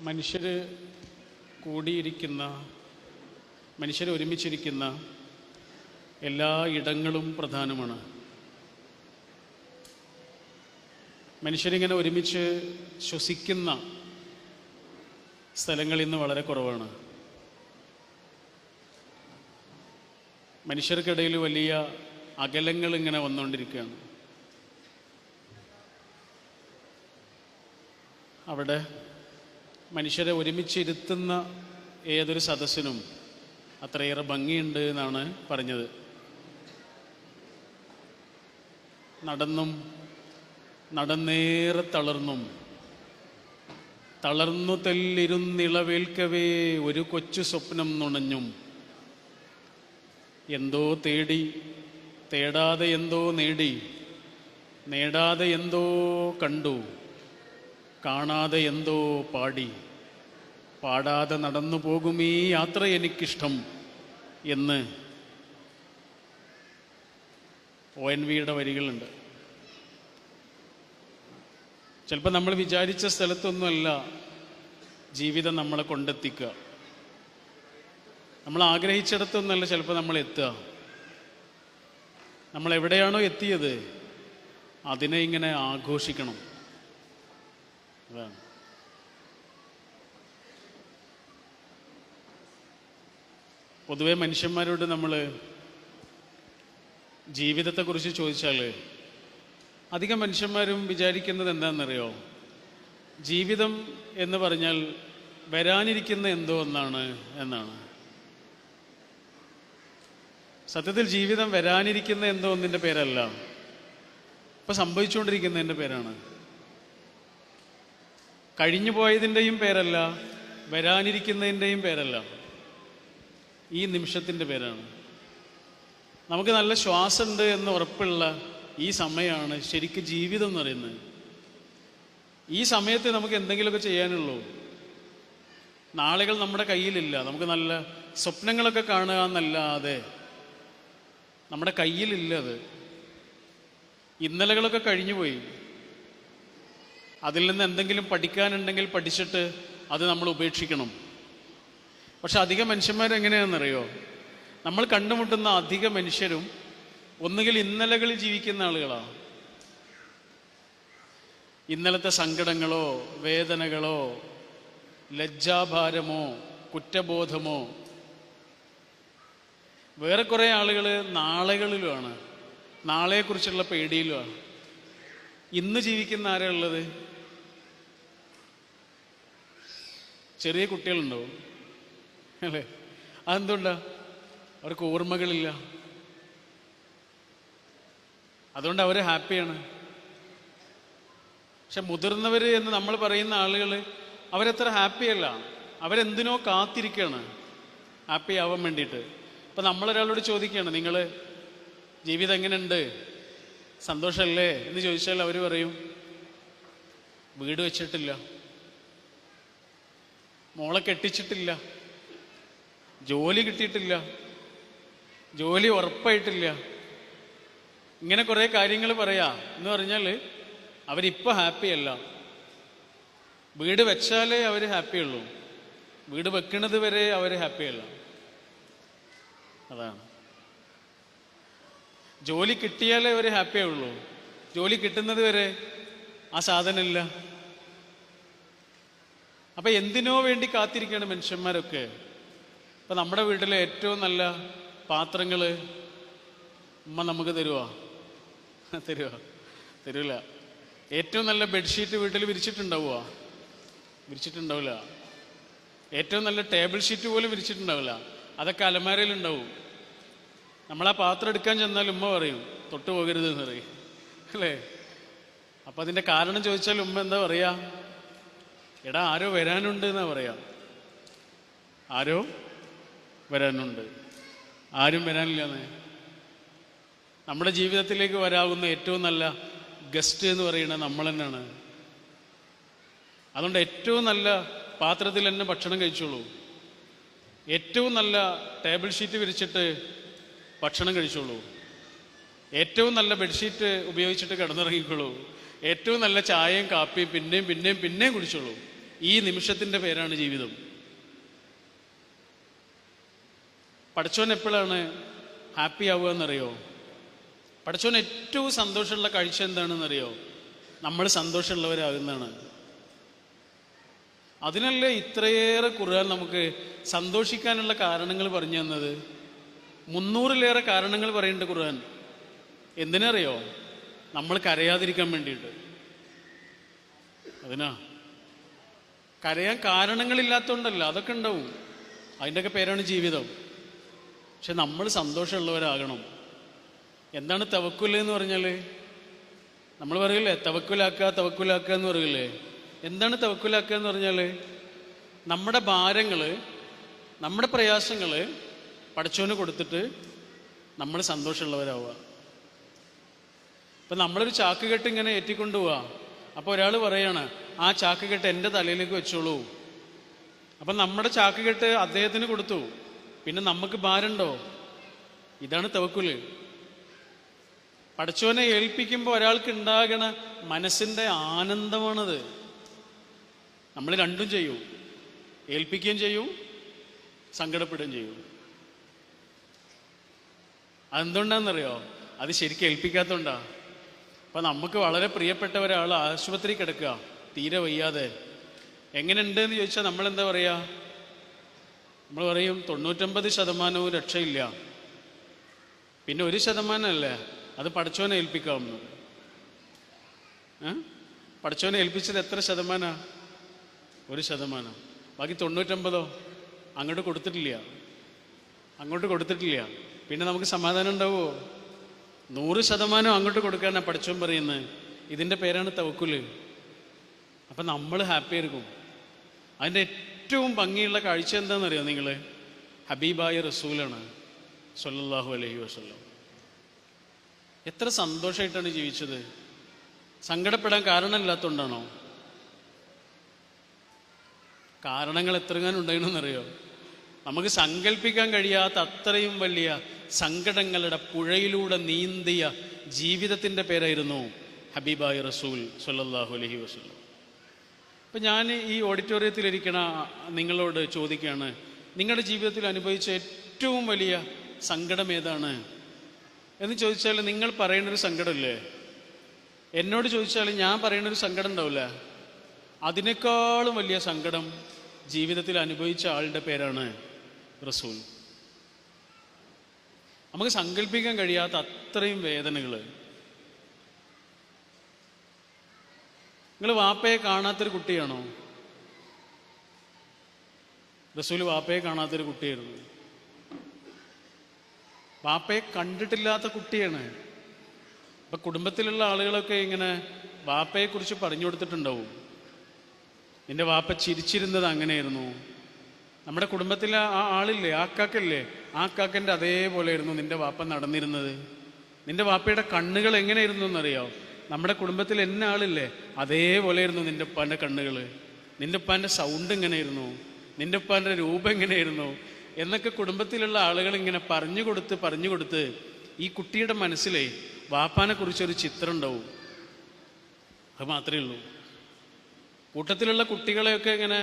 മനുഷ്യർ കൂടിയിരിക്കുന്ന, മനുഷ്യർ ഒരുമിച്ചിരിക്കുന്ന എല്ലാ ഇടങ്ങളും പ്രധാനമാണ്. മനുഷ്യരിങ്ങനെ ഒരുമിച്ച് ശ്വസിക്കുന്ന സ്ഥലങ്ങൾ ഇന്ന് വളരെ കുറവാണ്. മനുഷ്യർക്കിടയിൽ വലിയ അകലങ്ങൾ ഇങ്ങനെ വന്നുകൊണ്ടിരിക്കുകയാണ്. അവിടെ മനുഷ്യരെ ഒരുമിച്ചിരുത്തുന്ന ഏതൊരു സദസ്സിനും അത്രയേറെ ഭംഗിയുണ്ട് എന്നാണ് പറഞ്ഞത്. നടന്നും നടന്നേറെ തളർന്നും തളർന്നു തെല്ലിരുന്നിളവേൽക്കവേ ഒരു കൊച്ചു സ്വപ്നം നുണഞ്ഞും എന്തോ തേടി തേടാതെ എന്തോ നേടി നേടാതെ എന്തോ കണ്ടു കാണാതെ എന്തോ പാടി പാടാതെ നടന്നു പോകും ഈ യാത്ര എനിക്കിഷ്ടം എന്ന് ONVയുടെ വരികളുണ്ട്. ചിലപ്പോൾ നമ്മൾ വിചാരിച്ച സ്ഥലത്തൊന്നുമല്ല ജീവിതം നമ്മളെ കൊണ്ടെത്തിക്കുക. നമ്മൾ ആഗ്രഹിച്ചിടത്തൊന്നുമല്ല ചിലപ്പോൾ നമ്മൾ എത്തുക. നമ്മൾ എവിടെയാണോ എത്തിയത് അതിനെ ഇങ്ങനെ ആഘോഷിക്കണം. അതാണ്. പൊതുവെ മനുഷ്യന്മാരോട് നമ്മൾ ജീവിതത്തെക്കുറിച്ച് ചോദിച്ചാൽ അധികം മനുഷ്യന്മാരും വിചാരിക്കുന്നത് എന്താണെന്നറിയോ? ജീവിതം എന്ന് പറഞ്ഞാൽ വരാനിരിക്കുന്ന എന്തോ ഒന്നാണ് എന്നാണ്. സത്യത്തിൽ ജീവിതം വരാനിരിക്കുന്ന എന്തോ ഒന്നിൻ്റെ പേരല്ല, ഇപ്പം സംഭവിച്ചുകൊണ്ടിരിക്കുന്നതിൻ്റെ പേരാണ്. കഴിഞ്ഞു പോയതിൻ്റെയും പേരല്ല, വരാനിരിക്കുന്നതിൻ്റെയും പേരല്ല, ഈ നിമിഷത്തിൻ്റെ പേരാണ്. നമുക്ക് നല്ല ശ്വാസമുണ്ട് എന്ന് ഉറപ്പുള്ള ഈ സമയമാണ് ശരിക്കും ജീവിതം എന്ന് പറയുന്നത്. ഈ സമയത്ത് നമുക്ക് എന്തെങ്കിലുമൊക്കെ ചെയ്യാനുള്ളൂ. നാളുകൾ നമ്മുടെ കയ്യിലില്ല. നമുക്ക് നല്ല സ്വപ്നങ്ങളൊക്കെ കാണുക എന്നല്ലാതെ നമ്മുടെ കയ്യിലില്ല. അത് ഇന്നലകളൊക്കെ കഴിഞ്ഞുപോയി. അതിൽ നിന്ന് എന്തെങ്കിലും പഠിക്കാനുണ്ടെങ്കിൽ പഠിച്ചിട്ട് അത് നമ്മൾ ഉപേക്ഷിക്കണം. പക്ഷെ അധികം മനുഷ്യന്മാരെങ്ങനെയാണെന്നറിയോ? നമ്മൾ കണ്ടുമുട്ടുന്ന അധിക മനുഷ്യരും ഒന്നുകിൽ ഇന്നലകളിൽ ജീവിക്കുന്ന ആളുകളാണ്. ഇന്നലത്തെ സങ്കടങ്ങളോ വേദനകളോ ലജ്ജാഭാരമോ കുറ്റബോധമോ. വേറെ കുറേ ആളുകൾ നാളെകളിലുമാണ്, നാളെക്കുറിച്ചുള്ള പേടിയിലുമാണ്. ഇന്ന് ജീവിക്കുന്ന ആരാ ഉള്ളത്? ചെറിയ കുട്ടികളുണ്ടാവും അല്ലേ? അതെന്തുകൊണ്ടാ? അവർക്ക് ഓർമ്മകളില്ല. അതുകൊണ്ട് അവർ ഹാപ്പിയാണ്. പക്ഷെ മുതിർന്നവർ എന്ന് നമ്മൾ പറയുന്ന ആളുകൾ അവരത്ര ഹാപ്പിയല്ല. അവരെന്തിനോ കാത്തിരിക്കുകയാണ് ഹാപ്പി ആവാൻ വേണ്ടിയിട്ട്. ഇപ്പം നമ്മളൊരാളോട് ചോദിക്കുകയാണ്, നിങ്ങൾ ജീവിതം എങ്ങനെയുണ്ട്, സന്തോഷമല്ലേ എന്ന് ചോദിച്ചാൽ അവർ പറയും വീട് വെച്ചിട്ടില്ല, മോളെ കെട്ടിച്ചിട്ടില്ല, ജോലി കിട്ടിയിട്ടില്ല, ജോലി ഉറപ്പായിട്ടില്ല. ഇങ്ങനെ കുറേ കാര്യങ്ങൾ പറയാ എന്ന് പറഞ്ഞാൽ അവരിപ്പോൾ ഹാപ്പിയല്ല. വീട് വെച്ചാലേ അവർ ഹാപ്പിയുള്ളൂ, വീട് വെക്കുന്നത് വരെ അവർ ഹാപ്പിയല്ല. അതാണ്. ജോലി കിട്ടിയാലേ അവർ ഹാപ്പിയുള്ളൂ, ജോലി കിട്ടുന്നത് വരെ ആ സാധനമില്ല. അപ്പം എന്തിനോ വേണ്ടി കാത്തിരിക്കുകയാണ് മനുഷ്യന്മാരൊക്കെ. ഇപ്പം നമ്മുടെ വീട്ടിലെ ഏറ്റവും നല്ല പാത്രങ്ങൾ ഉമ്മ നമുക്ക് തരുമോ? തരൂല. ഏറ്റവും നല്ല ബെഡ്ഷീറ്റ് വീട്ടിൽ വിരിച്ചിട്ടുണ്ടാവുക? വിരിച്ചിട്ടുണ്ടാവില്ല. ഏറ്റവും നല്ല ടേബിൾ ഷീറ്റ് പോലും വിരിച്ചിട്ടുണ്ടാവില്ല. അതൊക്കെ അലമാരയിലുണ്ടാവും. നമ്മളാ പാത്രം എടുക്കാൻ ചെന്നാൽ ഉമ്മ പറയും തൊട്ട് പോകരുത് എന്ന് പറയും അല്ലേ? അപ്പം അതിൻ്റെ കാരണം ചോദിച്ചാൽ ഉമ്മ എന്താ പറയുക? എടാ ആരോ വരാനുണ്ട് എന്നാ പറയാ. ആരോ വരാനുണ്ട്. ആരും വരാനില്ലെന്ന്. നമ്മുടെ ജീവിതത്തിലേക്ക് വരാവുന്ന ഏറ്റവും നല്ല ഗസ്റ്റ് എന്ന് പറയുന്നത് നമ്മൾ തന്നെയാണ്. അതുകൊണ്ട് ഏറ്റവും നല്ല പാത്രത്തിൽ തന്നെ ഭക്ഷണം കഴിച്ചോളൂ, ഏറ്റവും നല്ല ടേബിൾ ഷീറ്റ് വിരിച്ചിട്ട് ഭക്ഷണം കഴിച്ചോളൂ, ഏറ്റവും നല്ല ബെഡ്ഷീറ്റ് ഉപയോഗിച്ചിട്ട് കിടന്നിറങ്ങിക്കോളൂ, ഏറ്റവും നല്ല ചായയും കാപ്പിയും പിന്നെയും പിന്നെയും പിന്നെയും കുടിച്ചോളൂ. ഈ നിമിഷത്തിൻ്റെ പേരാണ് ജീവിതം. പടച്ചോൻ എപ്പോഴാണ് ഹാപ്പി ആവുക എന്നറിയോ? പടച്ചോൻ ഏറ്റവും സന്തോഷമുള്ള കാഴ്ച എന്താണെന്നറിയോ? നമ്മൾ സന്തോഷമുള്ളവരാകുന്നതാണ്. അതിനല്ലേ ഇത്രയേറെ ഖുർആൻ നമുക്ക് സന്തോഷിക്കാനുള്ള കാരണങ്ങൾ പറഞ്ഞു തന്നത്. 300-ലേറെ കാരണങ്ങൾ പറയുന്നുണ്ട് ഖുർആൻ. എന്തിനറിയോ? നമ്മൾ കരയാതിരിക്കാൻ വേണ്ടിയിട്ട്. അതിനാ കരയാൻ കാരണങ്ങളില്ലാത്തതുകൊണ്ടല്ല, അതൊക്കെ ഉണ്ടാവും, അതിൻ്റെയൊക്കെ പേരാണ് ജീവിതം. പക്ഷെ നമ്മൾ സന്തോഷമുള്ളവരാകണം. എന്താണ് തവക്കുൽ എന്ന് പറഞ്ഞാൽ? നമ്മൾ പറയില്ലേ തവക്കുലാക്കുക എന്ന് പറയില്ലേ? എന്താണ് തവക്കുലാക്കുക എന്ന് പറഞ്ഞാൽ? നമ്മുടെ ഭാരങ്ങൾ, നമ്മുടെ പ്രയാസങ്ങൾ പടച്ചോന് കൊടുത്തിട്ട് നമ്മൾ സന്തോഷമുള്ളവരാവുക. ഇപ്പം നമ്മളൊരു ചാക്കുകെട്ട് ഇങ്ങനെ ഏറ്റിക്കൊണ്ടുപോവുക. അപ്പോൾ ഒരാൾ പറയാണ് ആ ചാക്കുകെട്ട് എൻ്റെ തലയിലേക്ക് വെച്ചോളൂ. അപ്പം നമ്മുടെ ചാക്കുകെട്ട് അദ്ദേഹത്തിന് കൊടുത്തു, പിന്നെ നമുക്ക് ഭാരമുണ്ടോ? ഇതാണ് തവക്കുൽ. പടച്ചോനെ ഏൽപ്പിക്കുമ്പോൾ ഒരാൾക്ക് ഉണ്ടാകണ മനസ്സിൻ്റെ ആനന്ദമാണത്. നമ്മൾ രണ്ടും ചെയ്യും, ഏൽപ്പിക്കുകയും ചെയ്യും, സങ്കടപ്പെടുകയും ചെയ്യും. അതെന്തുകൊണ്ടാണെന്നറിയോ? അത് ശരിക്കും ഏൽപ്പിക്കാത്തതുകൊണ്ടാ. അപ്പം നമുക്ക് വളരെ പ്രിയപ്പെട്ട ഒരാൾ ആശുപത്രി കിടക്കുക, തീരെ വയ്യാതെ. എങ്ങനെയുണ്ട് എന്ന് ചോദിച്ചാൽ നമ്മളെന്താ പറയുക? നമ്മൾ പറയും 99% രക്ഷയില്ല, പിന്നെ 1% അത് പടച്ചോനെ ഏൽപ്പിക്കാവുന്നു. പടച്ചോനെ ഏൽപ്പിച്ചത് എത്ര ശതമാനാ? 1%. ബാക്കി 99 അങ്ങോട്ട് കൊടുത്തിട്ടില്ല. പിന്നെ നമുക്ക് സമാധാനം ഉണ്ടാവുമോ? 100% അങ്ങോട്ട് കൊടുക്കാനാണ് പടച്ചോൻ പറയുന്നത്. ഇതിൻ്റെ പേരാണ് തവക്കുല്. അപ്പം നമ്മൾ ഹാപ്പി ആയിരിക്കും. അതിൻ്റെ ഏറ്റവും ഭംഗിയുള്ള കാഴ്ച എന്താണെന്നറിയോ നിങ്ങൾ? ഹബീബായ റസൂലാണ് സ്വല്ലല്ലാഹു അലൈഹി വസല്ലം. എത്ര സന്തോഷമായിട്ടാണ് ജീവിച്ചത്. സങ്കടപ്പെടാൻ കാരണമില്ലാത്തതുകൊണ്ടാണോ? കാരണങ്ങൾ എത്രങ്ങാനും ഉണ്ടായിരുന്നെന്നറിയോ? നമുക്ക് സങ്കല്പിക്കാൻ കഴിയാത്ത അത്രയും വലിയ സങ്കടങ്ങളുടെ പുഴയിലൂടെ നീന്തിയ ജീവിതത്തിൻ്റെ പേരായിരുന്നു ഹബീബായ റസൂൽ സ്വല്ലല്ലാഹു അലൈഹി വസല്ലം. അപ്പം ഞാൻ ഈ ഓഡിറ്റോറിയത്തിലിരിക്കണ നിങ്ങളോട് ചോദിക്കുകയാണ്, നിങ്ങളുടെ ജീവിതത്തിൽ അനുഭവിച്ച ഏറ്റവും വലിയ സങ്കടം ഏതാണ് എന്ന് ചോദിച്ചാൽ നിങ്ങൾ പറയുന്നൊരു സങ്കടമില്ലേ? എന്നോട് ചോദിച്ചാൽ ഞാൻ പറയുന്നൊരു സങ്കടം ഉണ്ടാവില്ല. അതിനേക്കാളും വലിയ സങ്കടം ജീവിതത്തിൽ അനുഭവിച്ച ആളുടെ പേരാണ് റസൂൽ. നമുക്ക് സങ്കല്പിക്കാൻ കഴിയാത്ത അത്രയും വേദനകൾ. നിങ്ങൾ വാപ്പയെ കാണാത്തൊരു കുട്ടിയാണോ? റസൂൽ വാപ്പയെ കാണാത്തൊരു കുട്ടിയായിരുന്നു. വാപ്പയെ കണ്ടിട്ടില്ലാത്ത കുട്ടിയാണ്. അപ്പം കുടുംബത്തിലുള്ള ആളുകളൊക്കെ ഇങ്ങനെ വാപ്പയെക്കുറിച്ച് പറഞ്ഞു കൊടുത്തിട്ടുണ്ടാവും. നിന്റെ വാപ്പ ചിരിച്ചിരുന്നത് അങ്ങനെയായിരുന്നു. നമ്മുടെ കുടുംബത്തിലെ ആ ആളില്ലേ, ആ കാക്കല്ലേ, ആ കാക്കൻ്റെ അതേപോലെയായിരുന്നു നിന്റെ വാപ്പ നടന്നിരുന്നത്. നിന്റെ വാപ്പയുടെ കണ്ണുകൾ എങ്ങനെയായിരുന്നു എന്നറിയോ? നമ്മുടെ കുടുംബത്തിൽ എന്നെ ആളില്ലേ, അതേപോലെയായിരുന്നു നിന്റെ ഉപ്പാൻ്റെ കണ്ണുകൾ. നിന്റെ ഉപ്പാൻ്റെ സൗണ്ട് എങ്ങനെയായിരുന്നു, നിന്റെ ഉപ്പാൻ്റെ രൂപം എങ്ങനെയായിരുന്നു എന്നൊക്കെ കുടുംബത്തിലുള്ള ആളുകൾ ഇങ്ങനെ പറഞ്ഞു കൊടുത്ത് ഈ കുട്ടിയുടെ മനസ്സിലെ വാപ്പാനെ കുറിച്ചൊരു ചിത്രം ഉണ്ടാവും. അത് മാത്രമേ ഉള്ളൂ. കൂട്ടത്തിലുള്ള കുട്ടികളെയൊക്കെ ഇങ്ങനെ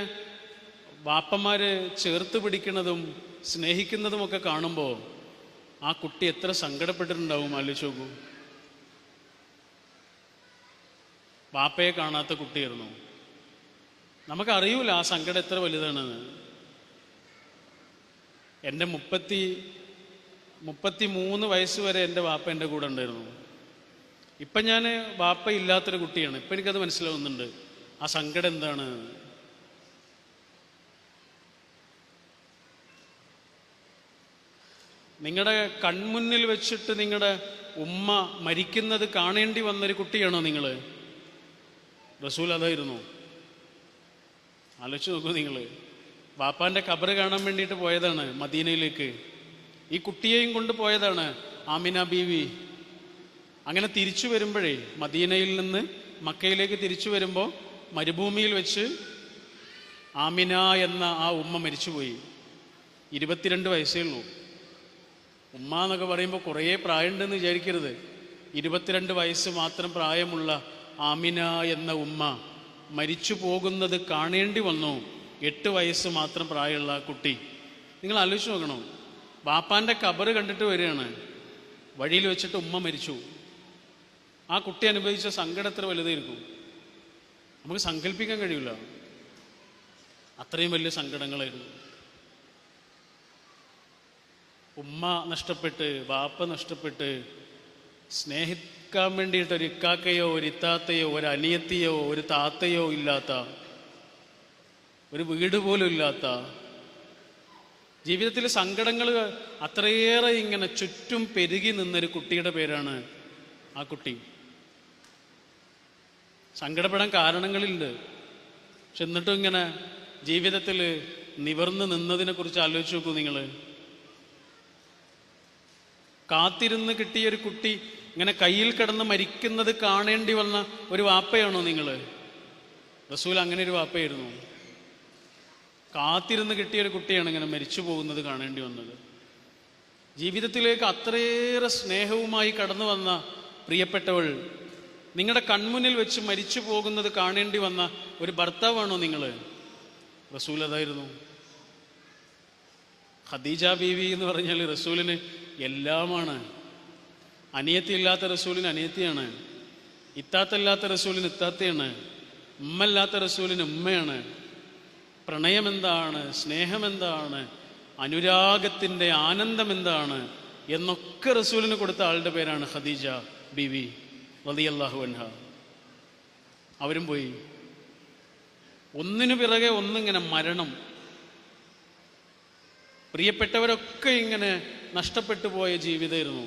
വാപ്പന്മാർ ചേർത്ത് പിടിക്കുന്നതും സ്നേഹിക്കുന്നതുമൊക്കെ കാണുമ്പോൾ ആ കുട്ടി എത്ര സങ്കടപ്പെട്ടിട്ടുണ്ടാവും ആലോചിച്ച് നോക്കൂ. വാപ്പയെ കാണാത്ത കുട്ടിയായിരുന്നു. നമുക്കറിയൂല ആ സങ്കടം എത്ര വലുതാണെന്ന്. എൻ്റെ 33 വയസ്സ് വരെ എൻ്റെ വാപ്പ എൻ്റെ കൂടെ ഉണ്ടായിരുന്നു. ഇപ്പം ഞാൻ വാപ്പ ഇല്ലാത്തൊരു കുട്ടിയാണ്. ഇപ്പം എനിക്കത് മനസ്സിലാവുന്നുണ്ട് ആ സങ്കടം എന്താണ്. നിങ്ങളുടെ കൺമുന്നിൽ വെച്ചിട്ട് നിങ്ങളുടെ ഉമ്മ മരിക്കുന്നത് കാണേണ്ടി വന്നൊരു കുട്ടിയാണോ നിങ്ങൾ? റസൂൽ അതായിരുന്നു. ആലോചിച്ച് നോക്കൂ നിങ്ങൾ. വാപ്പാൻ്റെ ഖബറ് കാണാൻ വേണ്ടിയിട്ട് പോയതാണ് മദീനയിലേക്ക്. ഈ കുട്ടിയെയും കൊണ്ട് പോയതാണ് ആമിന ബീവി. അങ്ങനെ തിരിച്ചു വരുമ്പോഴേ, മദീനയിൽ നിന്ന് മക്കയിലേക്ക് തിരിച്ചു വരുമ്പോൾ മരുഭൂമിയിൽ വെച്ച് ആമിന എന്ന ആ ഉമ്മ മരിച്ചുപോയി. 22 വയസ്സേ ഉള്ളൂ. ഉമ്മ എന്നൊക്കെ പറയുമ്പോൾ കുറേ പ്രായമുണ്ടെന്ന് വിചാരിക്കരുത്. 22 വയസ്സ് മാത്രം പ്രായമുള്ള ആമിന എന്ന ഉമ്മ മരിച്ചു പോകുന്നത് കാണേണ്ടി വന്നു. 8 വയസ്സ് മാത്രം പ്രായമുള്ള ആ കുട്ടി. നിങ്ങൾ ആലോചിച്ച് നോക്കണം, ബാപ്പാൻ്റെ കബറ് കണ്ടിട്ട് വരികയാണ്, വഴിയിൽ വെച്ചിട്ട് ഉമ്മ മരിച്ചു. ആ കുട്ടി അനുഭവിച്ച സങ്കടം എത്ര വലുതായിരിക്കും, നമുക്ക് സങ്കല്പിക്കാൻ കഴിയില്ല. അത്രയും വലിയ സങ്കടങ്ങളായിരുന്നു. ഉമ്മ നഷ്ടപ്പെട്ട്, ബാപ്പ നഷ്ടപ്പെട്ട്, സ്നേഹിക്കാൻ വേണ്ടിയിട്ട് ഒരു ഇക്കാക്കയോ ഒരു ഇത്താത്തയോ ഒരു അനിയത്തിയോ ഒരു താത്തയോ ഇല്ലാത്ത, ഒരു വീട് പോലും ഇല്ലാത്ത, ജീവിതത്തിൽ സങ്കടങ്ങൾ അത്രയേറെ ഇങ്ങനെ ചുറ്റും പെരുകി നിന്നൊരു കുട്ടിയുടെ പേരാണ് ആ കുട്ടി. സങ്കടപ്പെടാൻ കാരണങ്ങളുണ്ട്, പക്ഷെ എന്നിട്ടും ഇങ്ങനെ ജീവിതത്തിൽ നിവർന്ന് നിന്നതിനെ കുറിച്ച് ആലോചിച്ച് നോക്കൂ നിങ്ങൾ. കാത്തിരുന്ന് കിട്ടിയൊരു കുട്ടി ഇങ്ങനെ കയ്യിൽ കിടന്ന് മരിക്കുന്നത് കാണേണ്ടി വന്ന ഒരു വാപ്പയാണോ നിങ്ങൾ? റസൂൽ അങ്ങനെ ഒരു വാപ്പയായിരുന്നു. കാത്തിരുന്ന് കിട്ടിയൊരു കുട്ടിയാണ് ഇങ്ങനെ മരിച്ചു പോകുന്നത് കാണേണ്ടി വന്നത്. ജീവിതത്തിലേക്ക് അത്രയേറെ സ്നേഹവുമായി കടന്നു വന്ന പ്രിയപ്പെട്ടവൾ നിങ്ങളുടെ കൺമുന്നിൽ വെച്ച് മരിച്ചു പോകുന്നത് കാണേണ്ടി വന്ന ഒരു ഭർത്താവാണോ നിങ്ങൾ? റസൂൽ അതായിരുന്നു. ഖദീജ ബീവി എന്ന് പറഞ്ഞാൽ റസൂലിന് എല്ലാമാണ്. അനിയത്തിയില്ലാത്ത റസൂലിന് അനിയത്തിയാണ്, ഇത്താത്തല്ലാത്ത റസൂലിന് ഇത്താത്തയാണ്, ഉമ്മല്ലാത്ത റസൂലിന് ഉമ്മയാണ്. പ്രണയം എന്താണ്, സ്നേഹം എന്താണ്, അനുരാഗത്തിൻ്റെ ആനന്ദം എന്താണ് എന്നൊക്കെ റസൂലിന് കൊടുത്ത ആളുടെ പേരാണ് ഖദീജ ബീവി റളിയല്ലാഹു അൻഹ. അവരും പോയി. ഒന്നിനു പിറകെ ഒന്നിങ്ങനെ മരണം. പ്രിയപ്പെട്ടവരൊക്കെ ഇങ്ങനെ നഷ്ടപ്പെട്ടു പോയ ജീവിതമായിരുന്നു.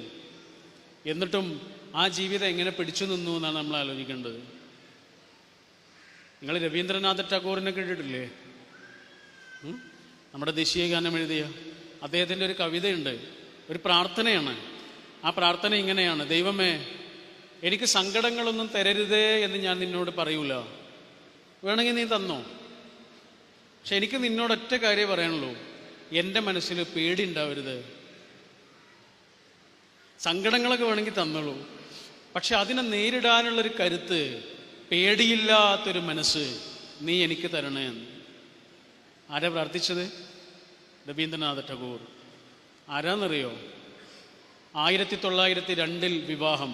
എന്നിട്ടും ആ ജീവിതം എങ്ങനെ പിടിച്ചു നിന്നു എന്നാണ് നമ്മൾ ആലോചിക്കേണ്ടത്. നിങ്ങൾ രവീന്ദ്രനാഥ ടാഗോറിനെ കേട്ടിട്ടില്ലേ? നമ്മുടെ ദേശീയ ഗാനം എഴുതിയ അദ്ദേഹത്തിൻ്റെ ഒരു കവിതയുണ്ട്, ഒരു പ്രാർത്ഥനയാണ്. ആ പ്രാർത്ഥന ഇങ്ങനെയാണ്: ദൈവമേ, എനിക്ക് സങ്കടങ്ങളൊന്നും തരരുതേ എന്ന് ഞാൻ നിന്നോട് പറയൂല, വേണമെങ്കിൽ നീ തന്നോ, പക്ഷെ എനിക്ക് നിന്നോട് ഒറ്റ കാര്യം പറയാനുള്ളൂ, എൻ്റെ മനസ്സിൽ പേടി ഉണ്ടാവരുത്. സങ്കടങ്ങളൊക്കെ വേണമെങ്കിൽ തന്നോളൂ, പക്ഷെ അതിനെ നേരിടാനുള്ളൊരു കരുത്ത്, പേടിയില്ലാത്തൊരു മനസ്സ് നീ എനിക്ക് തരണേ എന്ന്. ആരാ പ്രാർത്ഥിച്ചത്? രവീന്ദ്രനാഥ ടാഗോർ. ആരാന്നറിയോ? 1902 വിവാഹം,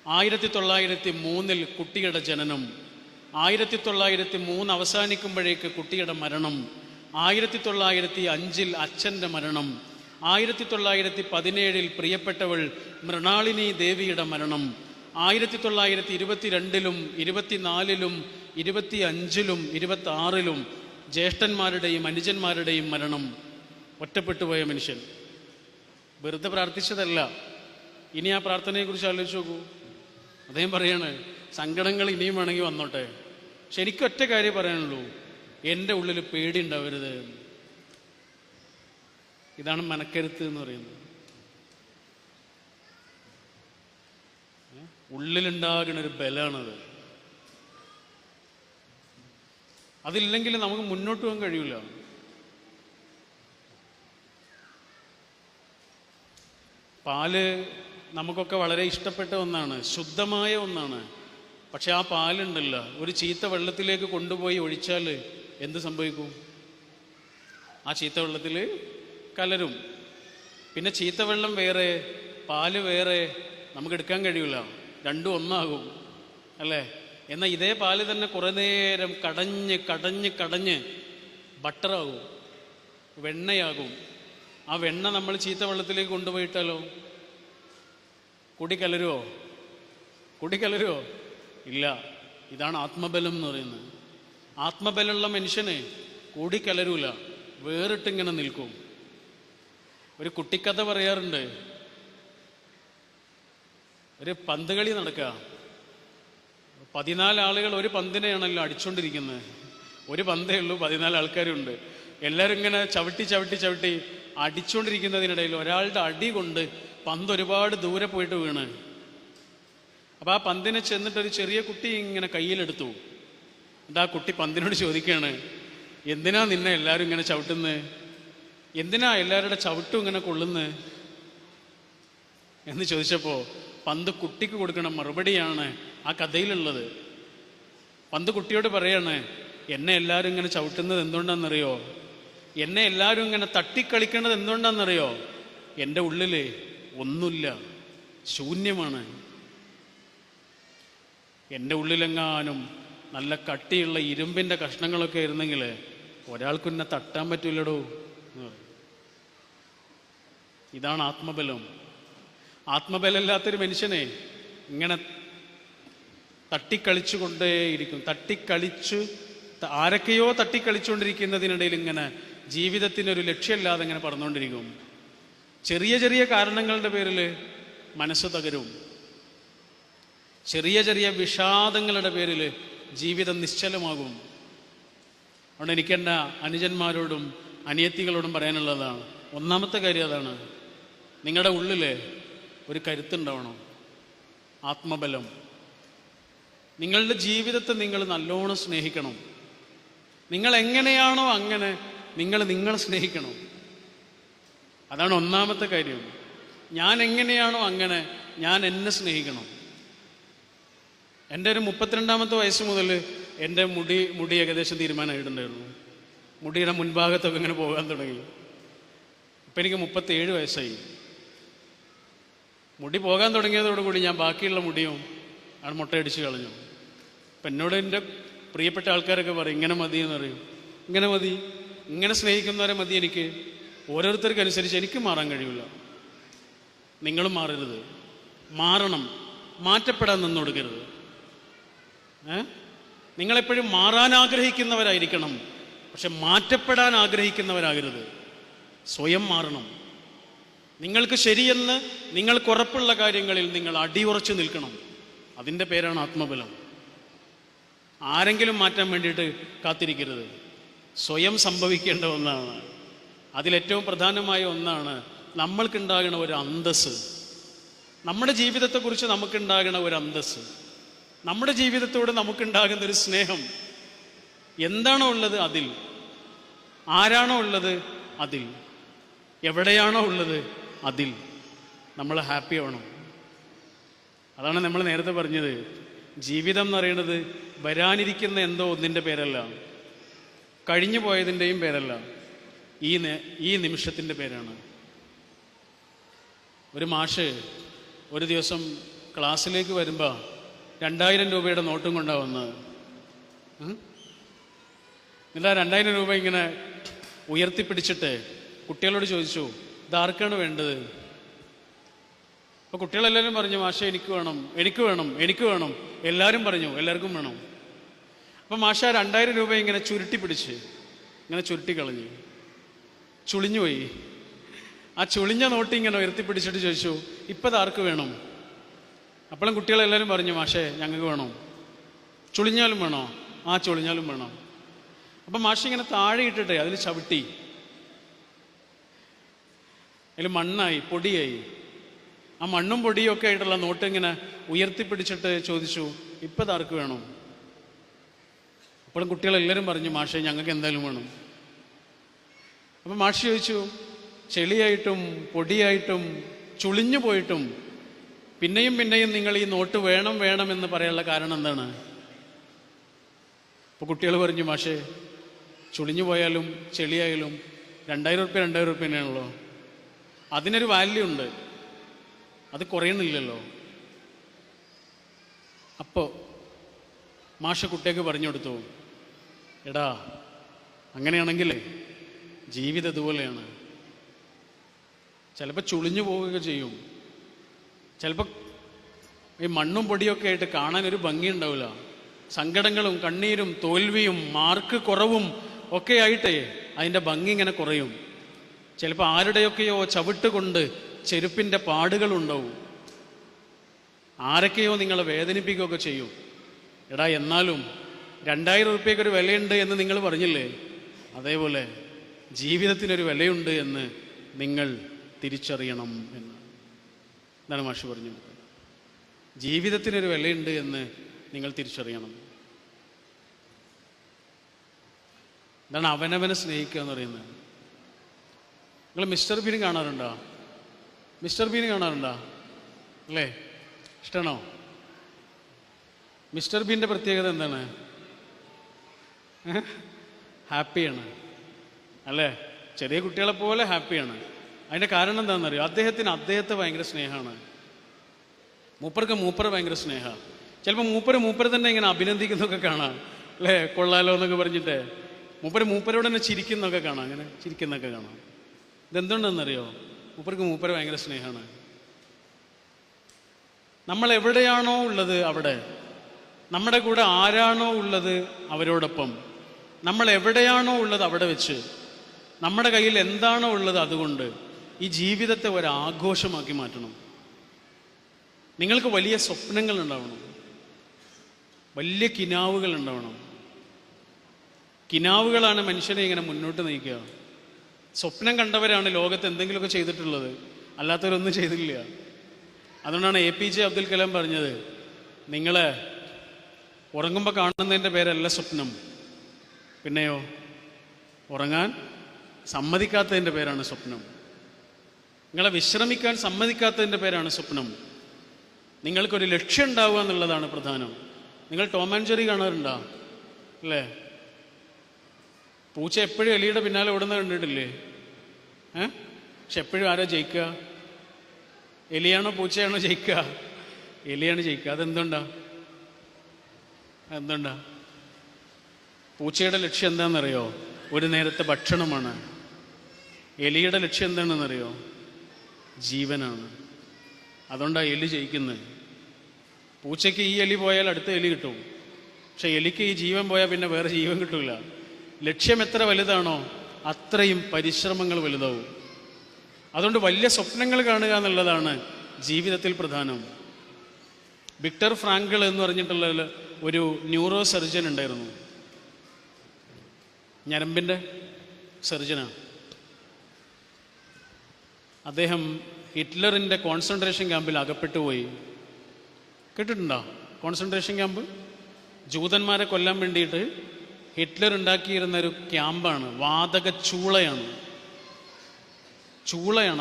1903 കുട്ടിയുടെ ജനനം, 1903 അവസാനിക്കുമ്പോഴേക്ക് കുട്ടിയുടെ മരണം, 1905 അച്ഛൻ്റെ മരണം, 1917 പ്രിയപ്പെട്ടവൾ മൃണാളിനി ദേവിയുടെ മരണം, 1922 24 25 26 ജ്യേഷ്ഠന്മാരുടെയും അനുജന്മാരുടെയും മരണം. ഒറ്റപ്പെട്ടുപോയ മനുഷ്യൻ. വെറുതെ പ്രാർത്ഥിച്ചതല്ല. ഇനി ആ പ്രാർത്ഥനയെക്കുറിച്ച് ആലോചിച്ച് നോക്കൂ. അദ്ദേഹം പറയാണ്, സങ്കടങ്ങൾ ഇനിയും വേണമെങ്കിൽ വന്നോട്ടെ, പക്ഷെ എനിക്കൊറ്റ കാര്യം പറയാനുള്ളൂ, എൻ്റെ ഉള്ളിൽ പേടി ഉണ്ടാവരുത്. ഇതാണ് മനക്കരുത്ത് എന്ന് പറയുന്നത്. ഉള്ളിലുണ്ടാകുന്ന ഒരു ബലാണത്. അതില്ലെങ്കിൽ നമുക്ക് മുന്നോട്ട് പോകാൻ കഴിയില്ല. പാല് നമുക്കൊക്കെ വളരെ ഇഷ്ടപ്പെട്ട ഒന്നാണ്, ശുദ്ധമായ ഒന്നാണ്. പക്ഷെ ആ പാലുണ്ടല്ലോ, ഒരു ചീത്ത വെള്ളത്തിലേക്ക് കൊണ്ടുപോയി ഒഴിച്ചാൽ എന്ത് സംഭവിക്കും? ആ ചീത്ത വെള്ളത്തിൽ കലരും. പിന്നെ ചീത്ത വെള്ളം വേറെ, പാല് വേറെ, നമുക്ക് എടുക്കാൻ കഴിയില്ല, രണ്ടും ഒന്നാകും, അല്ലേ? എന്നാൽ ഇതേ പാല് തന്നെ കുറേ നേരം കടഞ്ഞ് കടഞ്ഞ് കടഞ്ഞ് ബട്ടറാകും, വെണ്ണയാകും. ആ വെണ്ണ നമ്മൾ ചീത്ത വെള്ളത്തിലേക്ക് കൊണ്ടുപോയിട്ടാലോ കുടിക്കലരുമോ? കുടിക്കലരുമോ? ഇല്ല. ഇതാണ് ആത്മബലം എന്ന് പറയുന്നത്. ആത്മബലമുള്ള മനുഷ്യന് കൂടിക്കലരൂല, വേറിട്ടിങ്ങനെ നിൽക്കും. ഒരു കുട്ടിക്കഥ പറയാറുണ്ട്. ഒരു പന്ത് കളി നടക്കുക, 14 ആളുകൾ ഒരു പന്തിനെയാണല്ലോ അടിച്ചുകൊണ്ടിരിക്കുന്നത്. ഒരു പന്തേ ഉള്ളൂ, 14 ആൾക്കാരുണ്ട്. എല്ലാവരും ഇങ്ങനെ ചവിട്ടി ചവിട്ടി ചവിട്ടി അടിച്ചുകൊണ്ടിരിക്കുന്നതിനിടയിൽ ഒരാളുടെ അടി കൊണ്ട് പന്ത് ഒരുപാട് ദൂരെ പോയിട്ട് വീണ്. അപ്പോൾ ആ പന്തിനെ ചെന്നിട്ടൊരു ചെറിയ കുട്ടി ഇങ്ങനെ കയ്യിലെടുത്തു. എന്നിട്ട് ആ കുട്ടി പന്തിനോട് ചോദിക്കുകയാണ്, എന്തിനാ നിന്നെ എല്ലാവരും ഇങ്ങനെ ചവിട്ടുന്നത്? എന്തിനാ എല്ലാവരുടെ ചവിട്ടും ഇങ്ങനെ കൊള്ളുന്നത് എന്ന് ചോദിച്ചപ്പോൾ പന്ത് കുട്ടിക്ക് കൊടുക്കുന്ന മറുപടിയാണ് ആ കഥയിലുള്ളത്. പന്ത് കുട്ടിയോട് പറയാണ്, എന്നെ എല്ലാവരും ഇങ്ങനെ ചവിട്ടുന്നത് എന്തുകൊണ്ടാണെന്നറിയോ, എന്നെ എല്ലാവരും ഇങ്ങനെ തട്ടിക്കളിക്കുന്നത് എന്തുകൊണ്ടാണെന്നറിയോ, എൻ്റെ ഉള്ളിൽ ഒന്നുമില്ല, ശൂന്യമാണ്. എൻ്റെ ഉള്ളിലെങ്ങാനും നല്ല കട്ടിയുള്ള ഇരുമ്പിൻ്റെ കഷ്ണങ്ങളൊക്കെ ആയിരുന്നെങ്കിൽ ഒരാൾക്കെന്നെ തട്ടാൻ പറ്റൂലടോ എന്ന് പറയും. ഇതാണ് ആത്മബലം. ആത്മബലമില്ലാത്തൊരു മനുഷ്യനെ ഇങ്ങനെ തട്ടിക്കളിച്ചു കൊണ്ടേയിരിക്കും. ആരൊക്കെയോ തട്ടിക്കളിച്ചുകൊണ്ടിരിക്കുന്നതിനിടയിൽ ഇങ്ങനെ ജീവിതത്തിനൊരു ലക്ഷ്യമില്ലാതെ ഇങ്ങനെ പറഞ്ഞുകൊണ്ടിരിക്കും. ചെറിയ ചെറിയ കാരണങ്ങളുടെ പേരിൽ മനസ്സ് തകരും. ചെറിയ ചെറിയ വിഷാദങ്ങളുടെ പേരിൽ ജീവിതം നിശ്ചലമാകും. അതുകൊണ്ട് എനിക്കെൻ്റെ അനുജന്മാരോടും അനിയത്തികളോടും പറയാനുള്ളതാണ്, ഒന്നാമത്തെ കാര്യം അതാണ്, നിങ്ങളുടെ ഉള്ളിൽ ഒരു കരുത്തുണ്ടാവണം, ആത്മബലം. നിങ്ങളുടെ ജീവിതത്തെ നിങ്ങൾ നല്ലോണം സ്നേഹിക്കണം. നിങ്ങൾ എങ്ങനെയാണോ അങ്ങനെ നിങ്ങൾ സ്നേഹിക്കണം. അതാണ് ഒന്നാമത്തെ കാര്യം. ഞാൻ എങ്ങനെയാണോ അങ്ങനെ ഞാൻ എന്നെ സ്നേഹിക്കണം. എൻ്റെ ഒരു 32ാമത്തെ വയസ്സ് മുതൽ എൻ്റെ മുടി ഏകദേശം തീരുമാനമായിട്ടുണ്ടായിരുന്നു. മുടിയുടെ മുൻഭാഗത്തൊക്കെ ഇങ്ങനെ പോകാൻ തുടങ്ങി. ഇപ്പം എനിക്ക് 37 വയസ്സായി. മുടി പോകാൻ തുടങ്ങിയതോടുകൂടി ഞാൻ ബാക്കിയുള്ള മുടിയും ആണ് മുട്ടയടിച്ച് കളഞ്ഞു. അപ്പം എന്നോട് എൻ്റെ പ്രിയപ്പെട്ട ആൾക്കാരൊക്കെ പറയും, ഇങ്ങനെ മതി എന്ന് പറയും. ഇങ്ങനെ മതി, ഇങ്ങനെ സ്നേഹിക്കുന്നവരെ മതി എനിക്ക്. ഓരോരുത്തർക്കനുസരിച്ച് എനിക്ക് മാറാൻ കഴിയില്ല. നിങ്ങളും മാറരുത്. മാറണം, മാറ്റപ്പെടാൻ നിന്ന് കൊടുക്കരുത്. നിങ്ങളെപ്പോഴും മാറാൻ ആഗ്രഹിക്കുന്നവരായിരിക്കണം, പക്ഷെ മാറ്റപ്പെടാൻ ആഗ്രഹിക്കുന്നവരാകരുത്. സ്വയം മാറണം. നിങ്ങൾക്ക് ശരിയെന്ന് നിങ്ങൾക്ക് ഉറപ്പുള്ള കാര്യങ്ങളിൽ നിങ്ങൾ അടിയുറച്ചു നിൽക്കണം. അതിൻ്റെ പേരാണ് ആത്മബലം. ആരെങ്കിലും മാറ്റാൻ വേണ്ടിയിട്ട് കാത്തിരിക്കരുത്. സ്വയം സംഭവിക്കേണ്ട ഒന്നാണ്. അതിലേറ്റവും പ്രധാനമായ ഒന്നാണ് നമ്മൾക്കുണ്ടാകണ ഒരു അന്തസ്സ്. നമ്മുടെ ജീവിതത്തെക്കുറിച്ച് നമുക്കുണ്ടാകണ ഒരു അന്തസ്സ്, നമ്മുടെ ജീവിതത്തോട് നമുക്കുണ്ടാകുന്ന ഒരു സ്നേഹം. എന്താണോ ഉള്ളത് അതിൽ, ആരാണോ ഉള്ളത് അതിൽ, എവിടെയാണോ ഉള്ളത് അതിൽ നമ്മൾ ഹാപ്പി ആവണം. അതാണ് നമ്മൾ നേരത്തെ പറഞ്ഞത്, ജീവിതം എന്ന് പറയുന്നത് വരാനിരിക്കുന്ന എന്തോ ഒന്നിൻ്റെ പേരല്ല, കഴിഞ്ഞു പോയതിൻ്റെയും പേരല്ല, ഈ നിമിഷത്തിൻ്റെ പേരാണ്. ഒരു മാഷ് ഒരു ദിവസം ക്ലാസ്സിലേക്ക് വരുമ്പോൾ 2000 രൂപയുടെ നോട്ടും കൊണ്ടാണ് വന്നത്. എന്നിട്ട് 2000 രൂപ ഇങ്ങനെ ഉയർത്തിപ്പിടിച്ചിട്ട് കുട്ടികളോട് ചോദിച്ചു, ഇതാർക്കാണ് വേണ്ടത്? അപ്പോൾ കുട്ടികളെല്ലാവരും പറഞ്ഞു, മാഷേ എനിക്ക് വേണം, എനിക്ക് വേണം, എനിക്ക് വേണം. എല്ലാവരും പറഞ്ഞു എല്ലാവർക്കും വേണം. അപ്പം മാഷ 2000 രൂപ ഇങ്ങനെ ചുരുട്ടി പിടിച്ച് ഇങ്ങനെ ചുരുട്ടിക്കളഞ്ഞു, ചുളിഞ്ഞുപോയി. ആ ചുളിഞ്ഞ നോട്ട് ഇങ്ങനെ ഉയർത്തിപ്പിടിച്ചിട്ട് ചോദിച്ചു, ഇപ്പം ഇതാർക്ക് വേണം? അപ്പോഴും കുട്ടികളെല്ലാവരും പറഞ്ഞു, മാഷേ ഞങ്ങൾക്ക് വേണം. ചുളിഞ്ഞാലും വേണോ? ആ ചുളിഞ്ഞാലും വേണം. അപ്പം മാഷ് ഇങ്ങനെ താഴെ ഇട്ടിട്ടെ അതിൽ ചവിട്ടി, അതിൽ മണ്ണായി, പൊടിയായി. ആ മണ്ണും പൊടിയും ഒക്കെ ആയിട്ടുള്ള നോട്ട് ഇങ്ങനെ ഉയർത്തിപ്പിടിച്ചിട്ട് ചോദിച്ചു, ഇപ്പം ഇതാർക്ക് വേണം? അപ്പോഴും കുട്ടികളെല്ലാവരും പറഞ്ഞു, മാഷേ ഞങ്ങൾക്ക് എന്തായാലും വേണം. അപ്പം മാഷ് ചോദിച്ചു, ചെളിയായിട്ടും പൊടിയായിട്ടും ചുളിഞ്ഞു പോയിട്ടും പിന്നെയും പിന്നെയും നിങ്ങൾ ഈ നോട്ട് വേണം വേണം എന്ന് പറയാനുള്ള കാരണം എന്താണ്? അപ്പോൾ കുട്ടികൾ പറഞ്ഞു, മാഷേ ചുളിഞ്ഞു പോയാലും ചെളിയായാലും 2000 രൂപ 2000 രൂപ തന്നെയാണല്ലോ, അതിനൊരു വാല്യൂ ഉണ്ട്, അത് കുറയണില്ലല്ലോ. അപ്പോൾ മാഷ കുട്ടിയൊക്കെ പറഞ്ഞു കൊടുത്തു, എടാ അങ്ങനെയാണെങ്കിൽ ജീവിതം ഇതുപോലെയാണ്. ചിലപ്പോൾ ചുളിഞ്ഞു പോവുകയൊക്കെ ചെയ്യും, ചിലപ്പോൾ ഈ മണ്ണും പൊടിയൊക്കെ ആയിട്ട് കാണാൻ ഒരു ഭംഗി ഉണ്ടാവില്ല. സങ്കടങ്ങളും കണ്ണീരും തോൽവിയും മാർക്ക് കുറവും ഒക്കെ ആയിട്ടേ അതിൻ്റെ ഭംഗി ഇങ്ങനെ കുറയും. ചിലപ്പോൾ ആരുടെയൊക്കെയോ ചവിട്ട് കൊണ്ട് ചെരുപ്പിൻ്റെ പാടുകളുണ്ടാവും, ആരൊക്കെയോ നിങ്ങളെ വേദനിപ്പിക്കുകയൊക്കെ ചെയ്യും. എടാ എന്നാലും 2000 രൂപയ്ക്കൊരു വിലയുണ്ട് എന്ന് നിങ്ങൾ പറഞ്ഞില്ലേ, അതേപോലെ ജീവിതത്തിനൊരു വിലയുണ്ട് എന്ന് നിങ്ങൾ തിരിച്ചറിയണം എന്ന് എന്താണ് മാഷ് പറഞ്ഞത്. ജീവിതത്തിനൊരു വിലയുണ്ട് എന്ന് നിങ്ങൾ തിരിച്ചറിയണം. എന്താണ് അവനവനെ സ്നേഹിക്കുക എന്ന് പറയുന്നത്? നിങ്ങൾ മിസ്റ്റർ ബീൻ കാണാറുണ്ടോ? മിസ്റ്റർ ബീൻ കാണാറുണ്ടോ അല്ലേ? ഇഷ്ടമാണോ? മിസ്റ്റർ ബീൻ്റെ പ്രത്യേകത എന്താണ്? ഹാപ്പിയാണ് അല്ലേ? ചെറിയ കുട്ടികളെ പോലെ ഹാപ്പിയാണ്. അതിൻ്റെ കാരണം എന്താണെന്നറിയോ? അദ്ദേഹത്തെ ഭയങ്കര സ്നേഹമാണ്. മൂപ്പരെ ഭയങ്കര സ്നേഹമാണ്. ചിലപ്പോൾ മൂപ്പര് തന്നെ ഇങ്ങനെ അഭിനന്ദിക്കുന്നൊക്കെ കാണാം അല്ലേ? കൊള്ളാലോ എന്നൊക്കെ പറഞ്ഞിട്ട് മൂപ്പരോട് തന്നെ ചിരിക്കുന്നൊക്കെ കാണാം, അങ്ങനെ ചിരിക്കുന്നൊക്കെ കാണാം. ഇതെന്തുകൊണ്ടെന്നറിയോ? മൂപ്പര് ഭയങ്കര സ്നേഹമാണ്. നമ്മൾ എവിടെയാണോ ഉള്ളത് അവിടെ, നമ്മുടെ കൂടെ ആരാണോ ഉള്ളത് അവരോടൊപ്പം, നമ്മൾ എവിടെയാണോ ഉള്ളത് അവിടെ വെച്ച്, നമ്മുടെ കയ്യിൽ എന്താണോ ഉള്ളത് അതുകൊണ്ട് ഈ ജീവിതത്തെ ഒരാഘോഷമാക്കി മാറ്റണം. നിങ്ങൾക്ക് വലിയ സ്വപ്നങ്ങൾ ഉണ്ടാവണം, വലിയ കിനാവുകൾ ഉണ്ടാവണം. കിനാവുകളാണ് മനുഷ്യനെ ഇങ്ങനെ മുന്നോട്ട് നയിക്കുക. സ്വപ്നം കണ്ടവരാണ് ലോകത്ത് എന്തെങ്കിലുമൊക്കെ ചെയ്തിട്ടുള്ളത്, അല്ലാത്തവരൊന്നും ചെയ്തില്ല. അതുകൊണ്ടാണ് APJ അബ്ദുൽ കലാം പറഞ്ഞത്, നിങ്ങളെ ഉറങ്ങുമ്പോൾ കാണുന്നതിൻ്റെ പേരല്ല സ്വപ്നം, പിന്നെയോ ഉറങ്ങാൻ സമ്മതിക്കാത്തതിൻ്റെ പേരാണ് സ്വപ്നം. നിങ്ങളെ വിശ്രമിക്കാൻ സമ്മതിക്കാത്തതിൻ്റെ പേരാണ് സ്വപ്നം. നിങ്ങൾക്കൊരു ലക്ഷ്യം ഉണ്ടാവുക എന്നുള്ളതാണ് പ്രധാനം. നിങ്ങൾ ടോം ആൻഡ് ജെറി കാണാറുണ്ടോ അല്ലേ? പൂച്ച എപ്പോഴും എലിയുടെ പിന്നാലെ ഓടുന്ന കണ്ടിട്ടില്ലേ? പക്ഷെ എപ്പോഴും ആരാ ജയിക്കുക? എലിയാണോ പൂച്ചയാണോ ജയിക്കുക? എലിയാണ് ജയിക്കുക. അതെന്തുണ്ടാ? പൂച്ചയുടെ ലക്ഷ്യം എന്താണെന്നറിയോ? ഒരു നേരത്തെ ഭക്ഷണമാണ്. എലിയുടെ ലക്ഷ്യം എന്താണെന്നറിയോ? ജീവനാണ്. അതുകൊണ്ടാണ് എലി ജയിക്കുന്നത്. പൂച്ചയ്ക്ക് ഈ എലി പോയാൽ അടുത്ത എലി കിട്ടും, പക്ഷെ എലിക്ക് ഈ ജീവൻ പോയാൽ പിന്നെ വേറെ ജീവൻ കിട്ടില്ല. ലക്ഷ്യം എത്ര വലുതാണോ അത്രയും പരിശ്രമങ്ങൾ വലുതാവും. അതുകൊണ്ട് വലിയ സ്വപ്നങ്ങൾ കാണുക എന്നുള്ളതാണ് ജീവിതത്തിൽ പ്രധാനം. വിക്ടർ ഫ്രാങ്കിൾ എന്ന് പറഞ്ഞിട്ടുള്ള ഒരു ന്യൂറോ സർജൻ ഉണ്ടായിരുന്നു, ഞരമ്പിൻ്റെ സർജനാണ്. അദ്ദേഹം ഹിറ്റ്ലറിൻ്റെ കോൺസെൻട്രേഷൻ ക്യാമ്പിൽ അകപ്പെട്ടു പോയി. കേട്ടിട്ടുണ്ടോ കോൺസെൻട്രേഷൻ ക്യാമ്പ്? ജൂതന്മാരെ കൊല്ലാൻ വേണ്ടിയിട്ട് ഹിറ്റ്ലർ ഉണ്ടാക്കിയിരുന്ന ഒരു ക്യാമ്പാണ്. വാതക ചൂളയാണ്.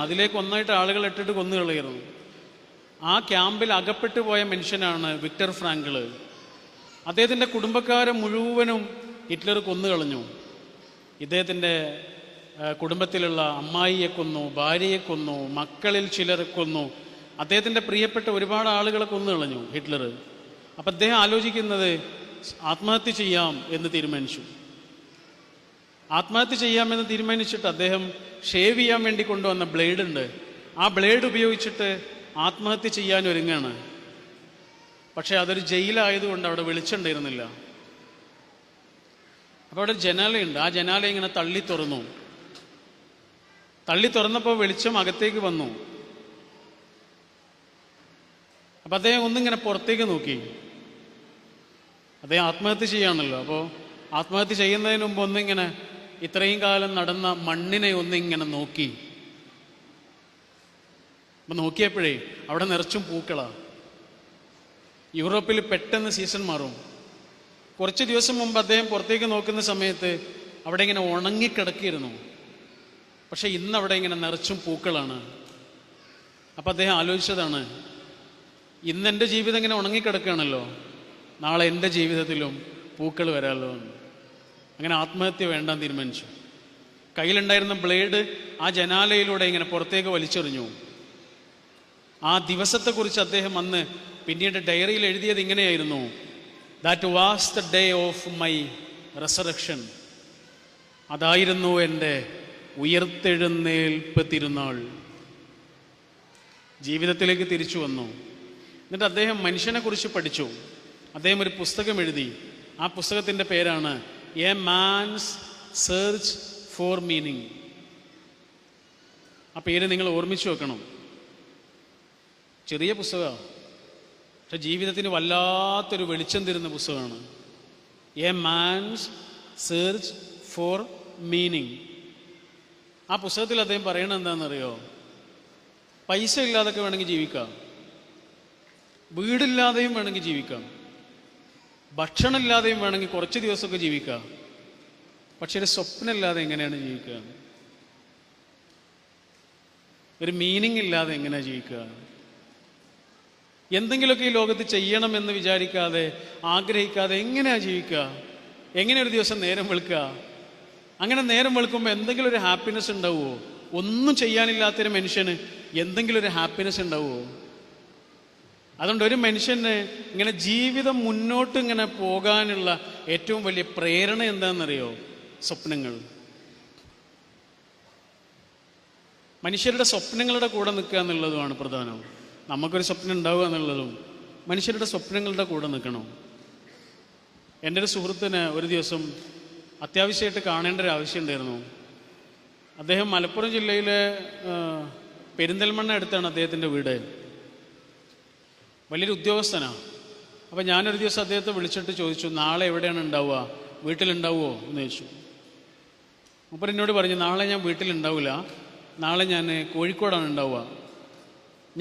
അതിലേക്ക് ഒന്നായിട്ട് ആളുകൾ ഇട്ടിട്ട് കൊന്നുകളയായിരുന്നു. ആ ക്യാമ്പിൽ അകപ്പെട്ടു പോയ മനുഷ്യനാണ് വിക്ടർ ഫ്രാങ്കിള്. അദ്ദേഹത്തിൻ്റെ കുടുംബക്കാരെ മുഴുവനും ഹിറ്റ്ലർ കൊന്നുകളഞ്ഞു. ഇദ്ദേഹത്തിൻ്റെ കുടുംബത്തിലുള്ള അമ്മായിയെ കൊന്നു, ഭാര്യയെ കൊന്നു, മക്കളിൽ ചിലരെ കൊന്നു. അദ്ദേഹത്തിൻ്റെ പ്രിയപ്പെട്ട ഒരുപാട് ആളുകളെ കൊന്നു കളഞ്ഞു ഹിറ്റ്ലർ. അപ്പം അദ്ദേഹം ആലോചിക്കുന്നത് ആത്മഹത്യ ചെയ്യാം എന്ന് തീരുമാനിച്ചു. ആത്മഹത്യ ചെയ്യാമെന്ന് തീരുമാനിച്ചിട്ട് അദ്ദേഹം ഷേവ് ചെയ്യാൻ വേണ്ടി കൊണ്ടുവന്ന ബ്ലേഡ് ഉണ്ട്, ആ ബ്ലേഡ് ഉപയോഗിച്ചിട്ട് ആത്മഹത്യ ചെയ്യാൻ ഒരുങ്ങാണ്. പക്ഷെ അതൊരു ജയിലായതുകൊണ്ട് അവിടെ വെളിച്ചുണ്ടായിരുന്നില്ല. അപ്പോൾ അവിടെ ജനാലയുണ്ട്, ആ ജനാല ഇങ്ങനെ തള്ളി തുറന്നപ്പോൾ വെളിച്ചം അകത്തേക്ക് വന്നു. അപ്പം അദ്ദേഹം ഒന്നിങ്ങനെ പുറത്തേക്ക് നോക്കി. അദ്ദേഹം ആത്മഹത്യ ചെയ്യാണല്ലോ, അപ്പോൾ ആത്മഹത്യ ചെയ്യുന്നതിന് മുമ്പ് ഒന്നിങ്ങനെ ഇത്രയും കാലം നടന്ന മണ്ണിനെ ഒന്നിങ്ങനെ നോക്കി. അപ്പം നോക്കിയപ്പോഴേ അവിടെ നിറച്ചും പൂക്കളാണ്. യൂറോപ്പിൽ പെട്ടെന്ന് സീസൺ മാറും. കുറച്ച് ദിവസം മുമ്പ് അദ്ദേഹം പുറത്തേക്ക് നോക്കുന്ന സമയത്ത് അവിടെ ഇങ്ങനെ ഉണങ്ങിക്കിടക്കിയിരുന്നു, പക്ഷെ ഇന്ന് അവിടെ ഇങ്ങനെ നിറച്ചും പൂക്കളാണ്. അപ്പം അദ്ദേഹം ആലോചിച്ചതാണ്, ഇന്ന് എൻ്റെ ജീവിതം ഇങ്ങനെ ഉണങ്ങിക്കിടക്കുകയാണല്ലോ, നാളെ എൻ്റെ ജീവിതത്തിലും പൂക്കൾ വരാമല്ലോ. അങ്ങനെ ആത്മഹത്യ വേണ്ടാന്ന് തീരുമാനിച്ചു. കയ്യിലുണ്ടായിരുന്ന ബ്ലേഡ് ആ ജനാലയിലൂടെ ഇങ്ങനെ പുറത്തേക്ക് വലിച്ചെറിഞ്ഞു. ആ ദിവസത്തെക്കുറിച്ച് അദ്ദേഹം അന്ന് പിന്നീട് ഡയറിയിൽ എഴുതിയത് ഇങ്ങനെയായിരുന്നു: that was the day of my resurrection. അതായിരുന്നു എൻ്റെ ഉയർത്തെഴുന്നേൽപ്പ് തിരുനാൾ. ജീവിതത്തിലേക്ക് തിരിച്ചു വന്നു. എന്നിട്ട് അദ്ദേഹം മനുഷ്യനെക്കുറിച്ച് പഠിച്ചു. അദ്ദേഹം ഒരു പുസ്തകം എഴുതി. ആ പുസ്തകത്തിൻ്റെ പേരാണ് A man's search for meaning. ആ പേര് നിങ്ങൾ ഓർമ്മിച്ചു വെക്കണം. ചെറിയ പുസ്തകമാണ്, പക്ഷെ ജീവിതത്തിന് വല്ലാത്തൊരു വെളിച്ചം തരുന്ന പുസ്തകമാണ്. A man's search for meaning. ആ പുസ്തകത്തിൽ അദ്ദേഹം പറയണത് എന്താണെന്നറിയോ? പൈസ ഇല്ലാതൊക്കെ വേണമെങ്കിൽ ജീവിക്കാം, വീടില്ലാതെയും വേണമെങ്കിൽ ജീവിക്കാം, ഭക്ഷണമില്ലാതെയും വേണമെങ്കിൽ കുറച്ച് ദിവസമൊക്കെ ജീവിക്കാം. പക്ഷെ ഒരു സ്വപ്നമില്ലാതെ എങ്ങനെയാണ് ജീവിക്കുക? ഒരു മീനിങ് ഇല്ലാതെ എങ്ങനെയാണ് ജീവിക്കുക? എന്തെങ്കിലുമൊക്കെ ഈ ലോകത്ത് ചെയ്യണമെന്ന് വിചാരിക്കാതെ ആഗ്രഹിക്കാതെ എങ്ങനെയാണ് ജീവിക്കുക? എങ്ങനെ ഒരു ദിവസം നേരം വെളുക്കുക? അങ്ങനെ നേരം വെളുക്കുമ്പോൾ എന്തെങ്കിലും ഒരു ഹാപ്പിനെസ് ഉണ്ടാവുമോ? ഒന്നും ചെയ്യാനില്ലാത്തൊരു മനുഷ്യന് എന്തെങ്കിലും ഒരു ഹാപ്പിനെസ് ഉണ്ടാവുമോ? അതുകൊണ്ട് ഒരു മനുഷ്യന് ഇങ്ങനെ ജീവിതം മുന്നോട്ട് ഇങ്ങനെ പോകാനുള്ള ഏറ്റവും വലിയ പ്രേരണ എന്താണെന്നറിയോ? സ്വപ്നങ്ങൾ. മനുഷ്യരുടെ സ്വപ്നങ്ങളുടെ കൂടെ നിൽക്കുക എന്നുള്ളതുമാണ് പ്രധാനം. നമുക്കൊരു സ്വപ്നം ഉണ്ടാവുക എന്നുള്ളതും മനുഷ്യരുടെ സ്വപ്നങ്ങളുടെ കൂടെ നിൽക്കണം. എൻ്റെ ഒരു സുഹൃത്തിന് ഒരു ദിവസം അത്യാവശ്യമായിട്ട് കാണേണ്ട ഒരു ആവശ്യം ഉണ്ടായിരുന്നു. അദ്ദേഹം മലപ്പുറം ജില്ലയിലെ പെരിന്തൽമണ്ണ അടുത്താണ് അദ്ദേഹത്തിൻ്റെ വീട്. വലിയൊരു ഉദ്യോഗസ്ഥനാണ്. അപ്പോൾ ഞാനൊരു ദിവസം അദ്ദേഹത്തെ വിളിച്ചിട്ട് ചോദിച്ചു, നാളെ എവിടെയാണ് ഉണ്ടാവുക, വീട്ടിലുണ്ടാവുമോ എന്ന് ചോദിച്ചു. അപ്പോൾ എന്നോട് പറഞ്ഞു, നാളെ ഞാൻ വീട്ടിലുണ്ടാവില്ല, നാളെ ഞാൻ കോഴിക്കോടാണ് ഉണ്ടാവുക,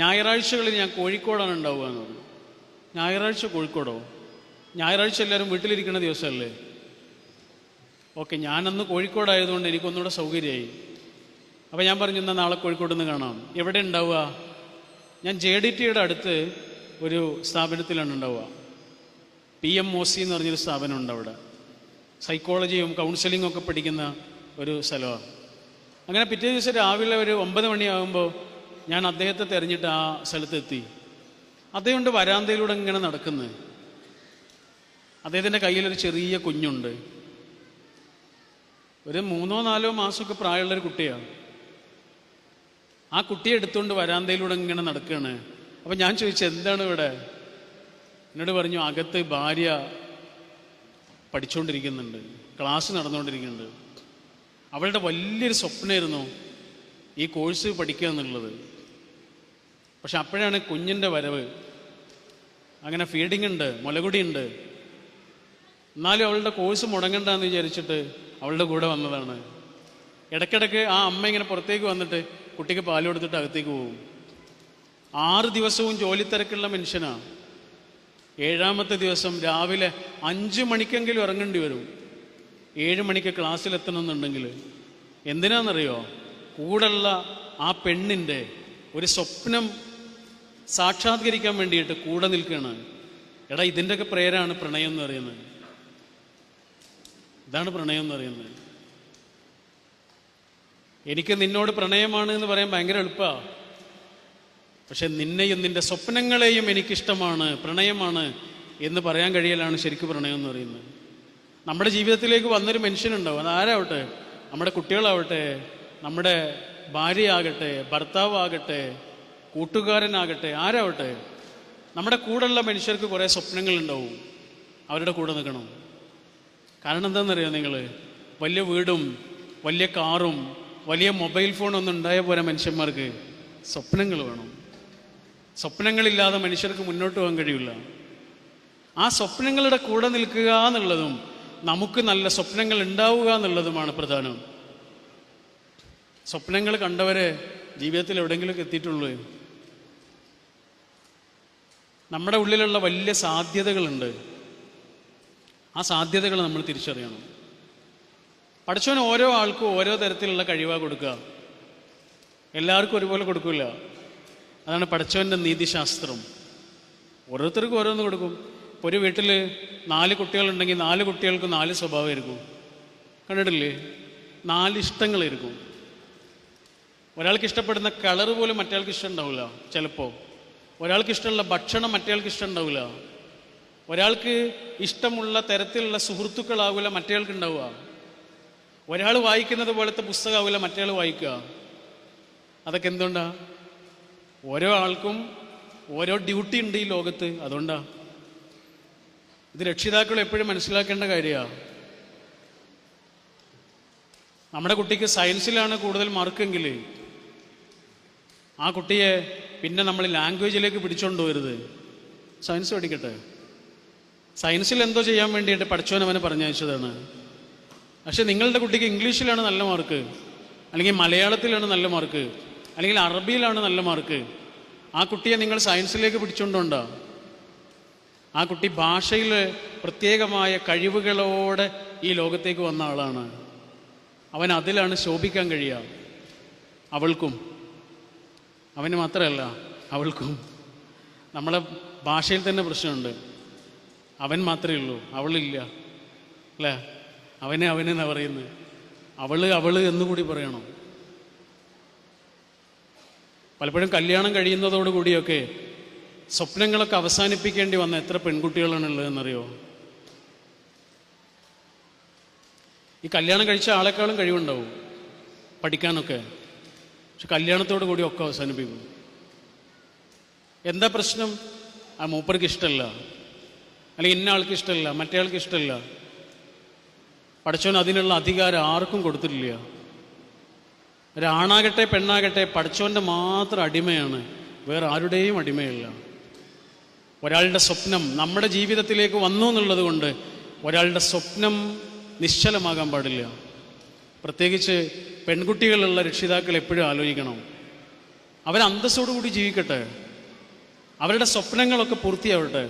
ഞായറാഴ്ചകളിൽ ഞാൻ കോഴിക്കോടാണ് ഉണ്ടാവുക എന്ന് പറഞ്ഞു. ഞായറാഴ്ച കോഴിക്കോടോ? ഞായറാഴ്ച എല്ലാവരും വീട്ടിലിരിക്കുന്ന ദിവസമല്ലേ? ഓക്കെ, ഞാനന്ന് കോഴിക്കോടായതുകൊണ്ട് എനിക്കൊന്നുകൂടെ സൗകര്യമായി. അപ്പോൾ ഞാൻ പറഞ്ഞു, എന്നാൽ നാളെ കോഴിക്കോട് നിന്ന് കാണാം. എവിടെ ഉണ്ടാവുക? ഞാൻ JDTയുടെ അടുത്ത് ഒരു സ്ഥാപനത്തിലാണ് ഉണ്ടാവുക. PMOC എന്ന് പറഞ്ഞൊരു സ്ഥാപനമുണ്ട്. അവിടെ സൈക്കോളജിയും കൗൺസിലിങ്ങും ഒക്കെ പഠിക്കുന്ന ഒരു സ്ഥലമാണ്. അങ്ങനെ പിറ്റേ ദിവസം രാവിലെ ഒരു 9 മണിയാകുമ്പോൾ ഞാൻ അദ്ദേഹത്തെ തിരഞ്ഞിട്ട് ആ സ്ഥലത്തെത്തി. അദ്ദേഹം കൊണ്ട് വരാന്തയിലൂടെ ഇങ്ങനെ നടക്കുന്നത്. അദ്ദേഹത്തിൻ്റെ കയ്യിലൊരു ചെറിയ കുഞ്ഞുണ്ട്. ഒരു 3-4 മാസമൊക്കെ പ്രായമുള്ളൊരു കുട്ടിയാണ്. ആ കുട്ടിയെ എടുത്തുകൊണ്ട് വരാന്തയിലൂടെ ഇങ്ങനെ നടക്കുകയാണ്. അപ്പം ഞാൻ ചോദിച്ചു, എന്താണ് ഇവിടെ? എന്നോട് പറഞ്ഞു, അകത്ത് ഭാര്യ പഠിച്ചുകൊണ്ടിരിക്കുന്നുണ്ട്, ക്ലാസ് നടന്നുകൊണ്ടിരിക്കുന്നുണ്ട്. അവളുടെ വലിയൊരു സ്വപ്നമായിരുന്നു ഈ കോഴ്സ് പഠിക്കുക എന്നുള്ളത്. പക്ഷെ അപ്പോഴാണ് കുഞ്ഞിൻ്റെ വരവ്. അങ്ങനെ ഫീഡിങ് ഉണ്ട്, മുലകുടിയുണ്ട്. എന്നാലും അവളുടെ കോഴ്സ് മുടങ്ങണ്ടെന്ന് വിചാരിച്ചിട്ട് അവളുടെ കൂടെ വന്നതാണ്. ഇടയ്ക്കിടയ്ക്ക് ആ അമ്മ ഇങ്ങനെ പുറത്തേക്ക് വന്നിട്ട് കുട്ടിക്ക് പാൽ കൊടുത്തിട്ട് അകത്തേക്ക് പോകും. 6 ദിവസവും ജോലി തിരക്കുള്ള മനുഷ്യനാണ്. 7ാമത്തെ ദിവസം രാവിലെ 5 മണിക്കെങ്കിലും ഇറങ്ങേണ്ടി വരും. 7 മണിക്ക് ക്ലാസ്സിലെത്തണമെന്നുണ്ടെങ്കിൽ. എന്തിനാണെന്നറിയോ? കൂടുള്ള ആ പെണ്ണിൻ്റെ ഒരു സ്വപ്നം സാക്ഷാത്കരിക്കാൻ വേണ്ടിയിട്ട് കൂടെ നിൽക്കുകയാണ്. എടാ, ഇതിൻ്റെയൊക്കെ പേരാണ് പ്രണയം എന്ന് പറയുന്നത്. ഇതാണ് പ്രണയം എന്ന് പറയുന്നത്. എനിക്ക് നിന്നോട് പ്രണയമാണ് എന്ന് പറയാൻ ഭയങ്കര എളുപ്പമാണ്. പക്ഷെ നിന്നെയും നിൻ്റെ സ്വപ്നങ്ങളെയും എനിക്കിഷ്ടമാണ്, പ്രണയമാണ് എന്ന് പറയാൻ കഴിയലാണ് ശരിക്കും പ്രണയം എന്ന് പറയുന്നത്. നമ്മുടെ ജീവിതത്തിലേക്ക് വന്നൊരു മനുഷ്യനുണ്ടാവും. അതാരാവട്ടെ, നമ്മുടെ കുട്ടികളാവട്ടെ, നമ്മുടെ ഭാര്യയാകട്ടെ, ഭർത്താവാകട്ടെ, കൂട്ടുകാരനാകട്ടെ, ആരാവട്ടെ, നമ്മുടെ കൂടെയുള്ള മനുഷ്യർക്ക് കുറേ സ്വപ്നങ്ങളുണ്ടാവും. അവരുടെ കൂടെ നിൽക്കണം. കാരണം എന്താണെന്നറിയോ നിങ്ങൾ? വലിയ വീടും വലിയ കാറും വലിയ മൊബൈൽ ഫോണൊന്നും ഉണ്ടായ പോലെ മനുഷ്യന്മാർക്ക് സ്വപ്നങ്ങൾ വേണം. സ്വപ്നങ്ങളില്ലാതെ മനുഷ്യർക്ക് മുന്നോട്ട് പോകാൻ കഴിയില്ല. ആ സ്വപ്നങ്ങളുടെ കൂടെ നിൽക്കുക എന്നുള്ളതും നമുക്ക് നല്ല സ്വപ്നങ്ങൾ ഉണ്ടാവുക എന്നുള്ളതുമാണ് പ്രധാനം. സ്വപ്നങ്ങൾ കണ്ടവരെ ജീവിതത്തിൽ എവിടെയെങ്കിലുമൊക്കെ എത്തിയിട്ടുള്ളൂ. നമ്മുടെ ഉള്ളിലുള്ള വലിയ സാധ്യതകളുണ്ട്. ആ സാധ്യതകൾ നമ്മൾ തിരിച്ചറിയണം. പഠിച്ചവന് ഓരോ ആൾക്കും ഓരോ തരത്തിലുള്ള കഴിവാണ് കൊടുക്കുക. എല്ലാവർക്കും ഒരുപോലെ കൊടുക്കില്ല. അതാണ് പഠിച്ചവൻ്റെ നീതിശാസ്ത്രം. ഓരോരുത്തർക്കും ഓരോന്ന് കൊടുക്കും. ഇപ്പോൾ ഒരു വീട്ടിൽ 4 കുട്ടികളുണ്ടെങ്കിൽ 4 കുട്ടികൾക്ക് 4 സ്വഭാവമായിരിക്കും. കണ്ടിട്ടില്ലേ? 4 ഇഷ്ടങ്ങളായിരിക്കും. ഒരാൾക്ക് ഇഷ്ടപ്പെടുന്ന കളർ പോലും മറ്റേയാൾക്ക് ഇഷ്ടം ഉണ്ടാവില്ല. ചിലപ്പോൾ ഒരാൾക്ക് ഇഷ്ടമുള്ള ഭക്ഷണം മറ്റേയാൾക്ക് ഇഷ്ടം ഉണ്ടാവില്ല. ഒരാൾക്ക് ഇഷ്ടമുള്ള തരത്തിലുള്ള സുഹൃത്തുക്കളാവില്ല മറ്റേയാൾക്ക് ഉണ്ടാവുക. ഒരാൾ വായിക്കുന്നത് പോലത്തെ പുസ്തകമാവില്ല മറ്റേയാൾ വായിക്കുക. അതൊക്കെ എന്തുകൊണ്ടാണ്? ഓരോ ആൾക്കും ഓരോ ഡ്യൂട്ടി ഉണ്ട് ഈ ലോകത്ത്. അതുകൊണ്ടാണ്. ഇത് രക്ഷിതാക്കൾ എപ്പോഴും മനസ്സിലാക്കേണ്ട കാര്യമാണ്. നമ്മുടെ കുട്ടിക്ക് സയൻസിലാണ് കൂടുതൽ മാർക്കെങ്കിൽ ആ കുട്ടിയെ പിന്നെ നമ്മൾ ലാംഗ്വേജിലേക്ക് പിടിച്ചുകൊണ്ട് പോകരുത്. സയൻസ് പഠിക്കട്ടെ. സയൻസിൽ എന്തോ ചെയ്യാൻ വേണ്ടിയിട്ട് പഠിച്ചവൻ അവനെ പറഞ്ഞയച്ചതാണ്. പക്ഷെ നിങ്ങളുടെ കുട്ടിക്ക് ഇംഗ്ലീഷിലാണ് നല്ല മാർക്ക്, അല്ലെങ്കിൽ മലയാളത്തിലാണ് നല്ല മാർക്ക്, അല്ലെങ്കിൽ അറബിയിലാണ് നല്ല മാർക്ക്. ആ കുട്ടിയെ നിങ്ങൾ സയൻസിലേക്ക് പിടിച്ചുകൊണ്ടുണ്ടോ? ആ കുട്ടി ഭാഷയിൽ പ്രത്യേകമായ കഴിവുകളോടെ ഈ ലോകത്തേക്ക് വന്ന ആളാണ്. അവൻ അതിലാണ് ശോഭിക്കാൻ കഴിയുക. അവൾക്കും, അവന് മാത്രമല്ല അവൾക്കും. നമ്മളെ ഭാഷയിൽ തന്നെ പ്രശ്നമുണ്ട്. അവൻ മാത്രമേ ഉള്ളൂ, അവളില്ല. അല്ലേ? അവനെന്നാ പറയുന്നത്. അവള് എന്നുകൂടി പറയണം. പലപ്പോഴും കല്യാണം കഴിയുന്നതോടുകൂടിയൊക്കെ സ്വപ്നങ്ങളൊക്കെ അവസാനിപ്പിക്കേണ്ടി വന്ന എത്ര പെൺകുട്ടികളാണുള്ളതെന്നറിയോ? ഈ കല്യാണം കഴിച്ച ആളെക്കാളും കഴിവുണ്ടാവും പഠിക്കാനൊക്കെ, പക്ഷെ കല്യാണത്തോടു കൂടി ഒക്കെ അവസാനിപ്പിക്കും. എന്താ പ്രശ്നം? ആ മൂപ്പർക്ക് ഇഷ്ടമല്ല, അല്ലെങ്കിൽ ഇന്ന ആൾക്ക് ഇഷ്ടമല്ല, മറ്റേ ആൾക്ക് ഇഷ്ടമല്ല. പഠിച്ചവൻ അതിനുള്ള അധികാരം ആർക്കും കൊടുത്തിട്ടില്ല. ഒരാണാകട്ടെ പെണ്ണാകട്ടെ പഠിച്ചവൻ്റെ മാത്രം അടിമയാണ്, വേറെ ആരുടെയും അടിമയല്ല. ഒരാളുടെ സ്വപ്നം നമ്മുടെ ജീവിതത്തിലേക്ക് വന്നു എന്നുള്ളത് കൊണ്ട് ഒരാളുടെ സ്വപ്നം നിശ്ചലമാകാൻ പാടില്ല. പ്രത്യേകിച്ച് പെൺകുട്ടികളുള്ള രക്ഷിതാക്കൾ എപ്പോഴും ആലോചിക്കണം, അവർ അന്തസ്സോടുകൂടി ജീവിക്കട്ടെ, അവരുടെ സ്വപ്നങ്ങളൊക്കെ പൂർത്തിയാവട്ടെ,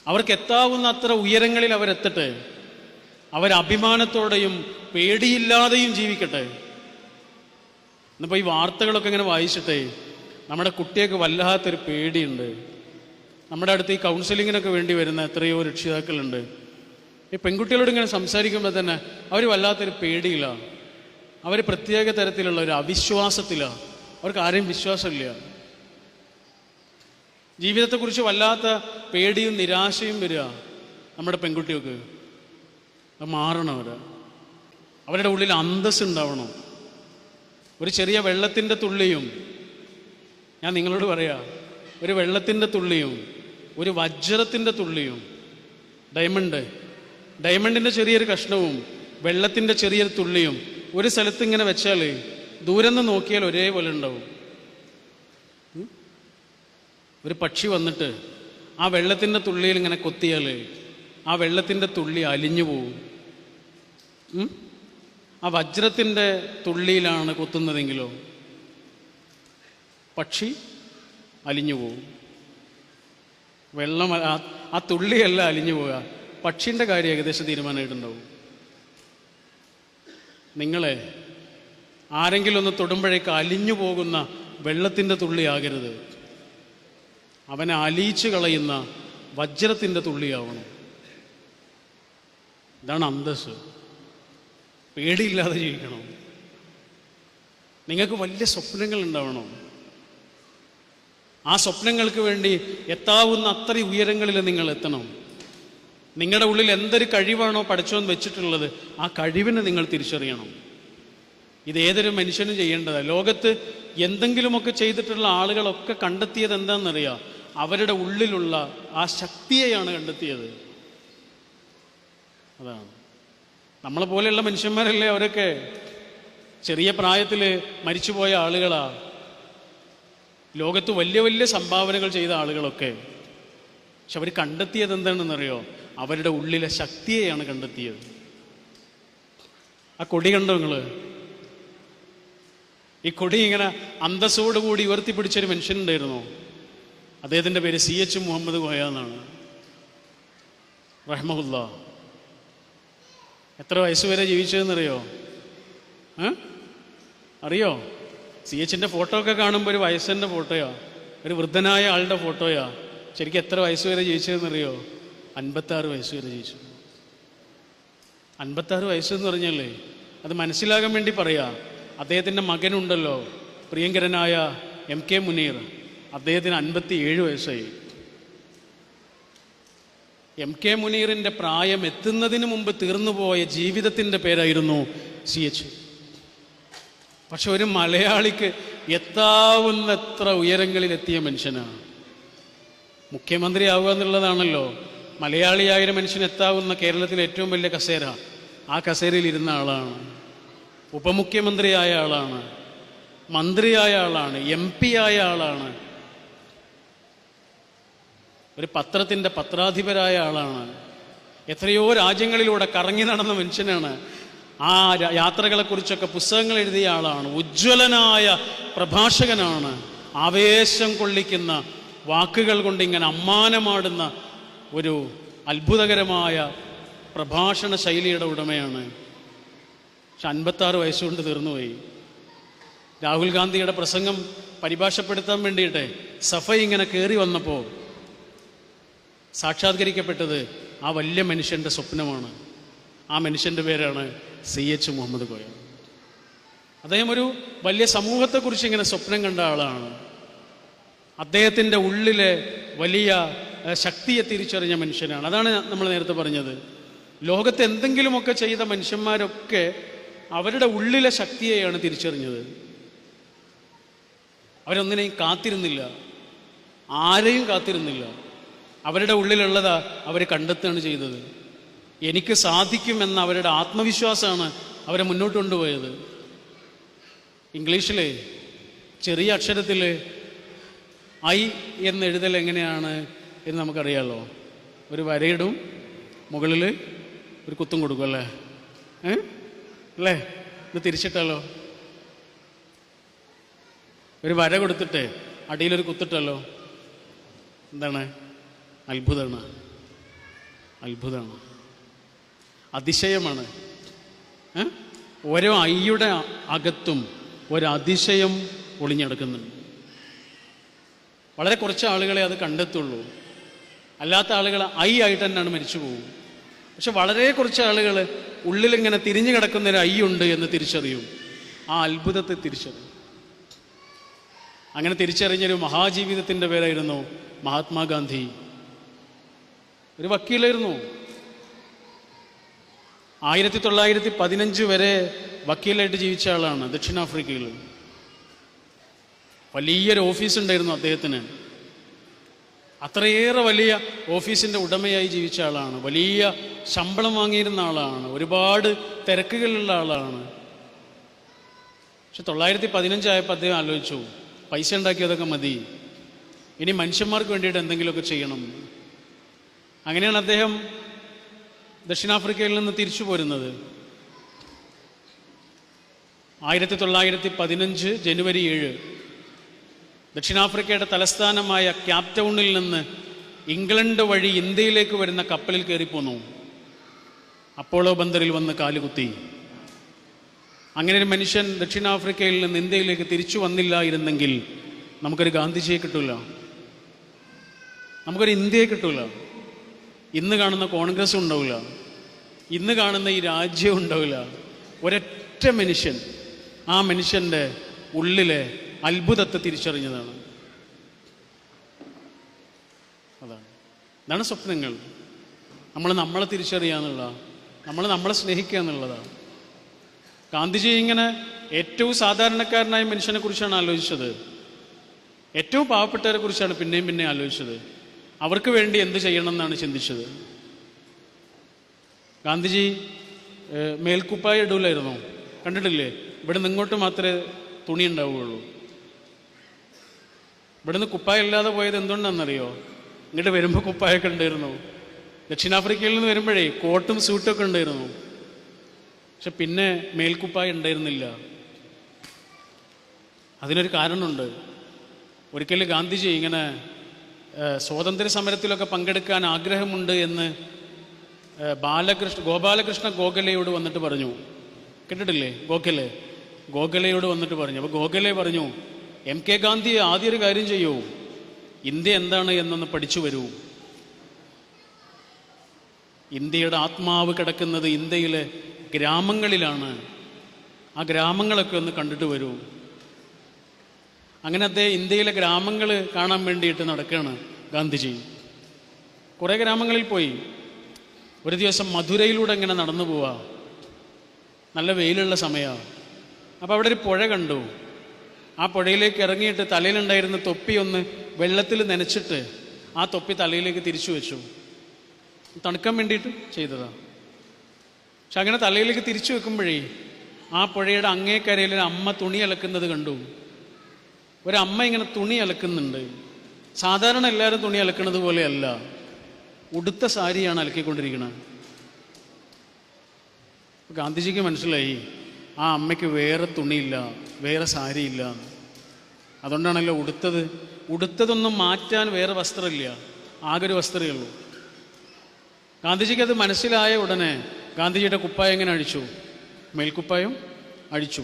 അവർക്ക് എത്താവുന്ന അത്ര ഉയരങ്ങളിൽ അവരെത്തട്ടെ, അവരഭിമാനത്തോടെയും പേടിയില്ലാതെയും ജീവിക്കട്ടെ. ഇന്നിപ്പോൾ ഈ വാർത്തകളൊക്കെ ഇങ്ങനെ വായിച്ചിട്ടേ നമ്മുടെ കുട്ടിയൊക്കെ വല്ലാത്തൊരു പേടിയുണ്ട്. നമ്മുടെ അടുത്ത് ഈ കൗൺസിലിങ്ങിനൊക്കെ വേണ്ടി വരുന്ന എത്രയോ രക്ഷിതാക്കളുണ്ട്. ഈ പെൺകുട്ടികളോട് ഇങ്ങനെ സംസാരിക്കുമ്പോൾ തന്നെ അവർ വല്ലാത്തൊരു പേടിയില്ല, അവർ പ്രത്യേക തരത്തിലുള്ള ഒരു അവിശ്വാസത്തിലാണ്, അവർക്ക് ആരെയും വിശ്വാസമില്ല. ജീവിതത്തെക്കുറിച്ച് വല്ലാത്ത പേടിയും നിരാശയും വരിക നമ്മുടെ പെൺകുട്ടികൾക്ക്. അത് മാറണം. അവരുടെ ഉള്ളിൽ അന്തസ്സ് ഉണ്ടാവണം. ഒരു ചെറിയ വെള്ളത്തിൻ്റെ തുള്ളിയും, ഞാൻ നിങ്ങളോട് പറയാം, ഒരു വെള്ളത്തിൻ്റെ തുള്ളിയും ഒരു വജ്രത്തിൻ്റെ തുള്ളിയും, ഡയമണ്ടിൻ്റെ ചെറിയൊരു കഷ്ണവും വെള്ളത്തിൻ്റെ ചെറിയൊരു തുള്ളിയും ഒരു സ്ഥലത്ത് ഇങ്ങനെ വെച്ചാൽ ദൂരം നിന്ന് നോക്കിയാൽ ഒരേപോലെ ഉണ്ടാവും. ഒരു പക്ഷി വന്നിട്ട് ആ വെള്ളത്തിൻ്റെ തുള്ളിയിൽ ഇങ്ങനെ കൊത്തിയാൽ ആ വെള്ളത്തിൻ്റെ തുള്ളി അലിഞ്ഞു പോവും. ആ വജ്രത്തിൻ്റെ തുള്ളിയിലാണ് കൊത്തുന്നതെങ്കിലോ പക്ഷി അലിഞ്ഞു പോവും. വെള്ളം ആ തുള്ളിയല്ല അലിഞ്ഞു പോവുക, പക്ഷിൻ്റെ കാര്യം ഏകദേശം തീരുമാനമായിട്ടുണ്ടാവും. നിങ്ങളെ ആരെങ്കിലും ഒന്ന് തൊടുമ്പോഴേക്ക് അലിഞ്ഞു പോകുന്ന വെള്ളത്തിൻ്റെ തുള്ളിയാകരുത്, അവനെ അലിയിച്ചു കളയുന്ന വജ്രത്തിൻ്റെ തുള്ളിയാവണം. ഇതാണ് അന്തസ്സ്. പേടിയില്ലാതെ ജീവിക്കണം. നിങ്ങൾക്ക് വലിയ സ്വപ്നങ്ങൾ ഉണ്ടാവണം. ആ സ്വപ്നങ്ങൾക്ക് വേണ്ടി എത്താവുന്ന അത്രയും ഉയരങ്ങളിൽ നിങ്ങൾ എത്തണം. നിങ്ങളുടെ ഉള്ളിൽ എന്തൊരു കഴിവാണോ പഠിച്ചോൻ വെച്ചിട്ടുള്ളത്, ആ കഴിവിനെ നിങ്ങൾ തിരിച്ചറിയണം. ഇത് ഏതൊരു മനുഷ്യനും ചെയ്യേണ്ടതാണ്. ലോകത്ത് എന്തെങ്കിലുമൊക്കെ ചെയ്തിട്ടുള്ള ആളുകളൊക്കെ കണ്ടെത്തിയത് എന്താണെന്നറിയാം, അവരുടെ ഉള്ളിലുള്ള ആ ശക്തിയെയാണ് കണ്ടെത്തിയത്. അതാണ്. നമ്മളെ പോലെയുള്ള മനുഷ്യന്മാരല്ലേ അവരൊക്കെ? ചെറിയ പ്രായത്തിൽ മരിച്ചുപോയ ആളുകളാ, ലോകത്ത് വലിയ വലിയ സംഭാവനകൾ ചെയ്ത ആളുകളൊക്കെ. പക്ഷെ അവർ കണ്ടെത്തിയത് എന്താണെന്നറിയോ? അവരുടെ ഉള്ളിലെ ശക്തിയെയാണ് കണ്ടെത്തിയത്. ആ കൊടി കണ്ടോ നിങ്ങൾ? ഈ കൊടി ഇങ്ങനെ അന്തസ്സോടുകൂടി ഉയർത്തിപ്പിടിച്ചൊരു മനുഷ്യനുണ്ടായിരുന്നു. അദ്ദേഹത്തിൻ്റെ പേര് CH മുഹമ്മദ് കോയ എന്നാണ്, റഹ്മഹുല്ലാ. എത്ര വയസ്സുവരെ ജീവിച്ചതെന്നറിയോ? അറിയോ? CHൻ്റെ ഫോട്ടോ ഒക്കെ കാണുമ്പോൾ ഒരു വയസ്സിൻ്റെ ഫോട്ടോയാ, ഒരു വൃദ്ധനായ ആളുടെ ഫോട്ടോയാ. ശരിക്കും എത്ര വയസ്സുവരെ ജീവിച്ചതെന്നറിയോ? 56 വയസ്സ് വരെ ജീവിച്ചു. 56 വയസ്സെന്ന് പറഞ്ഞല്ലേ, അത് മനസ്സിലാകാൻ വേണ്ടി പറയാ. അദ്ദേഹത്തിൻ്റെ മകനുണ്ടല്ലോ, പ്രിയങ്കരനായ MK മുനീർ, അദ്ദേഹത്തിന് 57 വയസ്സായി. MK മുനീറിൻ്റെ പ്രായം എത്തുന്നതിന് മുമ്പ് തീർന്നുപോയ ജീവിതത്തിൻ്റെ പേരായിരുന്നു CH. പക്ഷെ ഒരു മലയാളിക്ക് എത്താവുന്നത്ര ഉയരങ്ങളിലെത്തിയ മനുഷ്യനാണ്. മുഖ്യമന്ത്രിയാവുക എന്നുള്ളതാണല്ലോ മലയാളിയായ മനുഷ്യന് എത്താവുന്ന കേരളത്തിലെ ഏറ്റവും വലിയ കസേര. ആ കസേരയിൽ ഇരുന്ന ആളാണ്, ഉപമുഖ്യമന്ത്രിയായ ആളാണ്, മന്ത്രിയായ ആളാണ്, MP ആയ ആളാണ്, ഒരു പത്രത്തിൻ്റെ പത്രാധിപരായ ആളാണ്, എത്രയോ രാജ്യങ്ങളിലൂടെ കറങ്ങി നടന്ന മനുഷ്യനാണ്. ആ യാത്രകളെക്കുറിച്ചൊക്കെ പുസ്തകങ്ങൾ എഴുതിയ ആളാണ്, ഉജ്ജ്വലനായ പ്രഭാഷകനാണ്, ആവേശം കൊള്ളിക്കുന്ന വാക്കുകൾ കൊണ്ട് ഇങ്ങനെ അമ്മാനമാടുന്ന ഒരു അത്ഭുതകരമായ പ്രഭാഷണ ശൈലിയുടെ ഉടമയാണ്. പക്ഷെ 56 വയസ്സുകൊണ്ട് തീർന്നുപോയി. രാഹുൽ ഗാന്ധിയുടെ പ്രസംഗം പരിഭാഷപ്പെടുത്താൻ വേണ്ടിയിട്ട് സഫൈ ഇങ്ങനെ കയറി വന്നപ്പോൾ സാക്ഷാത്കരിക്കപ്പെട്ടത് ആ വലിയ മനുഷ്യൻ്റെ സ്വപ്നമാണ്. ആ മനുഷ്യൻ്റെ പേരാണ് CH മുഹമ്മദ് കോയ. അദ്ദേഹം ഒരു വലിയ സമൂഹത്തെക്കുറിച്ച് ഇങ്ങനെ സ്വപ്നം കണ്ട ആളാണ്. അദ്ദേഹത്തിൻ്റെ ഉള്ളിലെ വലിയ ശക്തിയെ തിരിച്ചറിഞ്ഞ മനുഷ്യനാണ്. അതാണ് നമ്മൾ നേരത്തെ പറഞ്ഞത്. ലോകത്ത് എന്തെങ്കിലുമൊക്കെ ചെയ്ത മനുഷ്യന്മാരൊക്കെ അവരുടെ ഉള്ളിലെ ശക്തിയെയാണ് തിരിച്ചറിഞ്ഞത്. അവരൊന്നിനെയും കാത്തിരുന്നില്ല, ആരെയും കാത്തിരുന്നില്ല. അവരുടെ ഉള്ളിലുള്ളതാ അവർ കണ്ടെത്തുകയാണ് ചെയ്തത്. എനിക്ക് സാധിക്കുമെന്ന അവരുടെ ആത്മവിശ്വാസമാണ് അവരെ മുന്നോട്ട് കൊണ്ടുപോയത്. ഇംഗ്ലീഷിൽ ചെറിയ അക്ഷരത്തിൽ I എന്ന് എഴുതൽ എങ്ങനെയാണ് എന്ന് നമുക്കറിയാമല്ലോ. ഒരു വരയിടും, മുകളിൽ ഒരു കുത്തും കൊടുക്കും, അല്ലേ? അല്ലേ? ഇത് തിരിച്ചിട്ടല്ലോ. ഒരു വര കൊടുത്തിട്ട് അടിയിലൊരു കുത്തിട്ടല്ലോ. എന്താണ്? അത്ഭുതമാണ്, അത്ഭുതമാണ്, അതിശയമാണ്. ഓരോ ഐയുടെ അകത്തും ഒരതിശയം ഒളിഞ്ഞെടുക്കുന്നുണ്ട്. വളരെ കുറച്ച് ആളുകളെ അത് കണ്ടെത്തുള്ളൂ. അല്ലാത്ത ആളുകൾ ആയിട്ട് തന്നെയാണ് മരിച്ചു പോകും. പക്ഷെ വളരെ കുറച്ച് ആളുകൾ ഉള്ളിലിങ്ങനെ തിരിഞ്ഞു കിടക്കുന്നൊരു ഉണ്ട് എന്ന് തിരിച്ചറിയും. ആ അത്ഭുതത്തെ തിരിച്ചറിയും. അങ്ങനെ തിരിച്ചറിഞ്ഞൊരു മഹാജീവിതത്തിൻ്റെ പേരായിരുന്നു മഹാത്മാഗാന്ധി. ഒരു വക്കീലായിരുന്നു. 1915 വരെ വക്കീലായിട്ട് ജീവിച്ച ആളാണ്. ദക്ഷിണാഫ്രിക്കയിൽ വലിയൊരു ഓഫീസുണ്ടായിരുന്നു അദ്ദേഹത്തിന്. അത്രയേറെ വലിയ ഓഫീസിൻ്റെ ഉടമയായി ജീവിച്ച ആളാണ്. വലിയ ശമ്പളം വാങ്ങിയിരുന്ന ആളാണ്. ഒരുപാട് തിരക്കുകളുള്ള ആളാണ്. പക്ഷെ 1915 ആയപ്പോൾ അദ്ദേഹം ആലോചിച്ചു, പൈസ ഉണ്ടാക്കിയതൊക്കെ മതി, ഇനി മനുഷ്യന്മാർക്ക് വേണ്ടിയിട്ട് എന്തെങ്കിലുമൊക്കെ ചെയ്യണം. അങ്ങനെയാണ് അദ്ദേഹം ദക്ഷിണാഫ്രിക്കയിൽ നിന്ന് തിരിച്ചു പോരുന്നത്. 1915 ജനുവരി 7 ദക്ഷിണാഫ്രിക്കയുടെ തലസ്ഥാനമായ ക്യാപ് ടൗണിൽ നിന്ന് ഇംഗ്ലണ്ട് വഴി ഇന്ത്യയിലേക്ക് വരുന്ന കപ്പലിൽ കയറിപ്പോന്നു. അപ്പോളോ ബന്ദറിൽ വന്ന് കാലുകുത്തി. അങ്ങനെ ഒരു മനുഷ്യൻ ദക്ഷിണാഫ്രിക്കയിൽ നിന്ന് ഇന്ത്യയിലേക്ക് തിരിച്ചു വന്നില്ലായിരുന്നെങ്കിൽ നമുക്കൊരു ഗാന്ധിജിയെ കിട്ടൂല, നമുക്കൊരു ഇന്ത്യയെ കിട്ടൂല. ഇന്ന് കാണുന്ന കോൺഗ്രസ് ഉണ്ടാവില്ല, ഇന്ന് കാണുന്ന ഈ രാജ്യം ഉണ്ടാവില്ല. ഒരൊറ്റ മനുഷ്യൻ, ആ മനുഷ്യൻ്റെ ഉള്ളിലെ അത്ഭുതത്തെ തിരിച്ചറിഞ്ഞതാണ്. അതാണ് സ്വപ്നങ്ങൾ. നമ്മളെ തിരിച്ചറിയുക എന്നുള്ള, നമ്മളെ സ്നേഹിക്കുക എന്നുള്ളതാണ്. ഗാന്ധിജി ഇങ്ങനെ ഏറ്റവും സാധാരണക്കാരനായ മനുഷ്യനെ കുറിച്ചാണ് ആലോചിച്ചത്. ഏറ്റവും പാവപ്പെട്ടവരെ കുറിച്ചാണ് പിന്നെയും ആലോചിച്ചത്. അവർക്ക് വേണ്ടി എന്ത് ചെയ്യണം എന്നാണ് ചിന്തിച്ചത്. ഗാന്ധിജി മേൽക്കുപ്പായ ഇടൂലായിരുന്നു. കണ്ടിട്ടില്ലേ? ഇവിടെ നിന്ന് ഇങ്ങോട്ട് മാത്രമേ തുണി ഉണ്ടാവുകയുള്ളൂ. ഇവിടുന്ന് കുപ്പായ ഇല്ലാതെ പോയത് എന്തുകൊണ്ടാണെന്നറിയോ? ഇങ്ങോട്ട് വരുമ്പോൾ കുപ്പായൊക്കെ ഉണ്ടായിരുന്നു. ദക്ഷിണാഫ്രിക്കയിൽ നിന്ന് വരുമ്പോഴേ കോട്ടും സൂട്ടൊക്കെ ഉണ്ടായിരുന്നു. പക്ഷെ പിന്നെ മേൽക്കുപ്പായ ഉണ്ടായിരുന്നില്ല. അതിനൊരു കാരണമുണ്ട്. ഒരിക്കൽ ഗാന്ധിജി ഇങ്ങനെ സ്വാതന്ത്ര്യ സമരത്തിലൊക്കെ പങ്കെടുക്കാൻ ആഗ്രഹമുണ്ട് എന്ന് ഗോപാലകൃഷ്ണ ഗോഖലെയോട് വന്നിട്ട് പറഞ്ഞു. കേട്ടിട്ടില്ലേ? ഗോഖലെയോട് വന്നിട്ട് പറഞ്ഞു. അപ്പോൾ ഗോഖലെ പറഞ്ഞു, MK ഗാന്ധി ആദ്യം ഒരു കാര്യം ചെയ്യൂ, ഇന്ത്യ എന്താണ് എന്നൊന്ന് പഠിച്ചു വരൂ. ഇന്ത്യയുടെ ആത്മാവ് കിടക്കുന്നത് ഇന്ത്യയിലെ ഗ്രാമങ്ങളിലാണ്. ആ ഗ്രാമങ്ങളൊക്കെ ഒന്ന് കണ്ടിട്ട് വരൂ. അങ്ങനെ അദ്ദേഹം ഇന്ത്യയിലെ ഗ്രാമങ്ങൾ കാണാൻ വേണ്ടിയിട്ട് നടക്കുകയാണ് ഗാന്ധിജി. കുറേ ഗ്രാമങ്ങളിൽ പോയി. ഒരു ദിവസം മധുരയിലൂടെ ഇങ്ങനെ നടന്നു പോവാ. നല്ല വെയിലുള്ള സമയമാണ്. അപ്പോൾ അവിടെ ഒരു പുഴ കണ്ടു. ആ പുഴയിലേക്ക് ഇറങ്ങിയിട്ട് തലയിലുണ്ടായിരുന്ന തൊപ്പി ഒന്ന് വെള്ളത്തിൽ നനച്ചിട്ട് ആ തൊപ്പി തലയിലേക്ക് തിരിച്ചു വെച്ചു. തണുക്കാൻ വേണ്ടിയിട്ട് ചെയ്തതാണ്. പക്ഷെ അങ്ങനെ തലയിലേക്ക് തിരിച്ചു വെക്കുമ്പോഴേ ആ പുഴയുടെ അങ്ങേക്കരയിൽ ഒരു അമ്മ തുണി അലക്കുന്നത് കണ്ടു. ഒരമ്മ ഇങ്ങനെ തുണി അലക്കുന്നുണ്ട്. സാധാരണ എല്ലാവരും തുണി അലക്കുന്നത് പോലെയല്ല, ഉടുത്ത സാരിയാണ് അലക്കിക്കൊണ്ടിരിക്കുന്നത്. ഗാന്ധിജിക്ക് മനസ്സിലായി ആ അമ്മയ്ക്ക് വേറെ തുണിയില്ല, വേറെ സാരിയില്ല. അതുകൊണ്ടാണല്ലോ ഉടുത്തതൊന്നും മാറ്റാൻ വേറെ വസ്ത്രമില്ല, ആകെ ഒരു വസ്ത്രമേ ഉള്ളൂ. ഗാന്ധിജിക്ക് അത് മനസ്സിലായ ഉടനെ ഗാന്ധിജിയുടെ കുപ്പായം എങ്ങനെ അഴിച്ചു? മേൽക്കുപ്പായം അഴിച്ചു.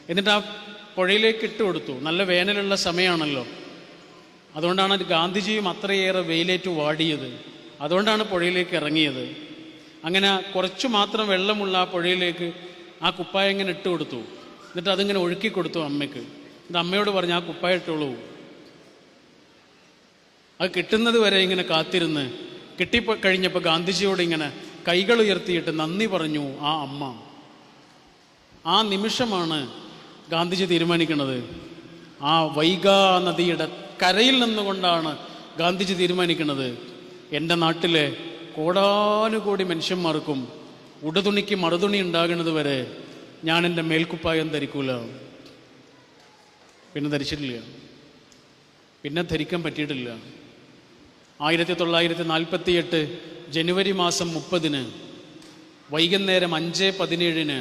എന്നിട്ട് ആ പുഴയിലേക്ക് ഇട്ട് കൊടുത്തു. നല്ല വേനലുള്ള സമയമാണല്ലോ. അതുകൊണ്ടാണ് ഗാന്ധിജിയും അത്രയേറെ വെയിലേറ്റ് വാടിയത്. അതുകൊണ്ടാണ് പുഴയിലേക്ക് ഇറങ്ങിയത്. അങ്ങനെ കുറച്ചു മാത്രം വെള്ളമുള്ള ആ പുഴയിലേക്ക് ആ കുപ്പായം ഇങ്ങനെ ഇട്ട് കൊടുത്തു. എന്നിട്ട് അതിങ്ങനെ ഒഴുക്കി കൊടുത്തു അമ്മയ്ക്ക്. എന്നിട്ട് അമ്മയോട് പറഞ്ഞു, ആ കുപ്പായം ഇട്ടോളൂ. അത് കിട്ടുന്നത് വരെ ഇങ്ങനെ കാത്തിരുന്ന് കിട്ടിക്കഴിഞ്ഞപ്പോൾ ഗാന്ധിജിയോട് ഇങ്ങനെ കൈകൾ ഉയർത്തിയിട്ട് നന്ദി പറഞ്ഞു ആ അമ്മ. ആ നിമിഷമാണ് ഗാന്ധിജി തീരുമാനിക്കുന്നത്. ആ വൈഗാ നദിയുടെ കരയിൽ നിന്നുകൊണ്ടാണ് ഗാന്ധിജി തീരുമാനിക്കുന്നത്, എൻ്റെ നാട്ടിലെ കോടാനുകോടി മനുഷ്യന്മാർക്കും ഉടുതുണിക്ക് മറുതുണി ഉണ്ടാകുന്നത് വരെ ഞാൻ എൻ്റെ മേൽക്കുപ്പായം ധരിക്കൂല. പിന്നെ ധരിച്ചിട്ടില്ല, പിന്നെ ധരിക്കാൻ പറ്റിയിട്ടില്ല. 1948 ജനുവരി മാസം 30 വൈകുന്നേരം 5:17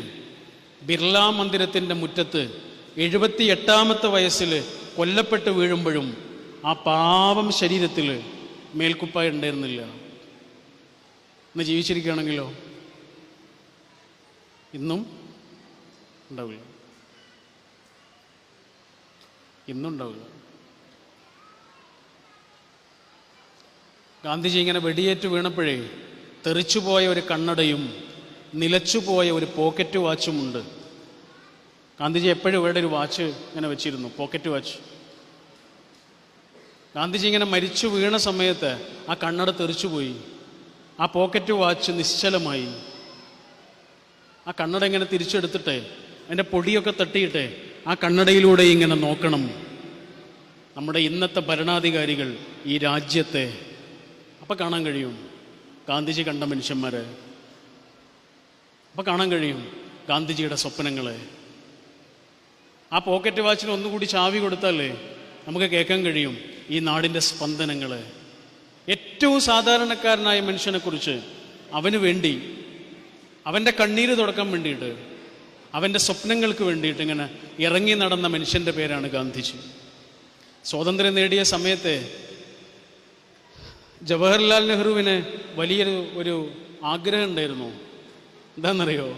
ബിർള മന്ദിരത്തിൻ്റെ മുറ്റത്ത് 78ാമത്തെ വയസ്സിൽ കൊല്ലപ്പെട്ട് വീഴുമ്പോഴും ആ പാവം ശരീരത്തിൽ മേൽക്കുപ്പായം ഉണ്ടായിരുന്നില്ല. ഇന്ന് ജീവിച്ചിരിക്കുകയാണെങ്കിലോ ഇന്നും ഉണ്ടാവില്ല, ഇന്നും ഉണ്ടാവില്ല. ഗാന്ധിജി ഇങ്ങനെ വെടിയേറ്റ് വീണപ്പോഴേ തെറിച്ചുപോയ ഒരു കണ്ണടയും നിലച്ചുപോയ ഒരു പോക്കറ്റ് വാച്ചുമുണ്ട്. ഗാന്ധിജി എപ്പോഴും ഇവിടെ ഒരു വാച്ച് ഇങ്ങനെ വെച്ചിരുന്നു, പോക്കറ്റ് വാച്ച്. ഗാന്ധിജി ഇങ്ങനെ മരിച്ചു വീണ സമയത്ത് ആ കണ്ണട തെറിച്ചുപോയി, ആ പോക്കറ്റ് വാച്ച് നിശ്ചലമായി. ആ കണ്ണട ഇങ്ങനെ തിരിച്ചെടുത്തിട്ട് അതിൻ്റെ പൊടിയൊക്കെ തട്ടിയിട്ട് ആ കണ്ണടയിലൂടെ ഇങ്ങനെ നോക്കണം നമ്മുടെ ഇന്നത്തെ ഭരണാധികാരികൾ ഈ രാജ്യത്തെ. അപ്പം കാണാൻ കഴിയും ഗാന്ധിജി കണ്ട മനുഷ്യന്മാരെ, അപ്പം കാണാൻ കഴിയും ഗാന്ധിജിയുടെ സ്വപ്നങ്ങളെ. ആ പോക്കറ്റ് വാച്ചിന് ഒന്നുകൂടി ചാവി കൊടുത്താലേ നമുക്ക് കേൾക്കാൻ കഴിയും ഈ നാടിൻ്റെ സ്പന്ദനങ്ങളെ. ഏറ്റവും സാധാരണക്കാരനായ മനുഷ്യനെക്കുറിച്ച്, അവന് വേണ്ടി, അവൻ്റെ കണ്ണീര് തുടക്കാൻ വേണ്ടിയിട്ട്, അവൻ്റെ സ്വപ്നങ്ങൾക്ക് വേണ്ടിയിട്ട് ഇങ്ങനെ ഇറങ്ങി നടന്ന മനുഷ്യൻ്റെ പേരാണ് ഗാന്ധിജി. സ്വാതന്ത്ര്യം നേടിയ സമയത്ത് ജവഹർലാൽ നെഹ്റുവിന് വലിയൊരു ആഗ്രഹം ഉണ്ടായിരുന്നു. എന്താണെന്നറിയോ?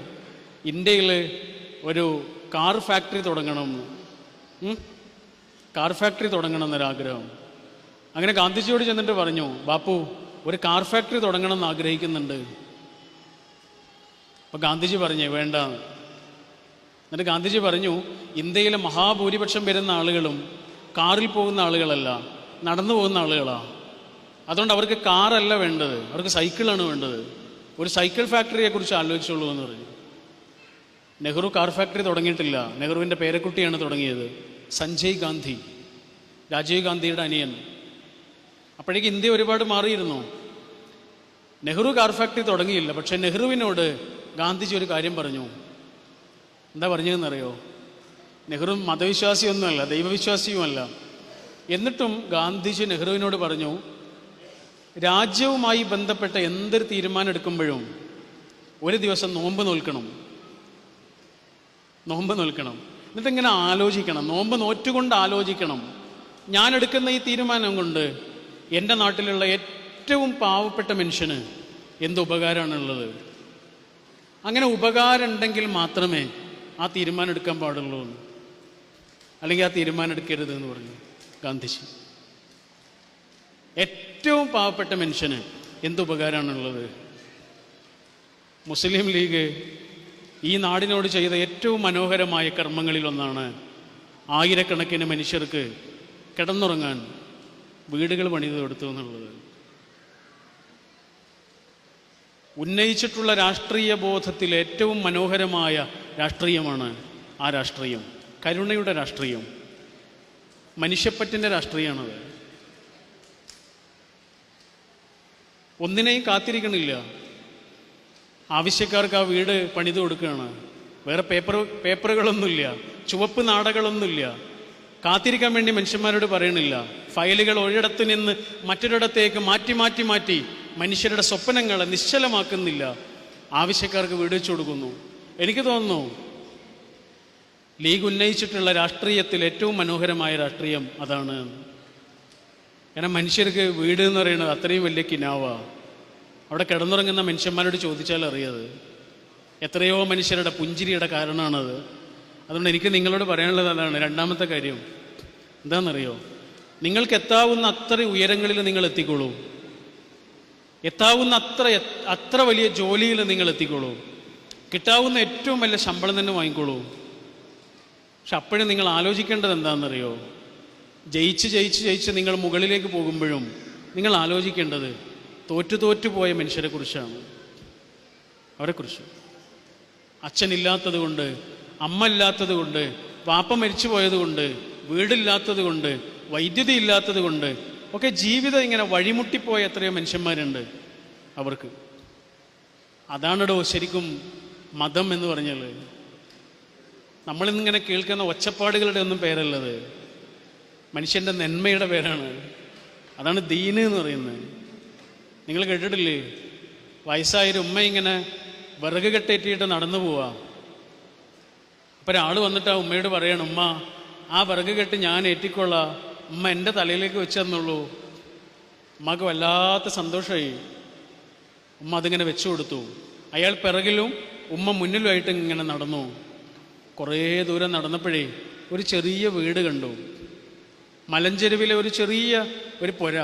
ഇന്ത്യയിൽ ഒരു കാർ ഫാക്ടറി തുടങ്ങണം, കാർ ഫാക്ടറി തുടങ്ങണം എന്നൊരാഗ്രഹം. അങ്ങനെ ഗാന്ധിജിയോട് ചെന്നിട്ട് പറഞ്ഞു, ബാപ്പു ഒരു കാർ ഫാക്ടറി തുടങ്ങണം എന്ന് ആഗ്രഹിക്കുന്നുണ്ട്. അപ്പോൾ ഗാന്ധിജി പറഞ്ഞു വേണ്ട. എന്നിട്ട് ഗാന്ധിജി പറഞ്ഞു, ഇന്ത്യയിലെ മഹാഭൂരിപക്ഷം വരുന്ന ആളുകളും കാറിൽ പോകുന്ന ആളുകളല്ല, നടന്നു പോകുന്ന ആളുകളാണ്. അതുകൊണ്ട് അവർക്ക് കാറല്ല വേണ്ടത്, അവർക്ക് സൈക്കിളാണ് വേണ്ടത്. ഒരു സൈക്കിൾ ഫാക്ടറിയെക്കുറിച്ച് ആലോചിച്ചോളൂ എന്ന് പറഞ്ഞു. നെഹ്റു കാർ ഫാക്ടറി തുടങ്ങിയിട്ടില്ല, നെഹ്റുവിൻ്റെ പേരക്കുട്ടിയാണ് തുടങ്ങിയത്, സഞ്ജയ് ഗാന്ധി, രാജീവ് ഗാന്ധിയുടെ അനിയൻ. അപ്പോഴേക്ക് ഇന്ത്യ ഒരുപാട് മാറിയിരുന്നു. നെഹ്റു കാർ ഫാക്ടറി തുടങ്ങിയില്ല, പക്ഷേ നെഹ്റുവിനോട് ഗാന്ധിജി ഒരു കാര്യം പറഞ്ഞു. എന്താ പറഞ്ഞതെന്നറിയോ? നെഹ്റു മതവിശ്വാസിയൊന്നുമല്ല, ദൈവവിശ്വാസിയുമല്ല. എന്നിട്ടും ഗാന്ധിജി നെഹ്റുവിനോട് പറഞ്ഞു, രാജ്യവുമായി ബന്ധപ്പെട്ട എന്തൊരു തീരുമാനം എടുക്കുമ്പോഴും ഒരു ദിവസം നോമ്പ് നോൽക്കണം. എന്നിട്ട് ഇങ്ങനെ ആലോചിക്കണം, നോമ്പ് നോറ്റുകൊണ്ട് ആലോചിക്കണം, ഞാൻ എടുക്കുന്ന ഈ തീരുമാനം കൊണ്ട് എൻ്റെ നാട്ടിലുള്ള ഏറ്റവും പാവപ്പെട്ട മനുഷ്യന് എന്ത് ഉപകാരമാണുള്ളത്. അങ്ങനെ ഉപകാരം ഉണ്ടെങ്കിൽ മാത്രമേ ആ തീരുമാനം എടുക്കാൻ പാടുള്ളൂ, അല്ലെങ്കിൽ ആ തീരുമാനം എടുക്കരുത് എന്ന് പറഞ്ഞു ഗാന്ധിജി. ഏറ്റവും പാവപ്പെട്ട മനുഷ്യന് എന്ത് ഉപകാരമാണുള്ളത്? മുസ്ലിം ലീഗ് ഈ നാടിനോട് ചെയ്ത ഏറ്റവും മനോഹരമായ കർമ്മങ്ങളിലൊന്നാണ് ആയിരക്കണക്കിന് മനുഷ്യർക്ക് കിടന്നുറങ്ങാൻ വീടുകൾ പണിത് കൊടുത്തു എന്നുള്ളത്. ഉന്നയിച്ചിട്ടുള്ള രാഷ്ട്രീയ ബോധത്തിൽ ഏറ്റവും മനോഹരമായ രാഷ്ട്രീയമാണ് ആ രാഷ്ട്രീയം. കരുണയുടെ രാഷ്ട്രീയം, മനുഷ്യപ്പറ്റിൻ്റെ രാഷ്ട്രീയമാണത്. ഒന്നിനെയും കാത്തിരിക്കണില്ല, ആവശ്യക്കാർക്ക് ആ വീട് പണിത് കൊടുക്കുകയാണ്. വേറെ പേപ്പറുകളൊന്നുമില്ല, ചുവപ്പ് നാടകളൊന്നുമില്ല. കാത്തിരിക്കാൻ വേണ്ടി മനുഷ്യന്മാരോട് പറയണില്ല. ഫയലുകൾ ഒരിടത്ത് നിന്ന് മറ്റൊരിടത്തേക്ക് മാറ്റി മാറ്റി മാറ്റി മനുഷ്യരുടെ സ്വപ്നങ്ങളെ നിശ്ചലമാക്കുന്നില്ല, ആവശ്യക്കാർക്ക് വീട് വെച്ചു കൊടുക്കുന്നു. എനിക്ക് തോന്നുന്നു ലീഗ് ഉന്നയിച്ചിട്ടുള്ള രാഷ്ട്രീയത്തിൽ ഏറ്റവും മനോഹരമായ രാഷ്ട്രീയം അതാണ്. കാരണം മനുഷ്യർക്ക് വീട് എന്ന് പറയുന്നത് അത്രയും വലിയ കിനാവാ. അവിടെ കിടന്നുറങ്ങുന്ന മനുഷ്യന്മാരോട് ചോദിച്ചാൽ അറിയാത്. എത്രയോ മനുഷ്യരുടെ പുഞ്ചിരിയുടെ കാരണമാണത്. അതുകൊണ്ട് എനിക്ക് നിങ്ങളോട് പറയാനുള്ളത് അതാണ്. രണ്ടാമത്തെ കാര്യം എന്താണെന്നറിയോ? നിങ്ങൾക്ക് എത്താവുന്ന അത്ര ഉയരങ്ങളിൽ നിങ്ങൾ എത്തിക്കോളൂ. എത്താവുന്ന അത്ര വലിയ ജോലിയിൽ നിങ്ങൾ എത്തിക്കോളൂ, കിട്ടാവുന്ന ഏറ്റവും വലിയ ശമ്പളം തന്നെ വാങ്ങിക്കോളൂ. പക്ഷെ അപ്പോഴും നിങ്ങൾ ആലോചിക്കേണ്ടത് എന്താണെന്നറിയോ? ജയിച്ച് നിങ്ങൾ മുകളിലേക്ക് പോകുമ്പോഴും നിങ്ങൾ ആലോചിക്കേണ്ടത് തോറ്റുപോയ മനുഷ്യരെക്കുറിച്ചാണ്. അവരെക്കുറിച്ച് അച്ഛനില്ലാത്തത് കൊണ്ട്, അമ്മ ഇല്ലാത്തത് കൊണ്ട്, വാപ്പ മരിച്ചു പോയത് കൊണ്ട്, വീടില്ലാത്തത് കൊണ്ട്, വൈദ്യുതി ഇല്ലാത്തത് കൊണ്ട് ഒക്കെ ജീവിതം ഇങ്ങനെ വഴിമുട്ടിപ്പോയ എത്രയോ മനുഷ്യന്മാരുണ്ട്. അവർക്ക് അതാണിടോ ശരിക്കും മതം എന്ന് പറഞ്ഞാൽ. നമ്മളിന്നിങ്ങനെ കേൾക്കുന്ന ഒച്ചപ്പാടുകളുടെ ഒന്നും പേരല്ലത്, മനുഷ്യൻ്റെ നന്മയുടെ പേരാണ്. അതാണ് ദീന് എന്ന് പറയുന്നത്. നിങ്ങൾ കേട്ടിട്ടില്ലേ, വയസ്സായൊരു ഉമ്മ ഇങ്ങനെ വിറക് കെട്ടേറ്റിയിട്ട് നടന്നു പോവാ. അപ്പം ഒരാൾ വന്നിട്ട് ആ ഉമ്മയോട് പറയണം, ഉമ്മ ആ വിറക് കെട്ട് ഞാൻ ഏറ്റിക്കൊള്ളാം, ഉമ്മ എൻ്റെ തലയിലേക്ക് വെച്ച് തന്നുള്ളൂ. ഉമ്മക്ക് വല്ലാത്ത സന്തോഷമായി. ഉമ്മ അതിങ്ങനെ വെച്ചു കൊടുത്തു. അയാൾ പിറകിലും ഉമ്മ മുന്നിലുമായിട്ട് ഇങ്ങനെ നടന്നു. കുറേ ദൂരം നടന്നപ്പോഴേ ഒരു ചെറിയ വീട് കണ്ടു. മലഞ്ചെരുവിലെ ഒരു ചെറിയ ഒരു പുര,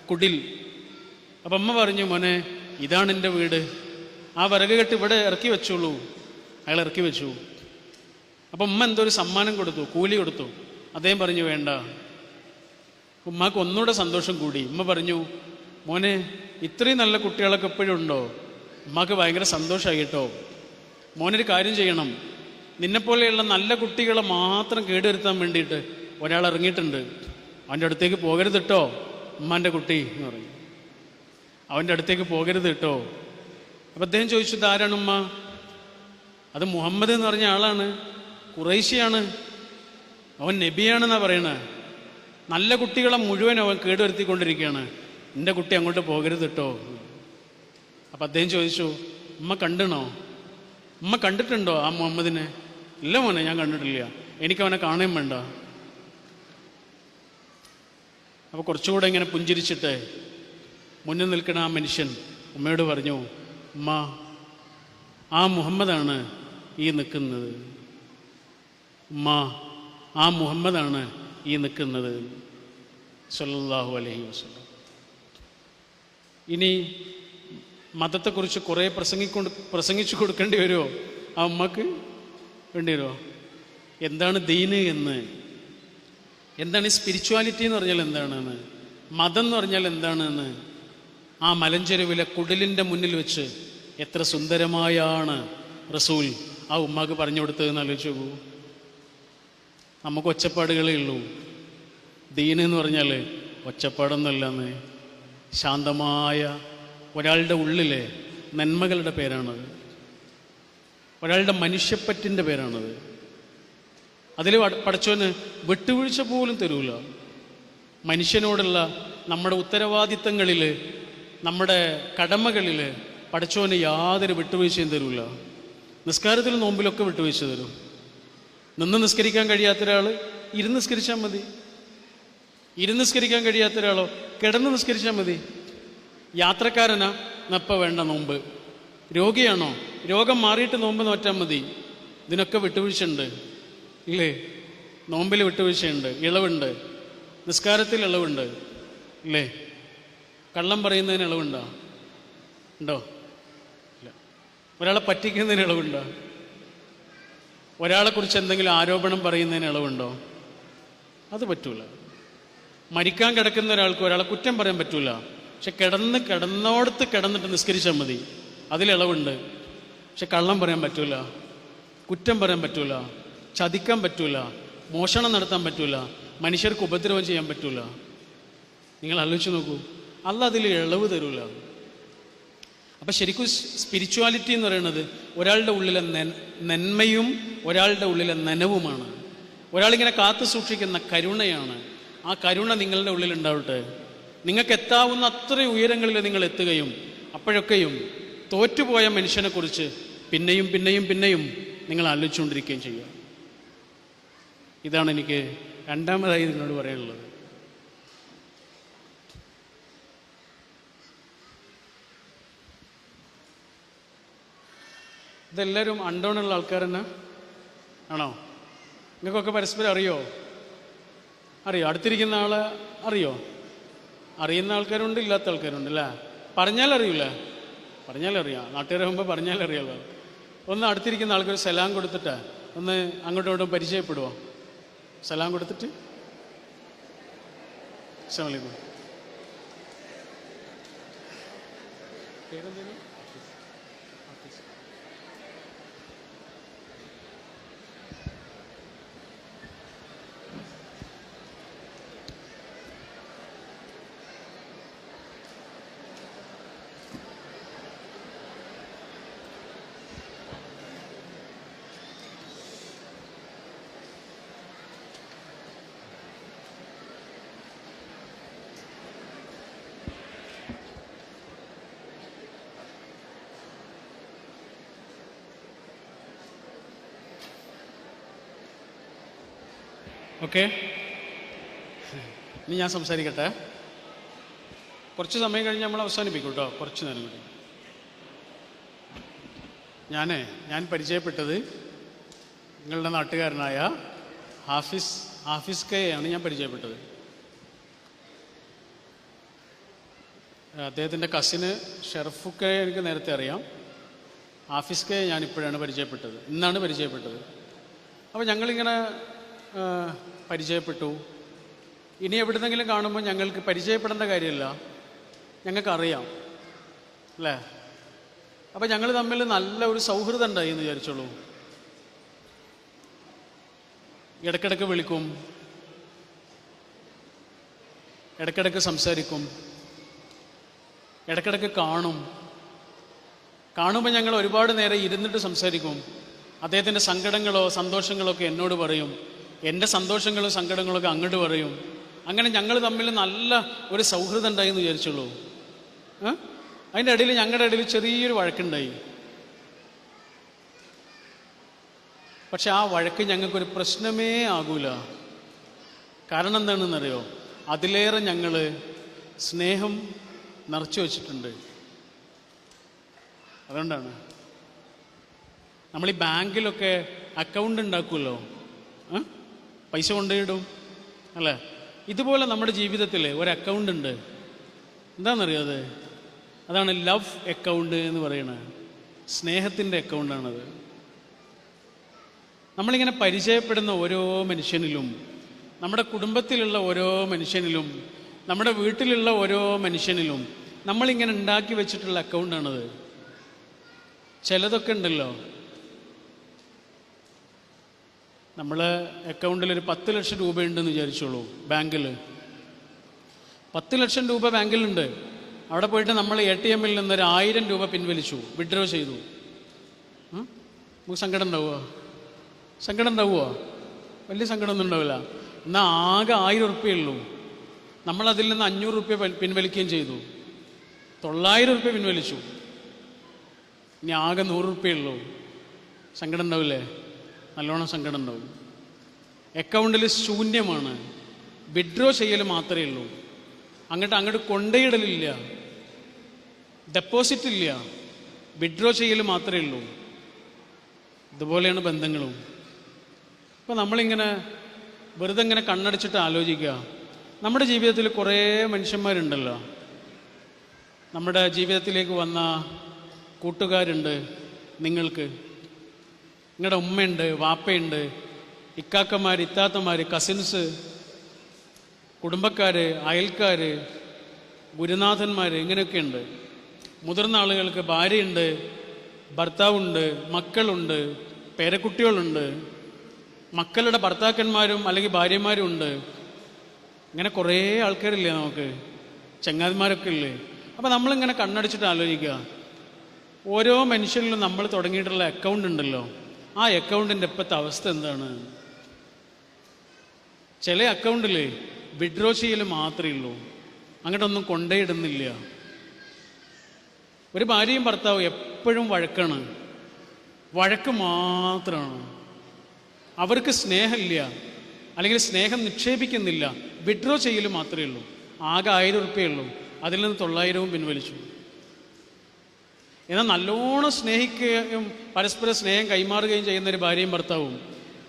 കുടിൽ. അപ്പം അമ്മ പറഞ്ഞു, മോനെ ഇതാണ് എൻ്റെ വീട്, ആ വിറക് കെട്ട് ഇവിടെ ഇറക്കി വെച്ചോളൂ. അയാൾ ഇറക്കി വെച്ചു. അപ്പം ഉമ്മ എന്തോ ഒരു സമ്മാനം കൊടുത്തു, കൂലി കൊടുത്തു. അദ്ദേഹം പറഞ്ഞു വേണ്ട. ഉമ്മക്ക് ഒന്നുകൂടെ സന്തോഷം കൂടി. ഉമ്മ പറഞ്ഞു, മോനെ ഇത്രയും നല്ല കുട്ടികളൊക്കെ എപ്പോഴും ഉണ്ടോ? ഉമ്മക്ക് ഭയങ്കര സന്തോഷമായി കേട്ടോ. മോനൊരു കാര്യം ചെയ്യണം, നിന്നെപ്പോലെയുള്ള നല്ല കുട്ടികളെ മാത്രം കേടുവരുത്താൻ വേണ്ടിയിട്ട് ഒരാൾ ഇറങ്ങിയിട്ടുണ്ട്, അവൻ്റെ അടുത്തേക്ക് പോകരുത് കേട്ടോ. ഉമ്മാൻ്റെ കുട്ടി എന്ന് പറയും, അവൻ്റെ അടുത്തേക്ക് പോകരുത് കേട്ടോ. അപ്പം അദ്ദേഹം ചോദിച്ചു, ഇതാരാണ് ഉമ്മ? അത് മുഹമ്മദ് എന്ന് പറഞ്ഞ ആളാണ്, ഖുറൈശിയാണ്, അവൻ നബിയാണെന്നാണ് പറയണേ. നല്ല കുട്ടികളെ മുഴുവൻ അവൻ കേടുവരുത്തിക്കൊണ്ടിരിക്കുകയാണ്, എൻ്റെ കുട്ടി അങ്ങോട്ട് പോകരുത് കേട്ടോ. അപ്പം അദ്ദേഹം ചോദിച്ചു, ഉമ്മ കണ്ടണോ? ഉമ്മ കണ്ടിട്ടുണ്ടോ ആ മുഹമ്മദിനെ? ഇല്ല മോനെ, ഞാൻ കണ്ടിട്ടില്ല, എനിക്കവനെ കാണുകയും വേണ്ട. അപ്പോൾ കുറച്ചുകൂടെ ഇങ്ങനെ പുഞ്ചിരിച്ചിട്ട് മുന്നിൽ നിൽക്കുന്ന ആ മനുഷ്യൻ ഉമ്മയോട് പറഞ്ഞു, ഉമ്മ ആ മുഹമ്മദാണ് ഈ നിൽക്കുന്നത്, ഉമ്മ ആ മുഹമ്മദാണ് ഈ നിൽക്കുന്നത് സല്ലല്ലാഹു അലൈഹി വസല്ലം. ഇനി മതത്തെക്കുറിച്ച് കുറേ പ്രസംഗിച്ചു കൊടുക്കേണ്ടി വരുമോ ആ ഉമ്മക്ക്? വേണ്ടി വരുമോ? എന്താണ് ദീന് എന്ന്, എന്താണ് ഈ സ്പിരിച്വാലിറ്റി എന്ന് പറഞ്ഞാൽ എന്താണെന്ന്, മതം എന്ന് പറഞ്ഞാൽ എന്താണെന്ന് ആ മലഞ്ചെരുവിലെ കുടിലിൻ്റെ മുന്നിൽ വെച്ച് എത്ര സുന്ദരമായാണ് റസൂൽ ആ ഉമ്മാക്ക് പറഞ്ഞു കൊടുത്തതെന്ന് ആലോചിച്ച് നോക്കൂ. നമുക്ക് ഒച്ചപ്പാടുകളേ ഉള്ളൂ. ദീൻ എന്ന് പറഞ്ഞാൽ ഒച്ചപ്പാടൊന്നുമല്ലെന്ന്, ശാന്തമായ ഒരാളുടെ ഉള്ളിലെ നന്മകളുടെ പേരാണത്, ഒരാളുടെ മനുഷ്യപ്പറ്റിൻ്റെ പേരാണത്. അതിൽ പടച്ചോന് വിട്ടുവീഴ്ച പോലും തരൂല. മനുഷ്യനോടുള്ള നമ്മുടെ ഉത്തരവാദിത്തങ്ങളിൽ, നമ്മുടെ കടമകളിൽ പടച്ചോന് യാതൊരു വിട്ടുവീഴ്ചയും തരൂല. നിസ്കാരത്തിലും നോമ്പിലൊക്കെ വിട്ടുവീഴ്ച തരും. നിന്ന് നിസ്കരിക്കാൻ കഴിയാത്ത ഒരാൾ ഇരുന്ന് നിസ്കരിച്ചാൽ മതി, ഇരുന്ന് നിസ്കരിക്കാൻ കഴിയാത്ത ഒരാളോ കിടന്ന് നിസ്കരിച്ചാൽ മതി. യാത്രക്കാരനാ നപ്പ വേണ്ട നോമ്പ്, രോഗിയാണോ രോഗം മാറിയിട്ട് നോമ്പ് നോറ്റാൽ മതി. ഇതിനൊക്കെ വിട്ടുവീഴ്ചയുണ്ട് ഇല്ലേ? നോമ്പിൽ വിട്ടുവീഴ്ചയുണ്ട്, ഇളവുണ്ട്, നിസ്കാരത്തിൽ ഇളവുണ്ട് ഇല്ലേ? കള്ളം പറയുന്നതിന് ഇളവുണ്ടോ? ഉണ്ടോ? ഇല്ല. ഒരാളെ പറ്റിക്കുന്നതിന് ഇളവുണ്ടോ? ഒരാളെക്കുറിച്ച് എന്തെങ്കിലും ആരോപണം പറയുന്നതിന് ഇളവുണ്ടോ? അത് പറ്റൂല. മരിക്കാൻ കിടക്കുന്ന ഒരാൾക്ക് ഒരാളെ കുറ്റം പറയാൻ പറ്റൂല. പക്ഷെ കിടന്നോടത്ത് കിടന്നിട്ട് നിസ്കരിച്ചാൽ മതി, അതിലിളവുണ്ട്. പക്ഷെ കള്ളം പറയാൻ പറ്റൂല, കുറ്റം പറയാൻ പറ്റൂല, ചതിക്കാൻ പറ്റൂല, മോഷണം നടത്താൻ പറ്റൂല, മനുഷ്യർക്ക് ഉപദ്രവം ചെയ്യാൻ പറ്റൂല. നിങ്ങൾ ആലോചിച്ച് നോക്കൂ, അല്ലാഹ് അതിൽ ഇളവ് തരൂല. അപ്പം ശരിക്കും സ്പിരിച്വാലിറ്റി എന്ന് പറയുന്നത് ഒരാളുടെ ഉള്ളിലെ നന്മയും ഒരാളുടെ ഉള്ളിലെ നനവുമാണ്. ഒരാളിങ്ങനെ കാത്തു സൂക്ഷിക്കുന്ന കരുണയാണ്. ആ കരുണ നിങ്ങളുടെ ഉള്ളിൽ ഉണ്ടാവട്ടെ. നിങ്ങൾക്ക് എത്താവുന്ന അത്ര ഉയരങ്ങളിൽ നിങ്ങൾ എത്തുകയും അപ്പോഴൊക്കെയും തോറ്റുപോയ മനുഷ്യനെക്കുറിച്ച് പിന്നെയും പിന്നെയും പിന്നെയും നിങ്ങൾ ആലോചിച്ചുകൊണ്ടിരിക്കുകയും ചെയ്യുക. ഇതാണ് എനിക്ക് രണ്ടാമതായി നിങ്ങളോട് പറയാനുള്ളത്. ഇതെല്ലാവരും അണ്ടോണുള്ള ആൾക്കാർ തന്നെ ആണോ? നിങ്ങൾക്കൊക്കെ പരസ്പരം അറിയോ? അടുത്തിരിക്കുന്ന ആളെ അറിയോ? അറിയുന്ന ആൾക്കാരുണ്ട്, ഇല്ലാത്ത ആൾക്കാരുണ്ട് അല്ലേ? പറഞ്ഞാലറിയില്ല, പറഞ്ഞാലറിയാം, നാട്ടുകാരാകുമ്പോൾ പറഞ്ഞാലറിയാമല്ലോ. ഒന്ന് അടുത്തിരിക്കുന്ന ആൾക്കൊരു സലാം കൊടുത്തിട്ട് ഒന്ന് അങ്ങോട്ടും ഇങ്ങോട്ടും പരിചയപ്പെടുവോ? സലാം കൊടുത്തിട്ട് അസ്സലാമു അലൈക്കും. പേരെന്തേലും? ഓക്കെ, ഇനി ഞാൻ സംസാരിക്കട്ടെ. കുറച്ച് സമയം കഴിഞ്ഞ് നമ്മൾ അവസാനിപ്പിക്കും കേട്ടോ, കുറച്ച് നേരം കൂടി. ഞാൻ പരിചയപ്പെട്ടത് നിങ്ങളുടെ നാട്ടുകാരനായ ഹാഫിസ് കെയാണ് ഞാൻ പരിചയപ്പെട്ടത്. അദ്ദേഹത്തിൻ്റെ കസിന് ഷെറഫുക്കെ എനിക്ക് നേരത്തെ അറിയാം. ഹാഫിസ് കെ ഞാനിപ്പോഴാണ് പരിചയപ്പെട്ടത്, ഇന്നാണ് പരിചയപ്പെട്ടത്. അപ്പോൾ ഞങ്ങളിങ്ങനെ പരിചയപ്പെട്ടു. ഇനി എവിടുന്നെങ്കിലും കാണുമ്പോൾ ഞങ്ങൾക്ക് പരിചയപ്പെടേണ്ട കാര്യമില്ല, ഞങ്ങൾക്കറിയാം അല്ലേ. അപ്പോൾ ഞങ്ങൾ തമ്മിൽ നല്ല ഒരു സൗഹൃദം ഉണ്ടായി എന്ന് വിചാരിച്ചോളൂ. ഇടയ്ക്കിടയ്ക്ക് വിളിക്കും, ഇടയ്ക്കിടയ്ക്ക് സംസാരിക്കും, ഇടയ്ക്കിടയ്ക്ക് കാണുമ്പോൾ ഞങ്ങൾ ഒരുപാട് നേരം ഇരുന്നിട്ട് സംസാരിക്കും. അദ്ദേഹത്തിൻ്റെ സങ്കടങ്ങളോ സന്തോഷങ്ങളോ ഒക്കെ എന്നോട് പറയും, എൻ്റെ സന്തോഷങ്ങളും സങ്കടങ്ങളൊക്കെ അങ്ങോട്ട് പറയും. അങ്ങനെ ഞങ്ങൾ തമ്മിൽ നല്ല ഒരു സൗഹൃദം ഉണ്ടായി എന്ന് വിചാരിച്ചുള്ളൂ. അതിൻ്റെ ഇടയിൽ ഞങ്ങളുടെ ഇടയിൽ ചെറിയൊരു വഴക്കുണ്ടായി. പക്ഷെ ആ വഴക്ക് ഞങ്ങൾക്കൊരു പ്രശ്നമേ ആകൂല. കാരണം എന്താണെന്നറിയോ? അതിലേറെ ഞങ്ങൾ സ്നേഹം നിറച്ചു വച്ചിട്ടുണ്ട്. അതുകൊണ്ടാണ് നമ്മൾ ഈ ബാങ്കിലൊക്കെ അക്കൗണ്ട് ഉണ്ടാക്കുമല്ലോ, പൈസ കൊണ്ടുപോയിടും അല്ലേ. ഇതുപോലെ നമ്മുടെ ജീവിതത്തിൽ ഒരു അക്കൗണ്ട് ഉണ്ട്. എന്താണെന്നറിയോ? അതാണ് ലവ് അക്കൗണ്ട് എന്ന് പറയുന്നത്. സ്നേഹത്തിൻ്റെ അക്കൗണ്ടാണത്. നമ്മളിങ്ങനെ പരിചയപ്പെടുന്ന ഓരോ മനുഷ്യനിലും, നമ്മുടെ കുടുംബത്തിലുള്ള ഓരോ മനുഷ്യനിലും, നമ്മുടെ വീട്ടിലുള്ള ഓരോ മനുഷ്യനിലും നമ്മളിങ്ങനെ ഉണ്ടാക്കി വെച്ചിട്ടുള്ള അക്കൗണ്ടാണത്. ചിലതൊക്കെ ഉണ്ടല്ലോ, നമ്മൾ അക്കൗണ്ടിൽ ഒരു 10 ലക്ഷം രൂപയുണ്ടെന്ന് വിചാരിച്ചോളൂ. ബാങ്കിൽ 10 ലക്ഷം രൂപ ബാങ്കിലുണ്ട്. അവിടെ പോയിട്ട് നമ്മൾ ATM-ൽ നിന്ന് 1000 രൂപ പിൻവലിച്ചു, വിഡ്രോ ചെയ്തു. നമുക്ക് സങ്കടം ഉണ്ടാവുമോ? വലിയ സങ്കടമൊന്നും ഉണ്ടാവില്ല. എന്നാൽ ആകെ 1000 ഉറുപ്പ്യേ. നമ്മളതിൽ നിന്ന് 500 ഉറുപ്പ്യ പിൻവലിക്കുകയും ചെയ്തു. 900 ഉറുപ്പ്യ പിൻവലിച്ചു. ഇനി ആകെ 100 ഉറുപ്പ്യേ. സങ്കടം ഉണ്ടാവില്ലേ? നല്ലോണം സങ്കടം ഉണ്ടാവും. അക്കൗണ്ടിൽ ശൂന്യമാണ്. വിഡ്രോ ചെയ്യൽ മാത്രമേ ഉള്ളൂ. അങ്ങോട്ട് കൊണ്ടയിടലില്ല, ഡെപ്പോസിറ്റ് ഇല്ല, വിഡ്രോ ചെയ്യൽ മാത്രമേ ഉള്ളൂ. ഇതുപോലെയാണ് ബന്ധങ്ങളും. അപ്പോൾ നമ്മളിങ്ങനെ വെറുതെ ഇങ്ങനെ കണ്ണടച്ചിട്ട് ആലോചിക്കുക. നമ്മുടെ ജീവിതത്തിൽ കുറേ മനുഷ്യന്മാരുണ്ടല്ലോ. നമ്മുടെ ജീവിതത്തിലേക്ക് വന്ന കൂട്ടുകാരുണ്ട്. നിങ്ങൾക്ക് നിങ്ങളുടെ ഉമ്മയുണ്ട്, വാപ്പയുണ്ട്, ഇക്കാക്കന്മാർ, ഇത്താത്തമാർ, കസിൻസ്, കുടുംബക്കാർ, അയൽക്കാർ, ഗുരുനാഥന്മാർ, ഇങ്ങനെയൊക്കെയുണ്ട്. മുതിർന്ന ആളുകൾക്ക് ഭാര്യയുണ്ട്, ഭർത്താവുണ്ട്, മക്കളുണ്ട്, പേരക്കുട്ടികളുണ്ട്, മക്കളുടെ ഭർത്താക്കന്മാരും അല്ലെങ്കിൽ ഭാര്യമാരും ഉണ്ട്. ഇങ്ങനെ കുറേ ആൾക്കാരില്ലേ നമുക്ക്, ചങ്ങാതിമാരൊക്കെ ഇല്ലേ. അപ്പോൾ നമ്മളിങ്ങനെ കണ്ണടച്ചിട്ട് ആലോചിക്കുക, ഓരോ മനുഷ്യനിലും നമ്മൾ തുടങ്ങിയിട്ടുള്ള അക്കൗണ്ട് ഉണ്ടല്ലോ, ആ അക്കൗണ്ടിൻ്റെ ഇപ്പോഴത്തെ അവസ്ഥ എന്താണ്? ചില അക്കൗണ്ടിൽ വിഡ്രോ ചെയ്യൽ മാത്രമേ ഉള്ളൂ, അങ്ങോട്ടൊന്നും കൊണ്ടേയിടുന്നില്ല. ഒരു ഭാര്യയും ഭർത്താവും എപ്പോഴും വഴക്കാണ്, വഴക്ക് മാത്രമാണ്. അവർക്ക് സ്നേഹമില്ല, അല്ലെങ്കിൽ സ്നേഹം നിക്ഷേപിക്കുന്നില്ല, വിഡ്രോ ചെയ്യൽ മാത്രമേ ഉള്ളൂ. ആകെ 1000 ഉറുപ്പ്യേ ഉള്ളൂ, അതിൽ നിന്ന് 900 പിൻവലിച്ചു. എന്നാൽ നല്ലോണം സ്നേഹിക്കുകയും പരസ്പര സ്നേഹം കൈമാറുകയും ചെയ്യുന്നൊരു ഭാര്യയും ഭർത്താവും,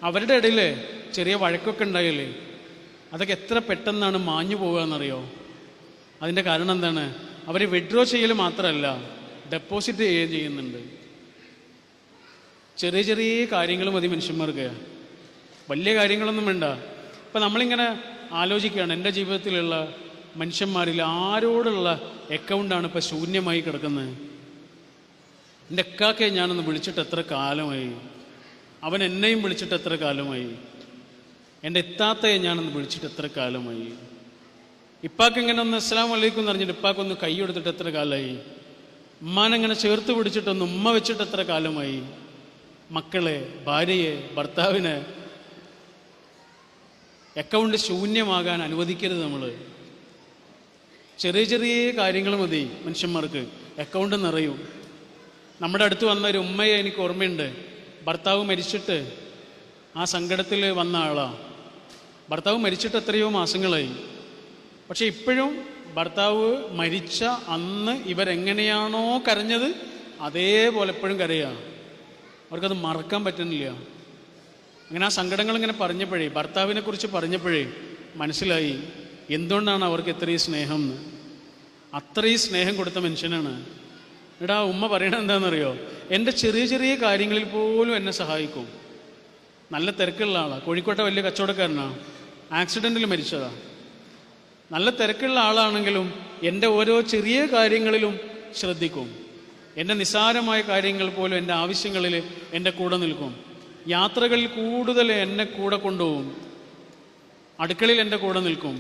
അവരുടെ ഇടയിൽ ചെറിയ വഴക്കൊക്കെ ഉണ്ടായില്ലേ, അതൊക്കെ എത്ര പെട്ടെന്നാണ് മാഞ്ഞു പോകുക എന്നറിയോ? അതിൻ്റെ കാരണം എന്താണ്? അവർ വിഡ്രോ ചെയ്യൽ മാത്രമല്ല, ഡെപ്പോസിറ്റ് ചെയ്യുകയും ചെയ്യുന്നുണ്ട്. ചെറിയ ചെറിയ കാര്യങ്ങൾ മതി മനുഷ്യന്മാർക്ക്, വലിയ കാര്യങ്ങളൊന്നും വേണ്ട. ഇപ്പം നമ്മളിങ്ങനെ ആലോചിക്കുകയാണ്, എൻ്റെ ജീവിതത്തിലുള്ള മനുഷ്യന്മാരിൽ ആരോടുള്ള അക്കൗണ്ടാണ് ഇപ്പം ശൂന്യമായി കിടക്കുന്നത്? എൻ്റെ അക്കാക്കെ ഞാനൊന്ന് വിളിച്ചിട്ട് എത്ര കാലമായി, അവൻ എന്നെയും വിളിച്ചിട്ട് എത്ര കാലമായി, എൻ്റെ ഇത്താത്തയെ ഞാനൊന്ന് വിളിച്ചിട്ട് എത്ര കാലമായി, ഇപ്പാക്ക് ഇങ്ങനെ ഒന്ന് അസ്സലാമു അലൈക്കും എന്ന് പറഞ്ഞിട്ട് ഇപ്പാക്കൊന്ന് കൈ കൊടുത്തിട്ട് എത്ര കാലമായി, ഉമ്മാനെങ്ങനെ ചേർത്ത് പിടിച്ചിട്ടൊന്ന് ഉമ്മ വെച്ചിട്ട് എത്ര കാലമായി. മക്കളെ, ഭാര്യയെ, ഭർത്താവിനെ അക്കൗണ്ട് ശൂന്യമാകാൻ അനുവദിക്കരുത് നമ്മൾ. ചെറിയ ചെറിയ കാര്യങ്ങൾ മതി മനുഷ്യന്മാർക്ക് അക്കൗണ്ട് നിറയും. നമ്മുടെ അടുത്ത് വന്ന ഒരു ഉമ്മയെ എനിക്ക് ഓർമ്മയുണ്ട്. ഭർത്താവ് മരിച്ചിട്ട് ആ സങ്കടത്തിൽ വന്ന ആളാണ്. ഭർത്താവ് മരിച്ചിട്ട് എത്രയോ മാസങ്ങളായി. പക്ഷെ ഇപ്പോഴും ഭർത്താവ് മരിച്ച അന്ന് ഇവരെങ്ങനെയാണോ കരഞ്ഞത് അതേപോലെ എപ്പോഴും കരയുക. അവർക്കത് മറക്കാൻ പറ്റുന്നില്ല. അങ്ങനെ ആ സങ്കടങ്ങൾ ഇങ്ങനെ പറഞ്ഞപ്പോഴേ, ഭർത്താവിനെ കുറിച്ച് പറഞ്ഞപ്പോഴേ മനസ്സിലായി എന്തുകൊണ്ടാണ് അവർക്ക് ഇത്രയും സ്നേഹം എന്ന്. അത്രയും സ്നേഹം കൊടുത്ത മനുഷ്യനാണ്. എടാ ഉമ്മ പറയണത് എന്താണെന്നറിയോ? എൻ്റെ ചെറിയ ചെറിയ കാര്യങ്ങളിൽ പോലും എന്നെ സഹായിക്കും. നല്ല തിരക്കുള്ള ആളാണ്, കോഴിക്കോട്ടെ വലിയ കച്ചവടക്കാരനാണ്, ആക്സിഡൻറ്റിൽ മരിച്ചതാണ്. നല്ല തിരക്കുള്ള ആളാണെങ്കിലും എൻ്റെ ഓരോ ചെറിയ കാര്യങ്ങളിലും ശ്രദ്ധിക്കും. എൻ്റെ നിസ്സാരമായ കാര്യങ്ങൾ പോലും എൻ്റെ ആവശ്യങ്ങളിൽ എൻ്റെ കൂടെ നിൽക്കും. യാത്രകളിൽ കൂടുതൽ എന്നെ കൂടെ കൊണ്ടുപോകും. അടുക്കളയിൽ എൻ്റെ കൂടെ നിൽക്കും.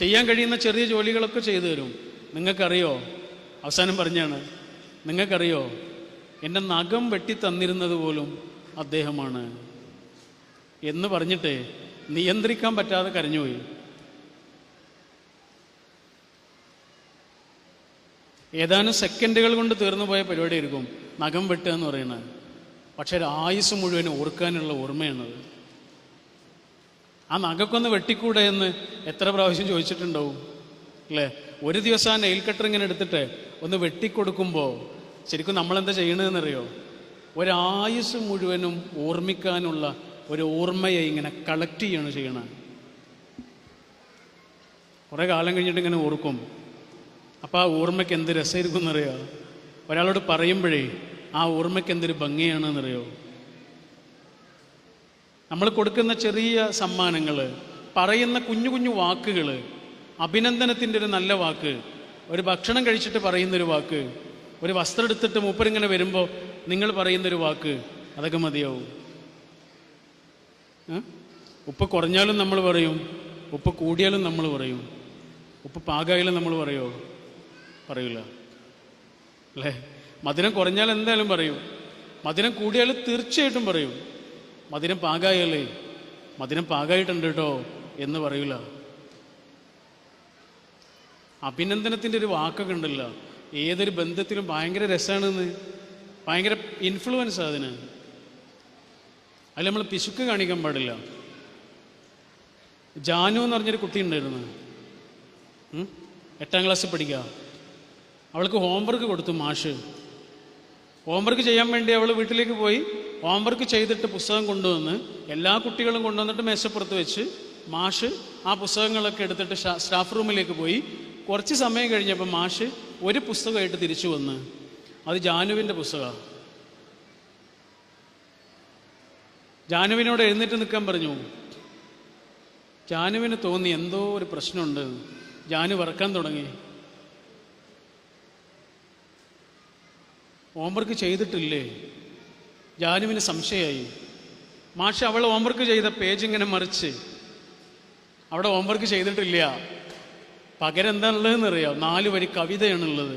ചെയ്യാൻ കഴിയുന്ന ചെറിയ ജോലികളൊക്കെ ചെയ്തു തരും. നിങ്ങൾക്കറിയോ, അവസാനം പറഞ്ഞാണ്, നിങ്ങൾക്കറിയോ എൻ്റെ നഖം വെട്ടി തന്നിരുന്നത് പോലും അദ്ദേഹമാണ് എന്ന് പറഞ്ഞിട്ട് നിയന്ത്രിക്കാൻ പറ്റാതെ കരഞ്ഞുപോയി. ഏതാനും സെക്കൻഡുകൾ കൊണ്ട് തീർന്നു പോയ പരിപാടിയായിരിക്കും നഖം വെട്ടുക എന്ന് പറയുന്നത്. പക്ഷെ ഒരു ആയുസ് മുഴുവൻ ഓർക്കാനുള്ള ഓർമ്മയാണത്. ആ നഖക്കൊന്ന് വെട്ടിക്കൂടെ എന്ന് എത്ര പ്രാവശ്യം ചോദിച്ചിട്ടുണ്ടാവും അല്ലേ? ഒരു ദിവസം ആ നെയിൽ കട്ടർ ഇങ്ങനെ എടുത്തിട്ട് ഒന്ന് വെട്ടിക്കൊടുക്കുമ്പോൾ ശരിക്കും നമ്മളെന്താ ചെയ്യണതെന്നറിയോ? ഒരായുസ് മുഴുവനും ഓർമ്മിക്കാനുള്ള ഒരു ഓർമ്മയെ ഇങ്ങനെ കളക്ട് ചെയ്യാണ് ചെയ്യണത്. കുറേ കാലം കഴിഞ്ഞിട്ട് ഇങ്ങനെ ഓർക്കും. അപ്പോൾ ആ ഓർമ്മയ്ക്ക് എന്ത് രസമായിരിക്കും എന്നറിയോ? ഒരാളോട് പറയുമ്പോഴേ ആ ഓർമ്മയ്ക്ക് എന്തൊരു ഭംഗിയാണെന്നറിയോ? നമ്മൾ കൊടുക്കുന്ന ചെറിയ സമ്മാനങ്ങൾ, പറയുന്ന കുഞ്ഞു കുഞ്ഞു വാക്കുകൾ, അഭിനന്ദനത്തിൻ്റെ ഒരു നല്ല വാക്ക്, ഒരു ഭക്ഷണം കഴിച്ചിട്ട് പറയുന്നൊരു വാക്ക്, ഒരു വസ്ത്രം എടുത്തിട്ട് മൂപ്പരിങ്ങനെ വരുമ്പോൾ നിങ്ങൾ പറയുന്നൊരു വാക്ക്, അതൊക്കെ മതിയാവും. ഉപ്പ് കുറഞ്ഞാലും നമ്മൾ പറയും, ഉപ്പ് കൂടിയാലും നമ്മൾ പറയും, ഉപ്പ് പാകായാലും നമ്മൾ പറയുമോ? പറയൂല അല്ലേ? മധുരം കുറഞ്ഞാൽ എന്തായാലും പറയും, മധുരം കൂടിയാൽ തീർച്ചയായിട്ടും പറയും. മധുരം പാകായല്ലേ, മധുരം പാകായിട്ടുണ്ട് കേട്ടോ എന്ന് പറയൂല. അഭിനന്ദനത്തിൻ്റെ ഒരു വാക്കൊക്കെ ഉണ്ടല്ലോ, ഏതൊരു ബന്ധത്തിലും ഭയങ്കര രസമാണെന്ന്, ഭയങ്കര ഇൻഫ്ലുവൻസ് അതിന്. അതിൽ നമ്മൾ പിശുക്ക് കാണിക്കാൻ പാടില്ല. ജാനു എന്ന് പറഞ്ഞൊരു കുട്ടി ഉണ്ടായിരുന്നു, 8ാം ക്ലാസ്സിൽ പഠിക്കുക. അവൾക്ക് ഹോംവർക്ക് കൊടുത്തു മാഷ്. ഹോംവർക്ക് ചെയ്യാൻ വേണ്ടി അവൾ വീട്ടിലേക്ക് പോയി. ഹോംവർക്ക് ചെയ്തിട്ട് പുസ്തകം കൊണ്ടുവന്ന് എല്ലാ കുട്ടികളും കൊണ്ടുവന്നിട്ട് മേശപ്പുറത്ത് വെച്ച് മാഷ് ആ പുസ്തകങ്ങളൊക്കെ എടുത്തിട്ട് സ്റ്റാഫ് റൂമിലേക്ക് പോയി. കുറച്ച് സമയം കഴിഞ്ഞപ്പോൾ മാഷ് ഒരു പുസ്തകമായിട്ട് തിരിച്ചു വന്ന്, അത് ജാനുവിൻ്റെ പുസ്തകമാണ്. ജാനുവിനോട് എഴുന്നേറ്റ് നിൽക്കാൻ പറഞ്ഞു. ജാനുവിന് തോന്നി എന്തോ ഒരു പ്രശ്നമുണ്ട്. ജാനു വറക്കാൻ തുടങ്ങി. ഹോംവർക്ക് ചെയ്തിട്ടില്ലേ? ജാനുവിന് സംശയമായി. മാഷ് അവൾ ഹോംവർക്ക് ചെയ്ത പേജ് ഇങ്ങനെ മറിച്ച്, അവിടെ ഹോംവർക്ക് ചെയ്തിട്ടില്ല, പകരം എന്താണുള്ളതെന്ന് അറിയാം? 4 വരി കവിതയാണുള്ളത്.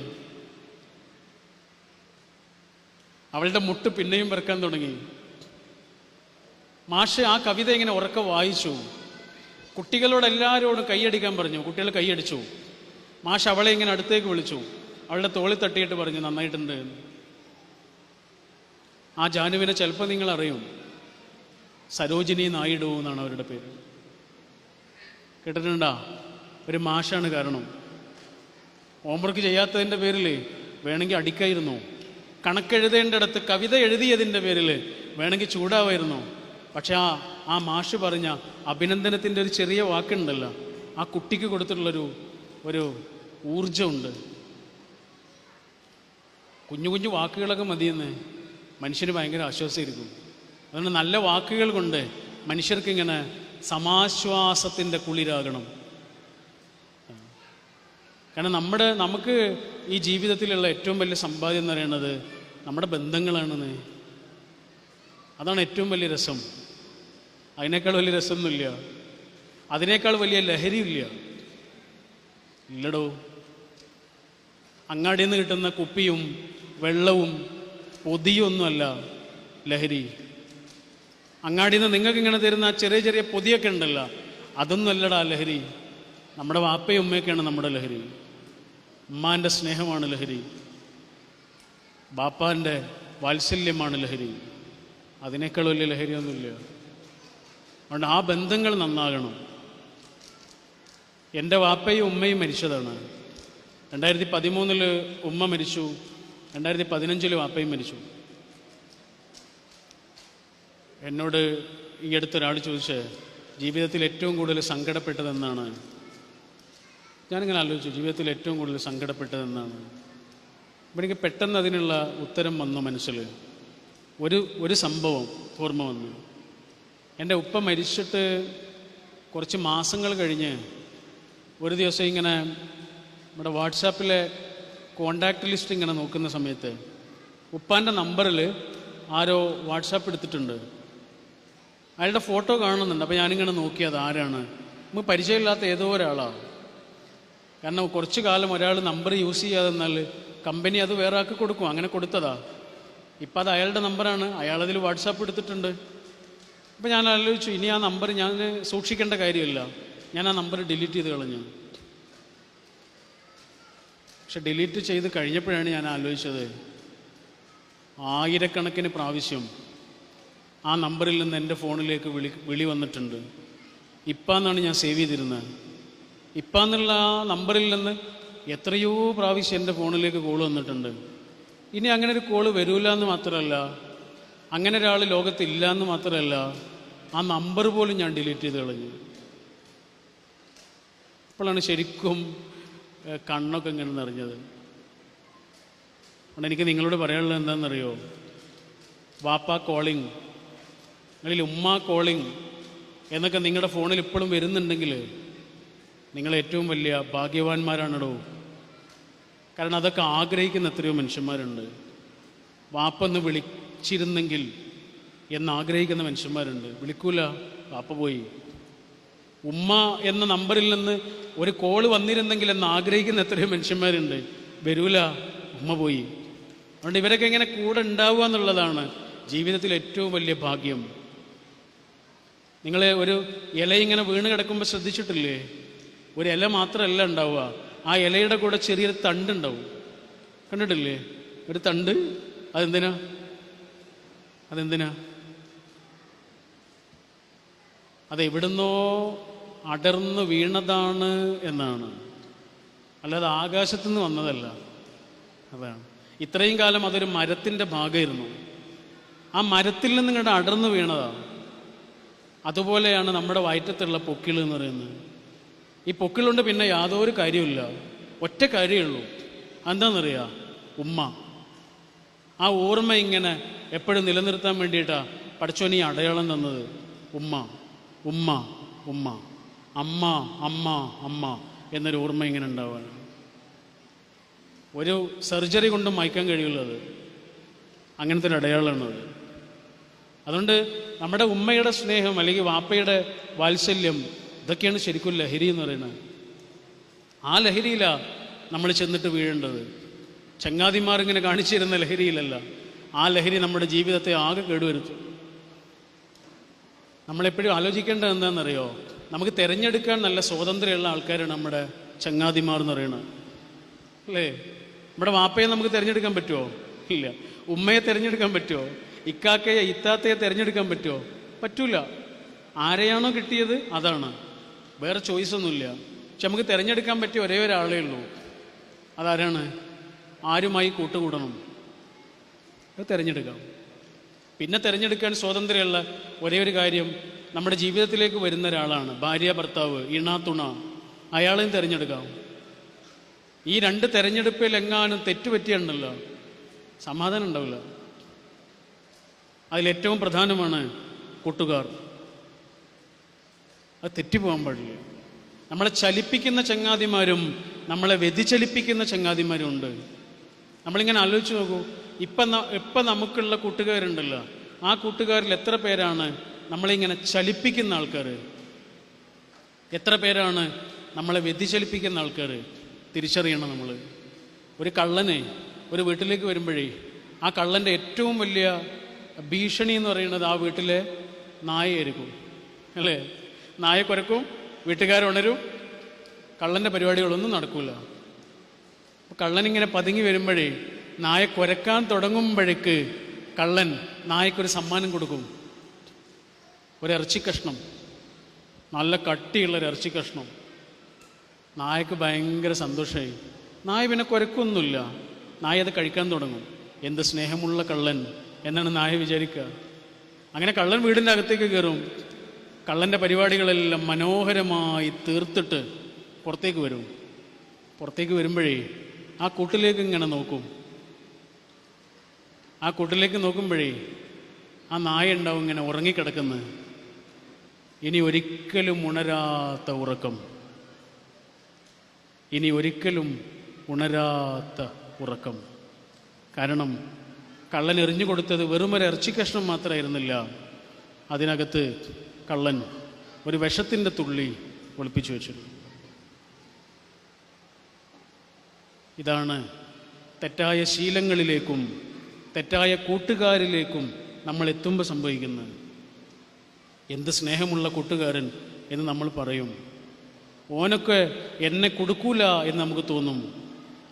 അവളുടെ മുട്ട് പിന്നെയും വരക്കാൻ തുടങ്ങി. മാഷ് ആ കവിത ഇങ്ങനെ ഉറക്കെ വായിച്ചു. കുട്ടികളോട് എല്ലാവരോടും കൈയടിക്കാൻ പറഞ്ഞു. കുട്ടികൾ കൈയടിച്ചു. മാഷ് അവളെ ഇങ്ങനെ അടുത്തേക്ക് വിളിച്ചു. അവളുടെ തോളിൽ തട്ടിയിട്ട് പറഞ്ഞു, നന്നായിട്ടുണ്ട്. ആ ജാനുവിനെ ചിലപ്പോൾ നിങ്ങൾ അറിയും, സരോജിനി നായിഡു എന്നാണ് അവരുടെ പേര്. കേട്ടിട്ടുണ്ടാ? ഒരു മാഷാണ് കാരണം. ഹോംവർക്ക് ചെയ്യാത്തതിൻ്റെ പേരിൽ വേണമെങ്കിൽ അടിക്കായിരുന്നു. കണക്കെഴുതേണ്ടിടത്ത് കവിത എഴുതിയതിൻ്റെ പേരിൽ വേണമെങ്കിൽ ചൂടാവായിരുന്നു. പക്ഷെ ആ മാഷ് പറഞ്ഞ അഭിനന്ദനത്തിൻ്റെ ഒരു ചെറിയ വാക്കുണ്ടല്ലോ, ആ കുട്ടിക്ക് കൊടുത്തിട്ടുള്ളൊരു ഊർജമുണ്ട്. കുഞ്ഞു കുഞ്ഞു വാക്കുകളൊക്കെ മതിയെന്ന് മനുഷ്യന് ഭയങ്കര ആശ്വാസമായിരിക്കും. അതുകൊണ്ട് നല്ല വാക്കുകൾ കൊണ്ട് മനുഷ്യർക്കിങ്ങനെ സമാശ്വാസത്തിൻ്റെ കുളിരാകണം. കാരണം നമുക്ക് ഈ ജീവിതത്തിലുള്ള ഏറ്റവും വലിയ സമ്പാദ്യം എന്ന് പറയുന്നത് നമ്മുടെ ബന്ധങ്ങളാണെന്ന്. അതാണ് ഏറ്റവും വലിയ രസം. അതിനേക്കാൾ വലിയ രസമൊന്നുമില്ല, അതിനേക്കാൾ വലിയ ലഹരിയില്ല. ഇല്ലടോ. അങ്ങാടിയിൽ നിന്ന് കിട്ടുന്ന കുപ്പിയും വെള്ളവും പൊതിയൊന്നുമല്ല ലഹരി. അങ്ങാടിയിൽ നിന്ന് നിങ്ങൾക്ക് ഇങ്ങനെ തരുന്ന ചെറിയ ചെറിയ പൊതിയൊക്കെ ഉണ്ടല്ലോ, അതൊന്നും അല്ലടാ ലഹരി. നമ്മുടെ വാപ്പയും ഉമ്മയൊക്കെയാണ് നമ്മുടെ ലഹരി. ഉമ്മാൻ്റെ സ്നേഹമാണ് ലഹരി, ബാപ്പാൻ്റെ വാത്സല്യമാണ് ലഹരി. അതിനേക്കാൾ വലിയ ലഹരിയൊന്നുമില്ല. അതുകൊണ്ട് ആ ബന്ധങ്ങൾ നന്നാകണം. എൻ്റെ വാപ്പയും ഉമ്മയും മരിച്ചതാണ്. 2013 ഉമ്മ മരിച്ചു, 2015 വാപ്പയും മരിച്ചു. എന്നോട് ഈ അടുത്തൊരാൾ ചോദിച്ച് ജീവിതത്തിൽ ഏറ്റവും കൂടുതൽ സങ്കടപ്പെട്ടതെന്നാണ്. ഞാനിങ്ങനെ ആലോചിച്ചു, ജീവിതത്തിൽ ഏറ്റവും കൂടുതൽ സങ്കടപ്പെട്ടതെന്നാണ്. അപ്പം എനിക്ക് പെട്ടെന്ന് അതിനുള്ള ഉത്തരം വന്നു മനസ്സിൽ. ഒരു സംഭവം ഓർമ്മ വന്നു. എൻ്റെ ഉപ്പ മരിച്ചിട്ട് കുറച്ച് മാസങ്ങൾ കഴിഞ്ഞ് ഒരു ദിവസം ഇങ്ങനെ നമ്മുടെ വാട്സാപ്പിലെ കോണ്ടാക്ട് ലിസ്റ്റ് ഇങ്ങനെ നോക്കുന്ന സമയത്ത് ഉപ്പാൻ്റെ നമ്പറിൽ ആരോ വാട്സാപ്പ് എടുത്തിട്ടുണ്ട്. അയാളുടെ ഫോട്ടോ കാണുന്നുണ്ട്. അപ്പോൾ ഞാനിങ്ങനെ നോക്കിയത് ആരാണ്, നമുക്ക് പരിചയമില്ലാത്ത ഏതോ ഒരാളാണ്. കാരണം കുറച്ച് കാലം ഒരാൾ നമ്പർ യൂസ് ചെയ്യാതെ എന്നാൽ കമ്പനി അത് വേറെ ആക്കി കൊടുക്കും. അങ്ങനെ കൊടുത്തതാ. ഇപ്പം അത് അയാളുടെ നമ്പറാണ്, അയാളതിൽ വാട്സാപ്പ് എടുത്തിട്ടുണ്ട്. അപ്പോൾ ഞാൻ ആലോചിച്ചു, ഇനി ആ നമ്പർ ഞാൻ സൂക്ഷിക്കേണ്ട കാര്യമില്ല, ഞാൻ ആ നമ്പർ ഡിലീറ്റ് ചെയ്ത് കളഞ്ഞു. പക്ഷെ ഡിലീറ്റ് ചെയ്ത് കഴിഞ്ഞപ്പോഴാണ് ഞാൻ ആലോചിച്ചത്, ആയിരക്കണക്കിന് പ്രാവശ്യം ആ നമ്പറിൽ നിന്ന് എൻ്റെ ഫോണിലേക്ക് വിളി വന്നിട്ടുണ്ട്. ഇപ്പാന്നാണ് ഞാൻ സേവ് ചെയ്തിരുന്നത്. ഇപ്പാന്നുള്ള ആ നമ്പറിൽ നിന്ന് എത്രയോ പ്രാവശ്യം എൻ്റെ ഫോണിലേക്ക് കോൾ വന്നിട്ടുണ്ട്. ഇനി അങ്ങനെ ഒരു കോള് വരില്ല എന്ന് മാത്രമല്ല, അങ്ങനെ ഒരാൾ ലോകത്തില്ല എന്ന് മാത്രമല്ല, ആ നമ്പർ പോലും ഞാൻ ഡിലീറ്റ് ചെയ്ത് കളഞ്ഞു. അപ്പോഴാണ് ശരിക്കും കണ്ണൊക്കെ ഇങ്ങനെ നിറഞ്ഞത്. അതുകൊണ്ട് എനിക്ക് നിങ്ങളോട് പറയാനുള്ളത് എന്താണെന്നറിയോ, വാപ്പ കോളിംഗ് അല്ലെങ്കിൽ ഉമ്മ കോളിംഗ് എന്നൊക്കെ നിങ്ങളുടെ ഫോണിൽ ഇപ്പോഴും വരുന്നുണ്ടെങ്കിൽ നിങ്ങൾ ഏറ്റവും വലിയ ഭാഗ്യവാന്മാരാണോ. കാരണം അതൊക്കെ ആഗ്രഹിക്കുന്ന എത്രയോ മനുഷ്യന്മാരുണ്ട്. വാപ്പൊന്ന് വിളിച്ചിരുന്നെങ്കിൽ എന്നാഗ്രഹിക്കുന്ന മനുഷ്യന്മാരുണ്ട്. വിളിക്കൂല, വാപ്പ പോയി. ഉമ്മ എന്ന നമ്പറിൽ നിന്ന് ഒരു കോള് വന്നിരുന്നെങ്കിൽ എന്ന് ആഗ്രഹിക്കുന്ന എത്രയോ മനുഷ്യന്മാരുണ്ട്. വരൂല, ഉമ്മ പോയി. അതുകൊണ്ട് ഇവരൊക്കെ ഇങ്ങനെ കൂടെ ഉണ്ടാവുക എന്നുള്ളതാണ് ജീവിതത്തിൽ ഏറ്റവും വലിയ ഭാഗ്യം. നിങ്ങളെ ഒരു ഇല ഇങ്ങനെ വീണ് കിടക്കുമ്പോൾ ശ്രദ്ധിച്ചിട്ടില്ലേ? ഒരു ഇല മാത്രമല്ല ഉണ്ടാവുക, ആ ഇലയുടെ കൂടെ ചെറിയൊരു തണ്ടുണ്ടാവും. കണ്ടിട്ടില്ലേ ഒരു തണ്ട്? അതെന്തിനാ? അതെവിടുന്നോ അടർന്ന് വീണതാണ് എന്നാണ്, അല്ലാതെ ആകാശത്തു നിന്ന് വന്നതല്ല. അതാണ്. ഇത്രയും കാലം അതൊരു മരത്തിൻ്റെ ഭാഗമായിരുന്നു. ആ മരത്തിൽ നിന്ന് ഇങ്ങോട്ട് അടർന്ന് വീണതാണ്. അതുപോലെയാണ് നമ്മുടെ വയറ്റത്തുള്ള പൊക്കിൾ എന്ന് പറയുന്നത്. ഈ പൊക്കിളുകൊണ്ട് പിന്നെ യാതൊരു കാര്യമില്ല, ഒറ്റ കാര്യമുള്ളൂ. എന്താണെന്നറിയാം? ഉമ്മ. ആ ഓർമ്മ ഇങ്ങനെ എപ്പോഴും നിലനിർത്താൻ വേണ്ടിയിട്ടാണ് പടച്ചോൻ ഈ അടയാളം തന്നത്. ഉമ്മ ഉമ്മ ഉമ്മ, അമ്മ അമ്മ അമ്മ എന്നൊരു ഓർമ്മ ഇങ്ങനെ ഉണ്ടാവുകയാണ്. ഒരു സർജറി കൊണ്ടും മായ്ക്കാൻ കഴിയുള്ളത് അങ്ങനത്തെ ഒരു അടയാളമാണത്. അതുകൊണ്ട് നമ്മുടെ ഉമ്മയുടെ സ്നേഹം അല്ലെങ്കിൽ വാപ്പയുടെ വാത്സല്യം, ഇതൊക്കെയാണ് ശരിക്കും ലഹരി എന്ന് പറയുന്നത്. ആ ലഹരിയിലാണ് നമ്മൾ ചെന്നിട്ട് വീഴേണ്ടത്. ചങ്ങാതിമാരിങ്ങനെ കാണിച്ചു തരുന്ന ലഹരിയിലല്ല. ആ ലഹരി നമ്മുടെ ജീവിതത്തെ ആകെ കേടുവരുത്തും. നമ്മളെപ്പോഴും ആലോചിക്കേണ്ടത് എന്താണെന്നറിയോ, നമുക്ക് തിരഞ്ഞെടുക്കാൻ നല്ല സ്വാതന്ത്ര്യമുള്ള ആൾക്കാരാണ് നമ്മുടെ ചങ്ങാതിമാർ എന്ന് പറയുന്നത്, അല്ലേ? നമ്മുടെ വാപ്പയെ നമുക്ക് തിരഞ്ഞെടുക്കാൻ പറ്റുമോ? ഇല്ല. ഉമ്മയെ തിരഞ്ഞെടുക്കാൻ പറ്റുമോ? ഇക്കാക്കയെ ഇത്താത്തയെ തിരഞ്ഞെടുക്കാൻ പറ്റുമോ? പറ്റൂല. ആരെയാണോ കിട്ടിയത് അതാണ്, വേറെ ചോയ്സൊന്നുമില്ല. പക്ഷെ നമുക്ക് തിരഞ്ഞെടുക്കാൻ പറ്റിയ ഒരേ ഒരാളേ ഉള്ളൂ. അതാരാണ്? ആരുമായി കൂട്ടുകൂടണം, അത് തിരഞ്ഞെടുക്കാം. പിന്നെ തിരഞ്ഞെടുക്കാൻ സ്വാതന്ത്ര്യമുള്ള ഒരേ ഒരു കാര്യം, നമ്മുടെ ജീവിതത്തിലേക്ക് വരുന്ന ഒരാളാണ് ഭാര്യ, ഭർത്താവ്, ഇണ, അയാളെയും തിരഞ്ഞെടുക്കാം. ഈ രണ്ട് തിരഞ്ഞെടുപ്പിൽ എങ്ങാനും തെറ്റുപറ്റിയുണ്ടല്ലോ, സമാധാനം ഉണ്ടാവില്ല. അതിലേറ്റവും പ്രധാനമാണ് കൂട്ടുകാർ. അത് തെറ്റിപ്പോകാൻ പാടില്ല. നമ്മളെ ചലിപ്പിക്കുന്ന ചങ്ങാതിമാരും നമ്മളെ വ്യതിചലിപ്പിക്കുന്ന ചങ്ങാതിമാരും ഉണ്ട്. നമ്മളിങ്ങനെ ആലോചിച്ച് നോക്കൂ, ഇപ്പം നമുക്കുള്ള കൂട്ടുകാരുണ്ടല്ലോ, ആ കൂട്ടുകാരിൽ എത്ര പേരാണ് നമ്മളിങ്ങനെ ചലിപ്പിക്കുന്ന ആൾക്കാർ, എത്ര പേരാണ് നമ്മളെ വ്യതിചലിപ്പിക്കുന്ന ആൾക്കാർ? തിരിച്ചറിയണം നമ്മൾ. ഒരു കള്ളനെ ഒരു വീട്ടിലേക്ക് വരുമ്പോഴേ ആ കള്ളൻ്റെ ഏറ്റവും വലിയ ഭീഷണി എന്ന് പറയുന്നത് ആ വീട്ടിലെ നായയായിരിക്കും, അല്ലേ? നായ കുരക്കും, വീട്ടുകാരുണരും, കള്ളൻ്റെ പരിപാടികളൊന്നും നടക്കില്ല. അപ്പോൾ കള്ളനിങ്ങനെ പതുങ്ങി വരുമ്പോഴേ നായ കുരക്കാൻ തുടങ്ങുമ്പോഴേക്ക് കള്ളൻ നായക്കൊരു സമ്മാനം കൊടുക്കും. ഒരു ഇറച്ചിക്കഷ്ണം, നല്ല കട്ടിയുള്ളൊരു ഇറച്ചിക്കഷ്ണം. നായക്ക് ഭയങ്കര സന്തോഷമായി. നായ പിന്നെ കുരക്കൊന്നുമില്ല, നായ അത് കഴിക്കാൻ തുടങ്ങും. എന്ത് സ്നേഹമുള്ള കള്ളൻ എന്നാണ് നായ വിചാരിക്കുക. അങ്ങനെ കള്ളൻ വീടിൻ്റെ അകത്തേക്ക് കയറും. കള്ളൻ്റെ പരിപാടികളെല്ലാം മനോഹരമായി തീർത്തിട്ട് പുറത്തേക്ക് വരും. പുറത്തേക്ക് വരുമ്പോഴേ ആ കൂട്ടിലേക്ക് ഇങ്ങനെ നോക്കും. ആ കൂട്ടിലേക്ക് നോക്കുമ്പോഴേ ആ നായ ഉണ്ടാവും ഇങ്ങനെ ഉറങ്ങിക്കിടക്കുന്നത്. ഇനി ഒരിക്കലും ഉണരാത്ത ഉറക്കം, ഇനി ഒരിക്കലും ഉണരാത്ത ഉറക്കം. കാരണം കള്ളൻ എറിഞ്ഞു കൊടുത്തത് വെറുമൊരു ഇറച്ചിക്കഷ്ണം മാത്രമായിരുന്നില്ല, അതിനകത്ത് കള്ളൻ ഒരു വിഷത്തിൻ്റെ തുള്ളി ഒളിപ്പിച്ചു വെച്ചിരുന്നു. ഇതാണ് തെറ്റായ ശീലങ്ങളിലേക്കും തെറ്റായ കൂട്ടുകാരിലേക്കും നമ്മൾ എത്തുമ്പോൾ സംഭവിക്കുന്നത്. എന്ത് സ്നേഹമുള്ള കൂട്ടുകാരൻ എന്ന് നമ്മൾ പറയും. ഓനൊക്കെ എന്നെ കൊടുക്കൂല എന്ന് നമുക്ക് തോന്നും,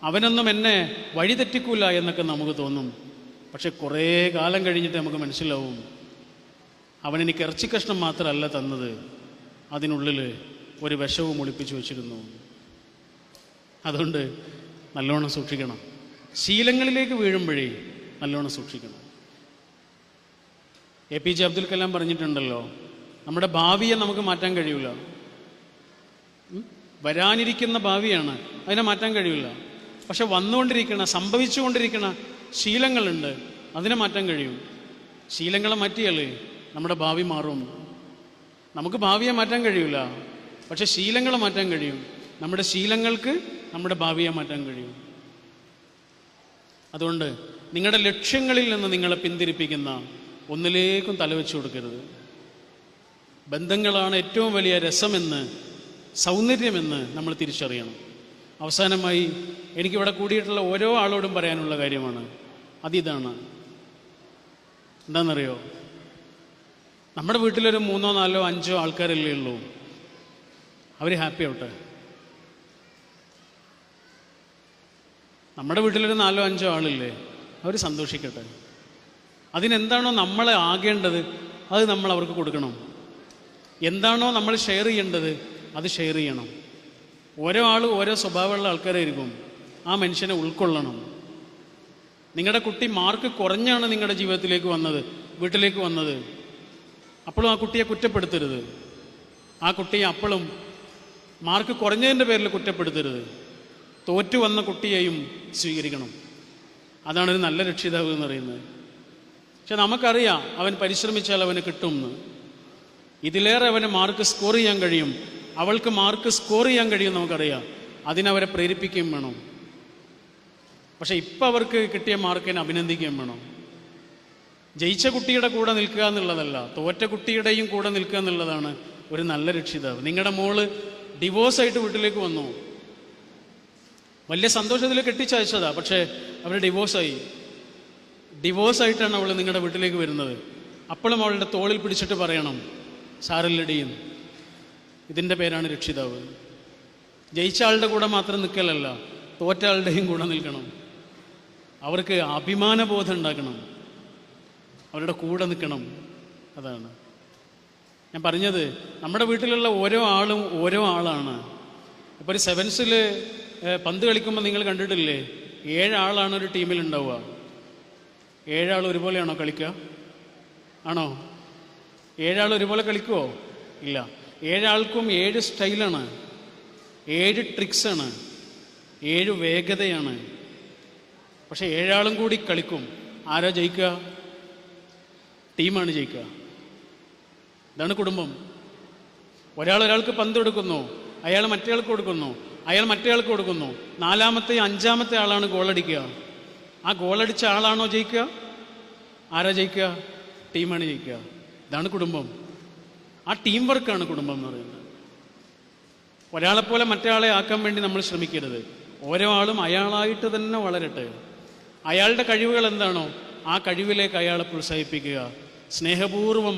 അവനൊന്നും എന്നെ വഴിതെറ്റിക്കൂല എന്നൊക്കെ നമുക്ക് തോന്നും. പക്ഷെ കുറേ കാലം കഴിഞ്ഞിട്ട് നമുക്ക് മനസ്സിലാവും, അവനെനിക്ക് ഇറച്ചിക്കഷ്ണം മാത്രമല്ല തന്നത്, അതിനുള്ളിൽ ഒരു വിഷവും ഒളിപ്പിച്ചു വച്ചിരുന്നു. അതുകൊണ്ട് നല്ലോണം സൂക്ഷിക്കണം. ശീലങ്ങളിലേക്ക് വീഴുമ്പോഴേ നല്ലോണം സൂക്ഷിക്കണം. APJ അബ്ദുൽ കലാം പറഞ്ഞിട്ടുണ്ടല്ലോ, നമ്മുടെ ഭാവിയെ നമുക്ക് മാറ്റാൻ കഴിയില്ല. വരാനിരിക്കുന്ന ഭാവിയാണ്, അതിനെ മാറ്റാൻ കഴിയില്ല. പക്ഷെ വന്നുകൊണ്ടിരിക്കുന്ന സംഭവിച്ചുകൊണ്ടിരിക്കുന്ന ശീലങ്ങളുണ്ട്, അതിനെ മാറ്റാൻ കഴിയും. ശീലങ്ങളെ മാറ്റിയാലേ നമ്മുടെ ഭാവി മാറും. നമുക്ക് ഭാവിയെ മാറ്റാൻ കഴിയില്ല, പക്ഷെ ശീലങ്ങളെ മാറ്റാൻ കഴിയും. നമ്മുടെ ശീലങ്ങൾക്ക് നമ്മുടെ ഭാവിയെ മാറ്റാൻ കഴിയും. അതുകൊണ്ട് നിങ്ങളുടെ ലക്ഷ്യങ്ങളിൽ നിന്ന് നിങ്ങളെ പിന്തിരിപ്പിക്കുന്ന ഒന്നിലേക്കും തലവെച്ചു കൊടുക്കരുത്. ബന്ധങ്ങളാണ് ഏറ്റവും വലിയ രസമെന്ന്, സൗന്ദര്യമെന്ന് നമ്മൾ തിരിച്ചറിയണം. അവസാനമായി എനിക്കിവിടെ കൂടിയിട്ടുള്ള ഓരോ ആളോടും പറയാനുള്ള കാര്യമാണ്, അതിതാണ്. എന്താണെന്നറിയോ, നമ്മുടെ വീട്ടിലൊരു 3, 4, 5 ആൾക്കാരല്ലേ ഉള്ളൂ, അവർ ഹാപ്പി ആവട്ടെ. നമ്മുടെ വീട്ടിലൊരു 4, 5 ആളില്ലേ, അവർ സന്തോഷിക്കട്ടെ. അതിനെന്താണോ നമ്മളെ ആകേണ്ടത് അത് നമ്മൾ അവർക്ക് കൊടുക്കണം. എന്താണോ നമ്മൾ ഷെയർ ചെയ്യേണ്ടത് അത് ഷെയർ ചെയ്യണം. ഓരോ ആളും ഓരോ സ്വഭാവമുള്ള ആൾക്കാരായിരിക്കും, ആ മനുഷ്യനെ ഉൾക്കൊള്ളണം. നിങ്ങളുടെ കുട്ടി മാർക്ക് കുറഞ്ഞാണ് നിങ്ങളുടെ ജീവിതത്തിലേക്ക് വന്നത്, വീട്ടിലേക്ക് വന്നത്, അപ്പോഴും ആ കുട്ടിയെ കുറ്റപ്പെടുത്തരുത്. ആ കുട്ടിയെ അപ്പോഴും മാർക്ക് കുറഞ്ഞതിൻ്റെ പേരിൽ കുറ്റപ്പെടുത്തരുത്. തോറ്റു വന്ന കുട്ടിയെയും സ്വീകരിക്കണം. അതാണ് ഒരു നല്ല രക്ഷിതാവ് എന്ന് പറയുന്നത്. പക്ഷെ നമുക്കറിയാം അവൻ പരിശ്രമിച്ചാൽ അവന് കിട്ടുമെന്ന്. ഇതിലേറെ അവന് മാർക്ക് സ്കോർ ചെയ്യാൻ കഴിയും, അവൾക്ക് മാർക്ക് സ്കോർ ചെയ്യാൻ കഴിയും, നമുക്കറിയാം. അതിനവരെ പ്രേരിപ്പിക്കുകയും വേണം. പക്ഷെ ഇപ്പം അവർക്ക് കിട്ടിയ മാർക്കിനെ അഭിനന്ദിക്കുകയും വേണം. ജയിച്ച കുട്ടിയുടെ കൂടെ നിൽക്കുക എന്നുള്ളതല്ല, തോറ്റ കുട്ടിയുടെയും കൂടെ നിൽക്കുക എന്നുള്ളതാണ് ഒരു നല്ല രക്ഷിതാവ്. നിങ്ങളുടെ മോള് ഡിവോഴ്സായിട്ട് വീട്ടിലേക്ക് വന്നു, വലിയ സന്തോഷത്തിൽ കെട്ടിച്ചയച്ചതാ, പക്ഷേ അവർ ഡിവോഴ്സായി. ഡിവോഴ്സായിട്ടാണ് അവൾ നിങ്ങളുടെ വീട്ടിലേക്ക് വരുന്നത്. അപ്പോഴും അവളുടെ തോളിൽ പിടിച്ചിട്ട് പറയണം, സാരല്ലടിയും. ഇതിൻ്റെ പേരാണ് രക്ഷിതാവ്. ജയിച്ച ആളുടെ കൂടെ മാത്രം നിൽക്കലല്ല, തോറ്റ ആളുടെയും കൂടെ നിൽക്കണം. അവർക്ക് അഭിമാനബോധം ഉണ്ടാക്കണം, അവരുടെ കൂടെ നിൽക്കണം. അതാണ് ഞാൻ പറഞ്ഞത്. നമ്മുടെ വീട്ടിലുള്ള ഓരോ ആളും ഓരോ ആളാണ്. ഇപ്പോൾ ഒരു സെവൻസിൽ പന്ത് കളിക്കുമ്പോൾ നിങ്ങൾ കണ്ടിട്ടില്ലേ, 7 ആളാണ് ഒരു ടീമിൽ ഉണ്ടാവുക. 7 ആൾ ഒരുപോലെയാണോ കളിക്കുക? ആണോ? 7 ആൾ ഒരുപോലെ കളിക്കുമോ? ഇല്ല. 7 ആൾക്കും 7 സ്റ്റൈലാണ്, 7 ട്രിക്സാണ്, 7 വേഗതയാണ്. പക്ഷെ 7 ആളും കൂടി കളിക്കും. ആരാ ജയിക്കുക? ടീമാണ് ജയിക്കുക. ഇതാണ് കുടുംബം. ഒരാൾക്ക് പന്ത് കൊടുക്കുന്നു, അയാൾ മറ്റേയാൾക്ക് കൊടുക്കുന്നു, അയാൾ മറ്റേയാൾക്ക് കൊടുക്കുന്നു. 4-മത്തെ 5-മത്തെ ആളാണ് ഗോളടിക്കുക. ആ ഗോളടിച്ച ആളാണോ ജയിക്കുക? ആരാ ജയിക്കുക? ടീമാണ് ജയിക്കുക. ഇതാണ് കുടുംബം. ആ ടീം വർക്കാണ് കുടുംബം എന്ന് പറയുന്നത്. ഒരാളെപ്പോലെ മറ്റേ ആക്കാൻ വേണ്ടി നമ്മൾ ശ്രമിക്കരുത്. ഓരോ ആളും അയാളായിട്ട് തന്നെ വളരട്ടെ. അയാളുടെ കഴിവുകൾ എന്താണോ ആ കഴിവിലേക്ക് അയാളെ പ്രോത്സാഹിപ്പിക്കുക. സ്നേഹപൂർവ്വം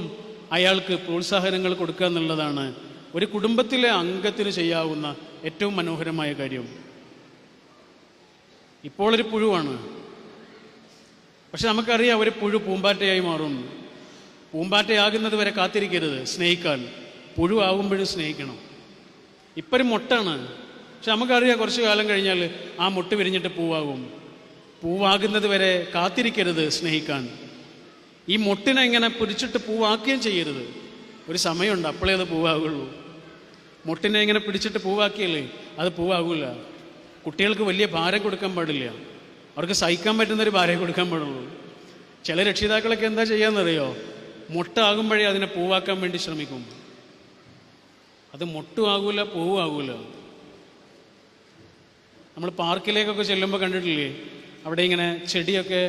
അയാൾക്ക് പ്രോത്സാഹനങ്ങൾ കൊടുക്കുക എന്നുള്ളതാണ് ഒരു കുടുംബത്തിലെ അംഗത്തിന് ചെയ്യാവുന്ന ഏറ്റവും മനോഹരമായ കാര്യം. ഇപ്പോൾ ഒരു പുഴുവാണ്, പക്ഷെ നമുക്കറിയാം ഒരു പുഴു പൂമ്പാറ്റയായി മാറും. പൂമ്പാറ്റയാകുന്നത് വരെ കാത്തിരിക്കരുത് സ്നേഹിക്കാൻ. പുഴുവാകുമ്പോഴും സ്നേഹിക്കണം. ഇപ്പം ഒരു മൊട്ടാണ്, പക്ഷെ നമുക്കറിയാം കുറച്ച് കാലം കഴിഞ്ഞാൽ ആ മൊട്ട് വിരിഞ്ഞിട്ട് പൂവാകും. പൂവാകുന്നത് വരെ കാത്തിരിക്കരുത് സ്നേഹിക്കാൻ. ഈ മൊട്ടിനെ ഇങ്ങനെ പിടിച്ചിട്ട് പൂവാക്കുകയും ചെയ്യരുത്. ഒരു സമയമുണ്ട്, അപ്പോഴേ അത് പൂവാകുള്ളൂ. മൊട്ടിനെ ഇങ്ങനെ പിടിച്ചിട്ട് പൂവാക്കിയല്ലേ അത് പൂവാകില്ല. കുട്ടികൾക്ക് വലിയ ഭാരം കൊടുക്കാൻ പാടില്ല. അവർക്ക് സഹിക്കാൻ പറ്റുന്നൊരു ഭാരം കൊടുക്കാൻ പാടുള്ളൂ. ചില രക്ഷിതാക്കളൊക്കെ എന്താ ചെയ്യാന്നറിയോ? മൊട്ടാകുമ്പോഴേ അതിനെ പൂവാക്കാൻ വേണ്ടി ശ്രമിക്കും. അത് മൊട്ടും ആകൂല, പൂവും ആകൂല. നമ്മൾ പാർക്കിലേക്കൊക്കെ ചെല്ലുമ്പോൾ കണ്ടിട്ടില്ലേ, അവിടെ ഇങ്ങനെ ചെടിയൊക്കെ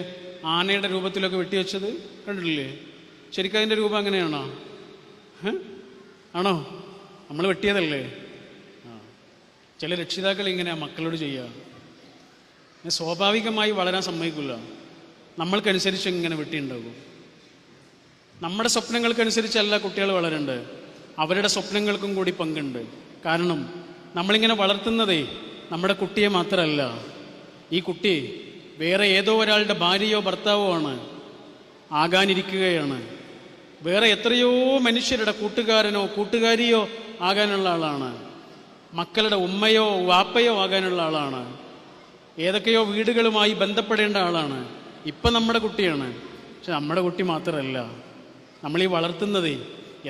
ആനയുടെ രൂപത്തിലൊക്കെ വെട്ടിവെച്ചത് കണ്ടിട്ടില്ലേ? ശരിക്കും അതിൻ്റെ രൂപം അങ്ങനെയാണോ? ആണോ? നമ്മൾ വെട്ടിയതല്ലേ? ചില രക്ഷിതാക്കൾ ഇങ്ങനെയാണ് മക്കളോട് ചെയ്യുക. സ്വാഭാവികമായി വളരാൻ സമ്മതിക്കില്ല. നമ്മൾക്കനുസരിച്ച് ഇങ്ങനെ വെട്ടിയുണ്ടാകും. നമ്മുടെ സ്വപ്നങ്ങൾക്കനുസരിച്ചല്ല കുട്ടികൾ വളരേണ്ടത്, അവരുടെ സ്വപ്നങ്ങൾക്കും കൂടി പങ്കുണ്ട്. കാരണം നമ്മളിങ്ങനെ വളർത്തുന്നതേ നമ്മുടെ കുട്ടിയെ മാത്രമല്ല, ഈ കുട്ടി വേറെ ഏതോ ഒരാളുടെ ഭാര്യയോ ഭർത്താവോ ആണ്, ആകാനിരിക്കുകയാണ്. വേറെ എത്രയോ മനുഷ്യരുടെ കൂട്ടുകാരനോ കൂട്ടുകാരിയോ ആകാനുള്ള ആളാണ്. മക്കളുടെ ഉമ്മയോ വാപ്പയോ ആകാനുള്ള ആളാണ്. ഏതൊക്കെയോ വീടുകളുമായി ബന്ധപ്പെടേണ്ട ആളാണ്. ഇപ്പം നമ്മുടെ കുട്ടിയാണ്. പക്ഷെ നമ്മുടെ കുട്ടി മാത്രമല്ല, നമ്മളീ വളർത്തുന്നതേ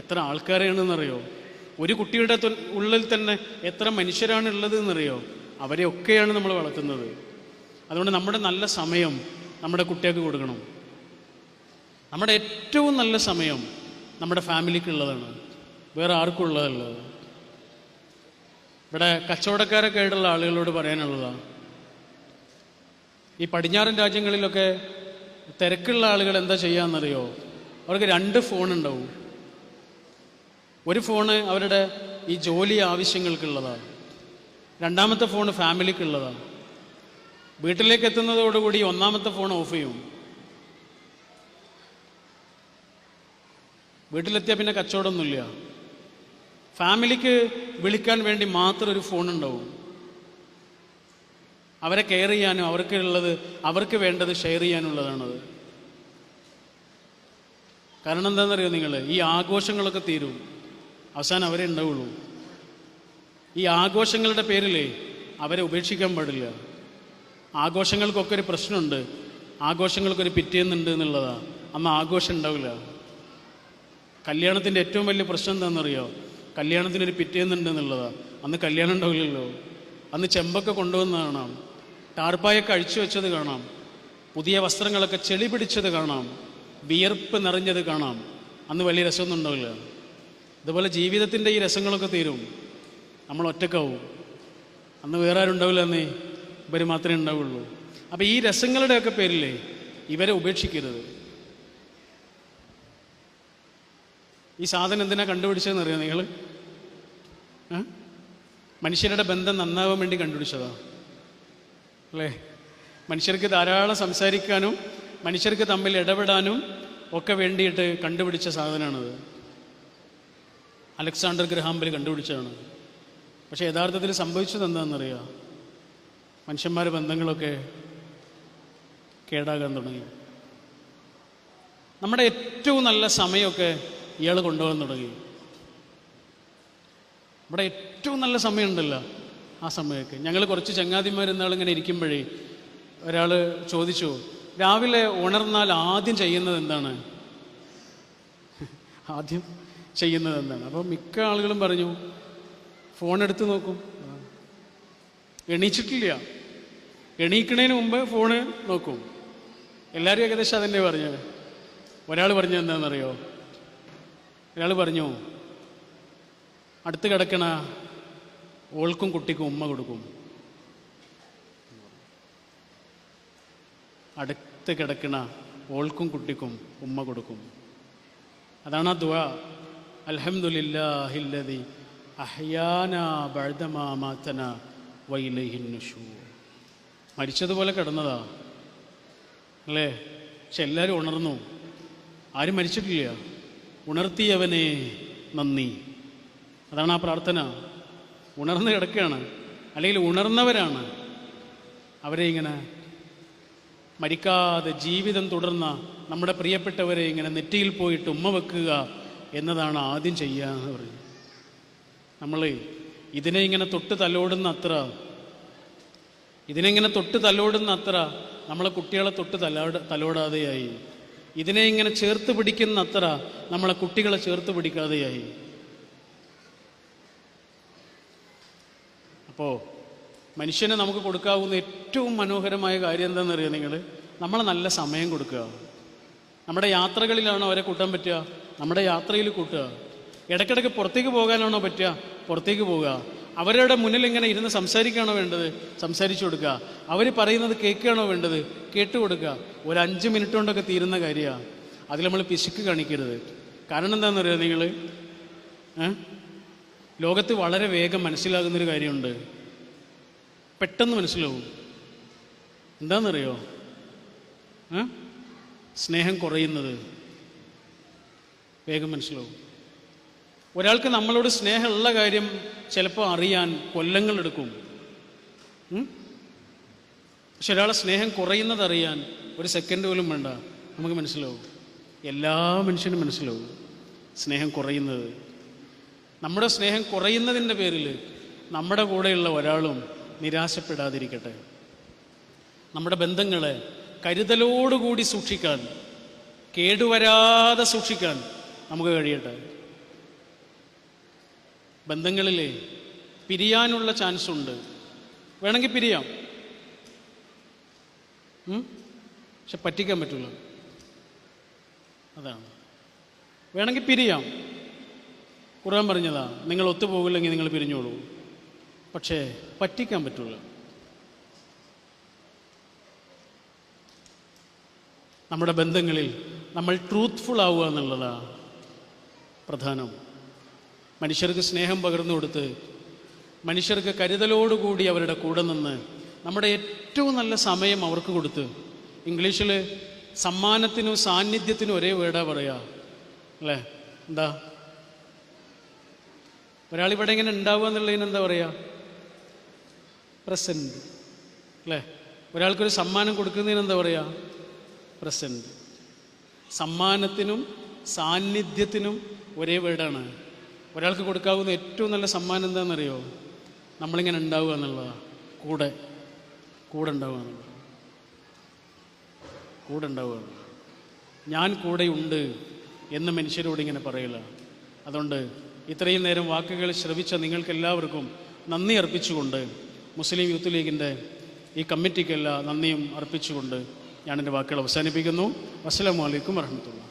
എത്ര ആൾക്കാരെയാണെന്നറിയോ? ഒരു കുട്ടിയുടെ ഉള്ളിൽ തന്നെ എത്ര മനുഷ്യരാണ് ഉള്ളത് എന്നറിയോ? അവരെയൊക്കെയാണ് നമ്മൾ വളർത്തുന്നത്. അതുകൊണ്ട് നമ്മുടെ നല്ല സമയം നമ്മുടെ കുട്ടികൾക്ക് കൊടുക്കണം. നമ്മുടെ ഏറ്റവും നല്ല സമയം നമ്മുടെ ഫാമിലിക്കുള്ളതാണ്, വേറെ ആർക്കും ഉള്ളതല്ല. ഇവിടെ കച്ചവടക്കാരൊക്കെ ആയിട്ടുള്ള ആളുകളോട് പറയാനുള്ളതാണ്, ഈ പടിഞ്ഞാറൻ രാജ്യങ്ങളിലൊക്കെ തിരക്കുള്ള ആളുകൾ എന്താ ചെയ്യാമെന്നറിയോ? അവർക്ക് 2 ഫോണുണ്ടാവും. ഒരു ഫോണ് അവരുടെ ഈ ജോലി ആവശ്യങ്ങൾക്കുള്ളതാണ്, 2-മത്തെ ഫോണ് ഫാമിലിക്കുള്ളതാണ്. വീട്ടിലേക്ക് എത്തുന്നതോടുകൂടി 1-മത്തെ ഫോൺ ഓഫ് ചെയ്യും. വീട്ടിലെത്തിയാൽ പിന്നെ കച്ചവടമൊന്നുമില്ല. ഫാമിലിക്ക് വിളിക്കാൻ വേണ്ടി മാത്രം ഒരു ഫോണുണ്ടാവും. അവരെ കെയർ ചെയ്യാനും അവർക്ക് വേണ്ടത് ഷെയർ ചെയ്യാനുള്ളതാണത്. കാരണം എന്താണെന്നറിയോ നിങ്ങൾ? ഈ ആഘോഷങ്ങളൊക്കെ തീരും, അവസാനം അവരെ ഉണ്ടാവുള്ളൂ. ഈ ആഘോഷങ്ങളുടെ പേരിലേ അവരെ ഉപേക്ഷിക്കാൻ പാടില്ല. ആഘോഷങ്ങൾക്കൊക്കെ ഒരു പ്രശ്നമുണ്ട്, ആഘോഷങ്ങൾക്കൊരു പിറ്റേന്നുണ്ട് എന്നുള്ളതാണ്. അന്ന് ആഘോഷം ഉണ്ടാവില്ല. കല്യാണത്തിൻ്റെ ഏറ്റവും വലിയ പ്രശ്നം എന്താണെന്നറിയോ? കല്യാണത്തിനൊരു പിറ്റേന്നുണ്ട് എന്നുള്ളതാണ്. അന്ന് കല്യാണം ഉണ്ടാവില്ലല്ലോ. അന്ന് ചെമ്പൊക്കെ കൊണ്ടുവന്ന് കാണാം, ടാർപ്പായൊക്കെ അഴിച്ചു വെച്ചത് കാണാം, പുതിയ വസ്ത്രങ്ങളൊക്കെ ചെളി പിടിച്ചത് കാണാം, വിയർപ്പ് നിറഞ്ഞത് കാണാം. അന്ന് വലിയ രസമൊന്നും ഉണ്ടാവില്ല. ഇതുപോലെ ജീവിതത്തിൻ്റെ ഈ രസങ്ങളൊക്കെ തീരും, നമ്മൾ ഒറ്റക്കാവും. അന്ന് വേറെ ആരും ഉണ്ടാവില്ല, എന്നേ ഇവർ മാത്രമേ ഉണ്ടാവുള്ളൂ. അപ്പോൾ ഈ രസങ്ങളുടെയൊക്കെ പേരിലേ ഇവരെ ഉപേക്ഷിക്കരുത്. ഈ സാധനം എന്തിനാ കണ്ടുപിടിച്ചതെന്ന് അറിയാം നിങ്ങൾ? മനുഷ്യരുടെ ബന്ധം നന്നാവാൻ വേണ്ടി കണ്ടുപിടിച്ചതാ അല്ലേ? മനുഷ്യർക്ക് ധാരാളം സംസാരിക്കാനും മനുഷ്യർക്ക് തമ്മിൽ ഇടപെടാനും ഒക്കെ വേണ്ടിയിട്ട് കണ്ടുപിടിച്ച സാധനമാണത്. അലക്സാണ്ടർ ഗ്രഹാം ബെൽ കണ്ടുപിടിച്ചതാണ്. പക്ഷേ യഥാർത്ഥത്തിൽ സംഭവിച്ചത് എന്താണെന്നറിയാം? മനുഷ്യന്മാരുടെ ബന്ധങ്ങളൊക്കെ കേടാകാൻ തുടങ്ങി. നമ്മുടെ ഏറ്റവും നല്ല സമയമൊക്കെ ഇയാൾ കൊണ്ടുപോകാൻ തുടങ്ങി. നമ്മുടെ ഏറ്റവും നല്ല സമയമുണ്ടല്ലോ, ആ സമയമൊക്കെ. ഞങ്ങൾ കുറച്ച് ചങ്ങാതിമാരെന്നാളിങ്ങനെ ഇരിക്കുമ്പോഴേ ഒരാൾ ചോദിച്ചു, രാവിലെ ഉണർന്നാൽ ആദ്യം ചെയ്യുന്നത് എന്താണ്? ആദ്യം ചെയ്യുന്നത് എന്താണ്? അപ്പോൾ മിക്ക ആളുകളും പറഞ്ഞു ഫോൺ എടുത്ത് നോക്കും. എണീച്ചിട്ടില്ല, എണീക്കണതിന് മുമ്പ് ഫോണ് നോക്കും. എല്ലാവരും ഏകദേശം അതന്നെ പറഞ്ഞത്. ഒരാൾ പറഞ്ഞത് എന്താണെന്നറിയോ? ഒരാൾ പറഞ്ഞു, അടുത്ത് കിടക്കണ ഓൾക്കും കുട്ടിക്കും ഉമ്മ കൊടുക്കും. അടുത്ത് കിടക്കണ ഓൾക്കും കുട്ടിക്കും ഉമ്മ കൊടുക്കും. അതാണ് ആ ദുആ. അൽഹംദുലില്ലാഹില്ലദി അഹ്യാനാ ബഅദമാ മാതനാ വഇലൈഹിൻ നുശൂർ. മരിച്ചതുപോലെ കിടന്നതാ അല്ലേ? പക്ഷെ എല്ലാവരും ഉണർന്നു. ആരും മരിച്ചിട്ടില്ല. ഉണർത്തിയവനെ നന്ദി. അതാണ് ആ പ്രാർത്ഥന. ഉണർന്ന് കിടക്കുകയാണ്, അല്ലെങ്കിൽ ഉണർന്നവരാണ്. അവരെ ഇങ്ങനെ മരിക്കാതെ ജീവിതം തുടർന്ന നമ്മുടെ പ്രിയപ്പെട്ടവരെ ഇങ്ങനെ നെറ്റിയിൽ പോയിട്ട് ഉമ്മ വെക്കുക എന്നതാണ് ആദ്യം ചെയ്യുക എന്ന് പറയും. നമ്മൾ ഇതിനെ ഇങ്ങനെ തൊട്ട് തലോടുന്ന അത്ര, ഇതിനെങ്ങനെ തൊട്ട് തലോടുന്ന അത്ര നമ്മളെ കുട്ടികളെ തൊട്ട് തലോടാതെയായി. ഇതിനെ ഇങ്ങനെ ചേർത്ത് പിടിക്കുന്ന അത്ര നമ്മളെ കുട്ടികളെ ചേർത്ത് പിടിക്കാതെയായി. അപ്പോൾ മനുഷ്യന് നമുക്ക് കൊടുക്കാവുന്ന ഏറ്റവും മനോഹരമായ കാര്യം എന്താണെന്നറിയാം നിങ്ങൾ? നമ്മളെ നല്ല സമയം കൊടുക്കുക. നമ്മുടെ യാത്രകളിലാണോ അവരെ കൂട്ടാൻ പറ്റുക? നമ്മുടെ യാത്രയിൽ കൂട്ടുക. ഇടയ്ക്കിടയ്ക്ക് പുറത്തേക്ക് പോകാനാണോ പറ്റുക? പുറത്തേക്ക് പോവുക. അവരുടെ മുന്നിൽ ഇങ്ങനെ ഇരുന്ന് സംസാരിക്കുകയാണോ വേണ്ടത്? സംസാരിച്ചു കൊടുക്കുക. അവർ പറയുന്നത് കേൾക്കുകയാണോ വേണ്ടത്? കേട്ടു കൊടുക്കുക. ഒരു 5 മിനിറ്റ് കൊണ്ടൊക്കെ തീരുന്ന കാര്യമാണ്. അതിൽ നമ്മൾ പിശുക്ക് കാണിക്കരുത്. കാരണം എന്താണെന്നറിയാം നിങ്ങൾ? ലോകത്ത് വളരെ വേഗം മനസ്സിലാകുന്നൊരു കാര്യമുണ്ട്. പെട്ടെന്ന് മനസ്സിലാവും. എന്താണെന്നറിയോ? സ്നേഹം കുറയുന്നത് വേഗം മനസ്സിലാവും. ഒരാൾക്ക് നമ്മളോട് സ്നേഹമുള്ള കാര്യം ചിലപ്പോൾ അറിയാൻ കൊല്ലങ്ങളെടുക്കും. പക്ഷെ ഒരാളെ സ്നേഹം കുറയുന്നത് അറിയാൻ 1 സെക്കൻഡ് പോലും വേണ്ട, നമുക്ക് മനസ്സിലാവും. എല്ലാ മനുഷ്യനും മനസ്സിലാവും സ്നേഹം കുറയുന്നത്. നമ്മുടെ സ്നേഹം കുറയുന്നതിൻ്റെ പേരിൽ നമ്മുടെ കൂടെയുള്ള ഒരാളും നിരാശപ്പെടാതിരിക്കട്ടെ. നമ്മുടെ ബന്ധങ്ങളെ കരുതലോടുകൂടി സൂക്ഷിക്കാൻ, കേടുവരാതെ സൂക്ഷിക്കാൻ നമുക്ക് കഴിയട്ടെ. ബന്ധങ്ങളിൽ പിരിയാനുള്ള ചാൻസ് ഉണ്ട്. വേണമെങ്കിൽ പിരിയാം, പക്ഷെ പറ്റിക്കാൻ പറ്റില്ല. അതാണ്. വേണമെങ്കിൽ പിരിയാം. ഖുർആൻ പറഞ്ഞതാ, നിങ്ങൾ ഒത്തുപോകില്ലെങ്കിൽ നിങ്ങൾ പിരിഞ്ഞോളൂ. പക്ഷേ പറ്റിക്കാൻ പറ്റില്ല. നമ്മുടെ ബന്ധങ്ങളിൽ നമ്മൾ ട്രൂത്ത്ഫുൾ ആവുക എന്നുള്ളതാണ് പ്രധാനം. മനുഷ്യർക്ക് സ്നേഹം പകർന്നു കൊടുത്ത്, മനുഷ്യർക്ക് കരുതലോടുകൂടി അവരുടെ കൂടെ നിന്ന്, നമ്മുടെ ഏറ്റവും നല്ല സമയം അവർക്ക് കൊടുത്ത്. ഇംഗ്ലീഷിൽ സമ്മാനത്തിനും സാന്നിധ്യത്തിനും ഒരേ വേർഡാ പറയുക അല്ലേ? എന്താ? ഒരാളിവിടെ ഇങ്ങനെ ഉണ്ടാവുക എന്നുള്ളതിന് എന്താ പറയുക? പ്രസൻറ്റ് അല്ലേ? ഒരാൾക്കൊരു സമ്മാനം കൊടുക്കുന്നതിന് എന്താ പറയുക? പ്രസൻറ്റ്. സമ്മാനത്തിനും സാന്നിധ്യത്തിനും ഒരേ വേർഡാണ്. ഒരാൾക്ക് കൊടുക്കാവുന്ന ഏറ്റവും നല്ല സമ്മാനം എന്താണെന്നറിയോ? നമ്മളിങ്ങനെ ഉണ്ടാവുക എന്നുള്ളതാണ്. കൂടെ ഉണ്ടാവുക എന്നുള്ളത്. കൂടെ ഉണ്ടാവുക. ഞാൻ കൂടെയുണ്ട് എന്ന് മനുഷ്യരോട് ഇങ്ങനെ പറയില്ല. അതുകൊണ്ട് ഇത്രയും നേരം വാക്കുകൾ ശ്രവിച്ച നിങ്ങൾക്കെല്ലാവർക്കും നന്ദി അർപ്പിച്ചുകൊണ്ട്, മുസ്ലിം യൂത്ത് ലീഗിൻ്റെ ഈ കമ്മിറ്റിക്കെല്ലാം നന്ദിയും അർപ്പിച്ചുകൊണ്ട് ഞാൻ എൻ്റെ വാക്കുകൾ അവസാനിപ്പിക്കുന്നു. അസ്സലാമു അലൈക്കും വറഹ്മത്തുള്ളാഹി.